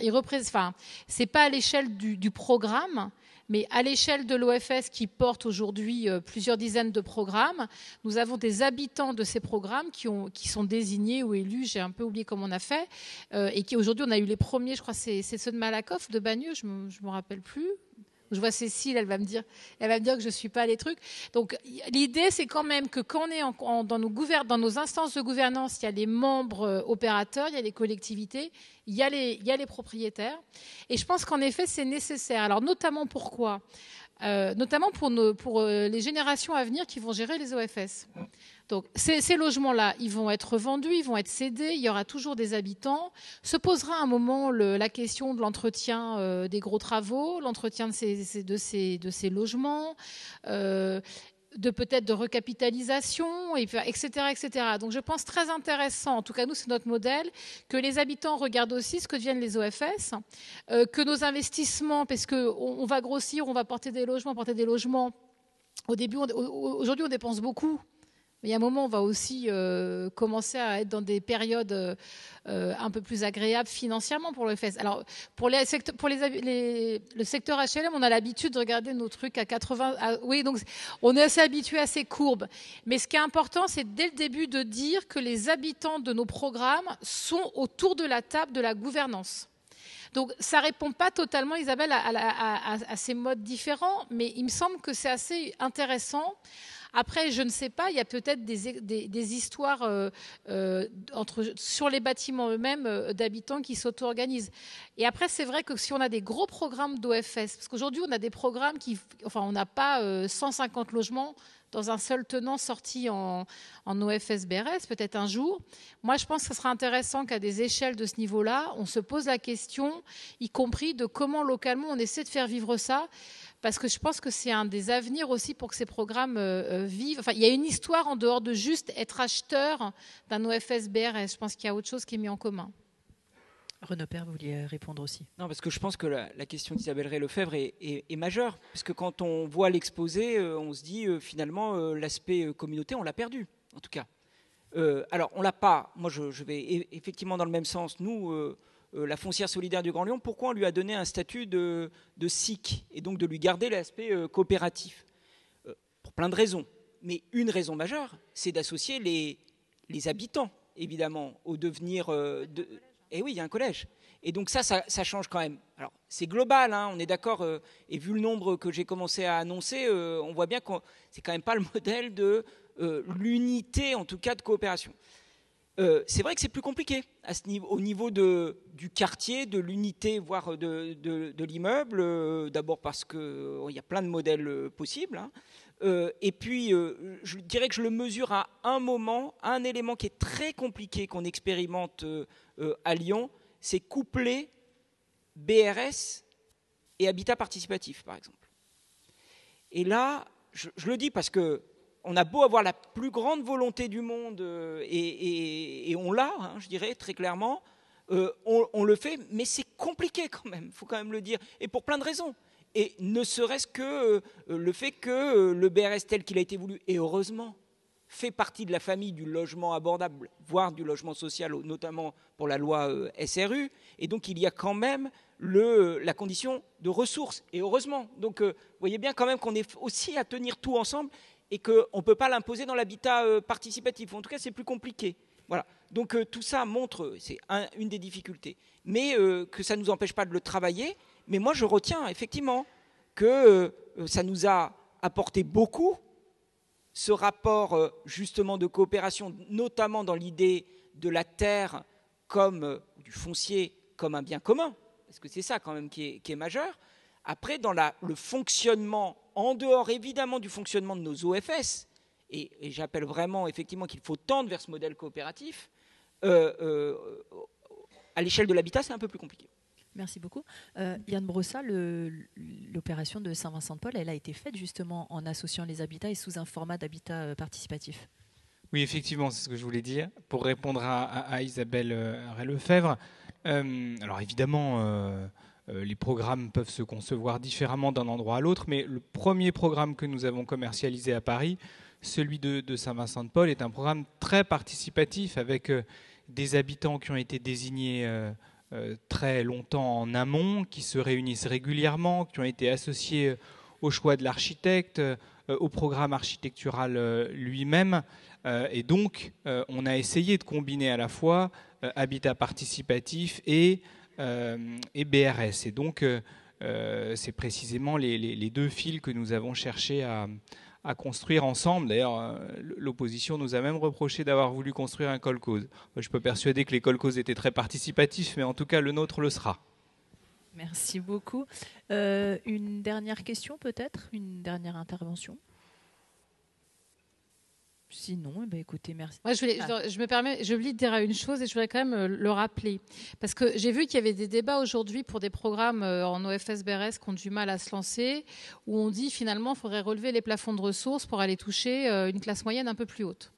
c'est pas à l'échelle du programme, mais à l'échelle de l'OFS qui porte aujourd'hui plusieurs dizaines de programmes, nous avons des habitants de ces programmes qui sont désignés ou élus, j'ai un peu oublié comment on a fait, et qui aujourd'hui, on a eu les premiers, je crois c'est ceux de Malakoff, de Bagneux, je me rappelle plus. Je vois Cécile, elle va me dire que je ne suis pas les trucs. Donc l'idée, c'est quand même que quand on est dans nos instances de gouvernance, il y a les membres opérateurs, il y a les collectivités, il y a les propriétaires. Et je pense qu'en effet, c'est nécessaire. Alors notamment pourquoi notamment pour les générations à venir qui vont gérer les OFS. Donc ces logements-là, ils vont être vendus, ils vont être cédés, il y aura toujours des habitants. Se posera à un moment la question de l'entretien des gros travaux, l'entretien de ces logements, peut-être de recapitalisation, etc., etc. Donc je pense très intéressant, en tout cas nous c'est notre modèle, que les habitants regardent aussi ce que deviennent les OFS, que nos investissements, parce qu'on va grossir, on va porter des logements. Au début, aujourd'hui on dépense beaucoup. Mais il y a un moment, on va aussi commencer à être dans des périodes un peu plus agréables financièrement pour le FS. Alors, pour le secteur HLM, on a l'habitude de regarder nos trucs à 80... oui, donc on est assez habitué à ces courbes. Mais ce qui est important, c'est dès le début de dire que les habitants de nos programmes sont autour de la table de la gouvernance. Donc, ça ne répond pas totalement, Isabelle, à ces modes différents, mais il me semble que c'est assez intéressant. Après, je ne sais pas, il y a peut-être des histoires sur les bâtiments eux-mêmes d'habitants qui s'auto-organisent. Et après, c'est vrai que si on a des gros programmes d'OFS, parce qu'aujourd'hui, on a des programmes on n'a pas 150 logements dans un seul tenant sorti en OFS-BRS, peut-être un jour. Moi, je pense que ce sera intéressant qu'à des échelles de ce niveau-là, on se pose la question, y compris de comment localement on essaie de faire vivre ça. Parce que je pense que c'est un des avenirs aussi pour que ces programmes vivent. Enfin, il y a une histoire en dehors de juste être acheteur d'un OFS-BRS. Je pense qu'il y a autre chose qui est mis en commun. Renaud Père, vous vouliez répondre aussi. Non, parce que je pense que la question d'Isabelle Ray-Lefebvre est majeure. Parce que quand on voit l'exposé, on se dit finalement l'aspect communauté, on l'a perdu, en tout cas. Alors, on l'a pas. Moi, je vais effectivement dans le même sens. Nous... la foncière solidaire du Grand Lyon, pourquoi on lui a donné un statut de SIC et donc de lui garder l'aspect coopératif pour plein de raisons. Mais une raison majeure, c'est d'associer les habitants, évidemment, au devenir Et oui, il y a un collège. Et donc ça change quand même. Alors, c'est global, hein, on est d'accord. Et vu le nombre que j'ai commencé à annoncer, on voit bien que c'est quand même pas le modèle de l'unité, en tout cas, de coopération. c'est vrai que c'est plus compliqué à ce niveau, au niveau du quartier, de l'unité, voire de l'immeuble. D'abord parce qu'il y a plein de modèles possibles. Hein. Et puis, je dirais que je le mesure à un moment, un élément qui est très compliqué qu'on expérimente à Lyon, c'est coupler BRS et habitat participatif, par exemple. Et là, je le dis parce que on a beau avoir la plus grande volonté du monde, et on l'a, hein, je dirais, très clairement, on le fait, mais c'est compliqué quand même, il faut quand même le dire, et pour plein de raisons. Et ne serait-ce que le fait que le BRS tel qu'il a été voulu, et heureusement, fait partie de la famille du logement abordable, voire du logement social, notamment pour la loi SRU, et donc il y a quand même la condition de ressources, et heureusement. Donc vous voyez bien quand même qu'on est aussi à tenir tout ensemble, et qu'on ne peut pas l'imposer dans l'habitat participatif. En tout cas, c'est plus compliqué. Voilà. Donc tout ça montre, c'est une des difficultés, mais que ça ne nous empêche pas de le travailler. Mais moi, je retiens effectivement que ça nous a apporté beaucoup, ce rapport justement de coopération, notamment dans l'idée de la terre comme du foncier comme un bien commun, parce que c'est ça quand même qui est majeur. Après, dans le fonctionnement, en dehors évidemment du fonctionnement de nos OFS, et j'appelle vraiment effectivement qu'il faut tendre vers ce modèle coopératif, à l'échelle de l'habitat, c'est un peu plus compliqué. Merci beaucoup. Yann Brossa, l'opération de Saint-Vincent-de-Paul, elle a été faite justement en associant les habitats et sous un format d'habitat participatif. Oui, effectivement, c'est ce que je voulais dire. Pour répondre à Isabelle Ray-Lefebvre, alors évidemment, les programmes peuvent se concevoir différemment d'un endroit à l'autre, mais le premier programme que nous avons commercialisé à Paris, celui de Saint-Vincent-de-Paul, est un programme très participatif avec des habitants qui ont été désignés très longtemps en amont, qui se réunissent régulièrement, qui ont été associés au choix de l'architecte, au programme architectural lui-même. Et donc, on a essayé de combiner à la fois habitat participatif et BRS. Et donc, c'est précisément les deux fils que nous avons cherché à construire ensemble. D'ailleurs, l'opposition nous a même reproché d'avoir voulu construire un kolkhoz. Je peux persuader que les kolkhozes étaient très participatifs, mais en tout cas, le nôtre le sera. Merci beaucoup. Une dernière question peut-être ? Une dernière intervention ? Sinon, écoutez, merci. Moi, je me permets, j'ai oublié de dire une chose et je voudrais quand même le rappeler. Parce que j'ai vu qu'il y avait des débats aujourd'hui pour des programmes en OFS-BRS qui ont du mal à se lancer, où on dit finalement qu'il faudrait relever les plafonds de ressources pour aller toucher une classe moyenne un peu plus haute.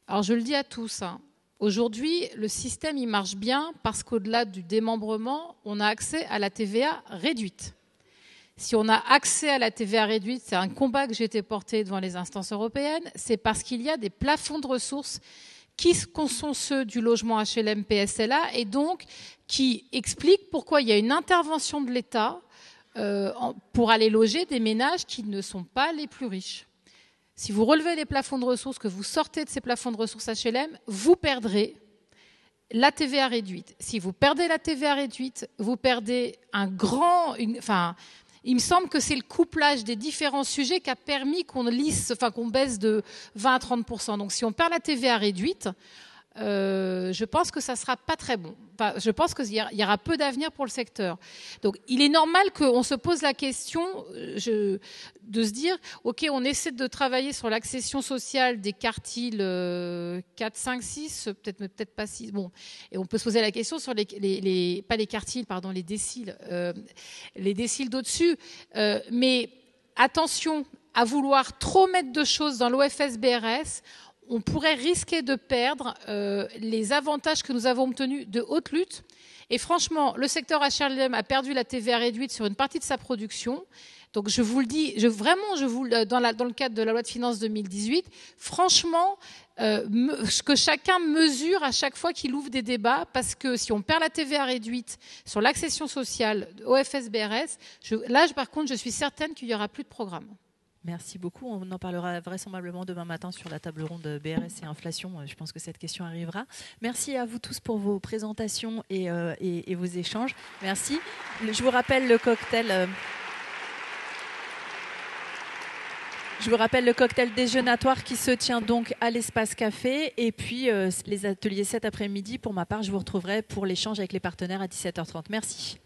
Alors je le dis à tous, hein. Aujourd'hui, le système il marche bien parce qu'au-delà du démembrement, on a accès à la TVA réduite. Si on a accès à la TVA réduite, c'est un combat que j'ai été porté devant les instances européennes, c'est parce qu'il y a des plafonds de ressources qui sont ceux du logement HLM PSLA et donc qui expliquent pourquoi il y a une intervention de l'État pour aller loger des ménages qui ne sont pas les plus riches. Si vous relevez les plafonds de ressources, que vous sortez de ces plafonds de ressources HLM, vous perdrez la TVA réduite. Si vous perdez la TVA réduite, vous perdez il me semble que c'est le couplage des différents sujets qui a permis qu'on baisse de 20 à 30%. Donc si on perd la TVA réduite, je pense que ça ne sera pas très bon. Enfin, je pense qu'il y aura peu d'avenir pour le secteur. Donc il est normal qu'on se pose la question de se dire, OK, on essaie de travailler sur l'accession sociale des quartiles 4, 5, 6, peut-être pas 6. Bon. Et on peut se poser la question sur pas les quartiles, pardon, les déciles d'au-dessus. Mais attention à vouloir trop mettre de choses dans l'OFS-BRS. On pourrait risquer de perdre les avantages que nous avons obtenus de haute lutte. Et franchement, le secteur HLM a perdu la TVA réduite sur une partie de sa production. Donc je vous le dis, dans le cadre de la loi de finances 2018, franchement, que chacun mesure à chaque fois qu'il ouvre des débats, parce que si on perd la TVA réduite sur l'accession sociale OFS-BRS, là par contre, je suis certaine qu'il n'y aura plus de programme. Merci beaucoup. On en parlera vraisemblablement demain matin sur la table ronde BRS et inflation. Je pense que cette question arrivera. Merci à vous tous pour vos présentations et vos échanges. Merci. Je vous rappelle le cocktail. Je vous rappelle le cocktail déjeunatoire qui se tient donc à l'espace café et puis les ateliers cet après-midi. Pour ma part, je vous retrouverai pour l'échange avec les partenaires à 17h30. Merci.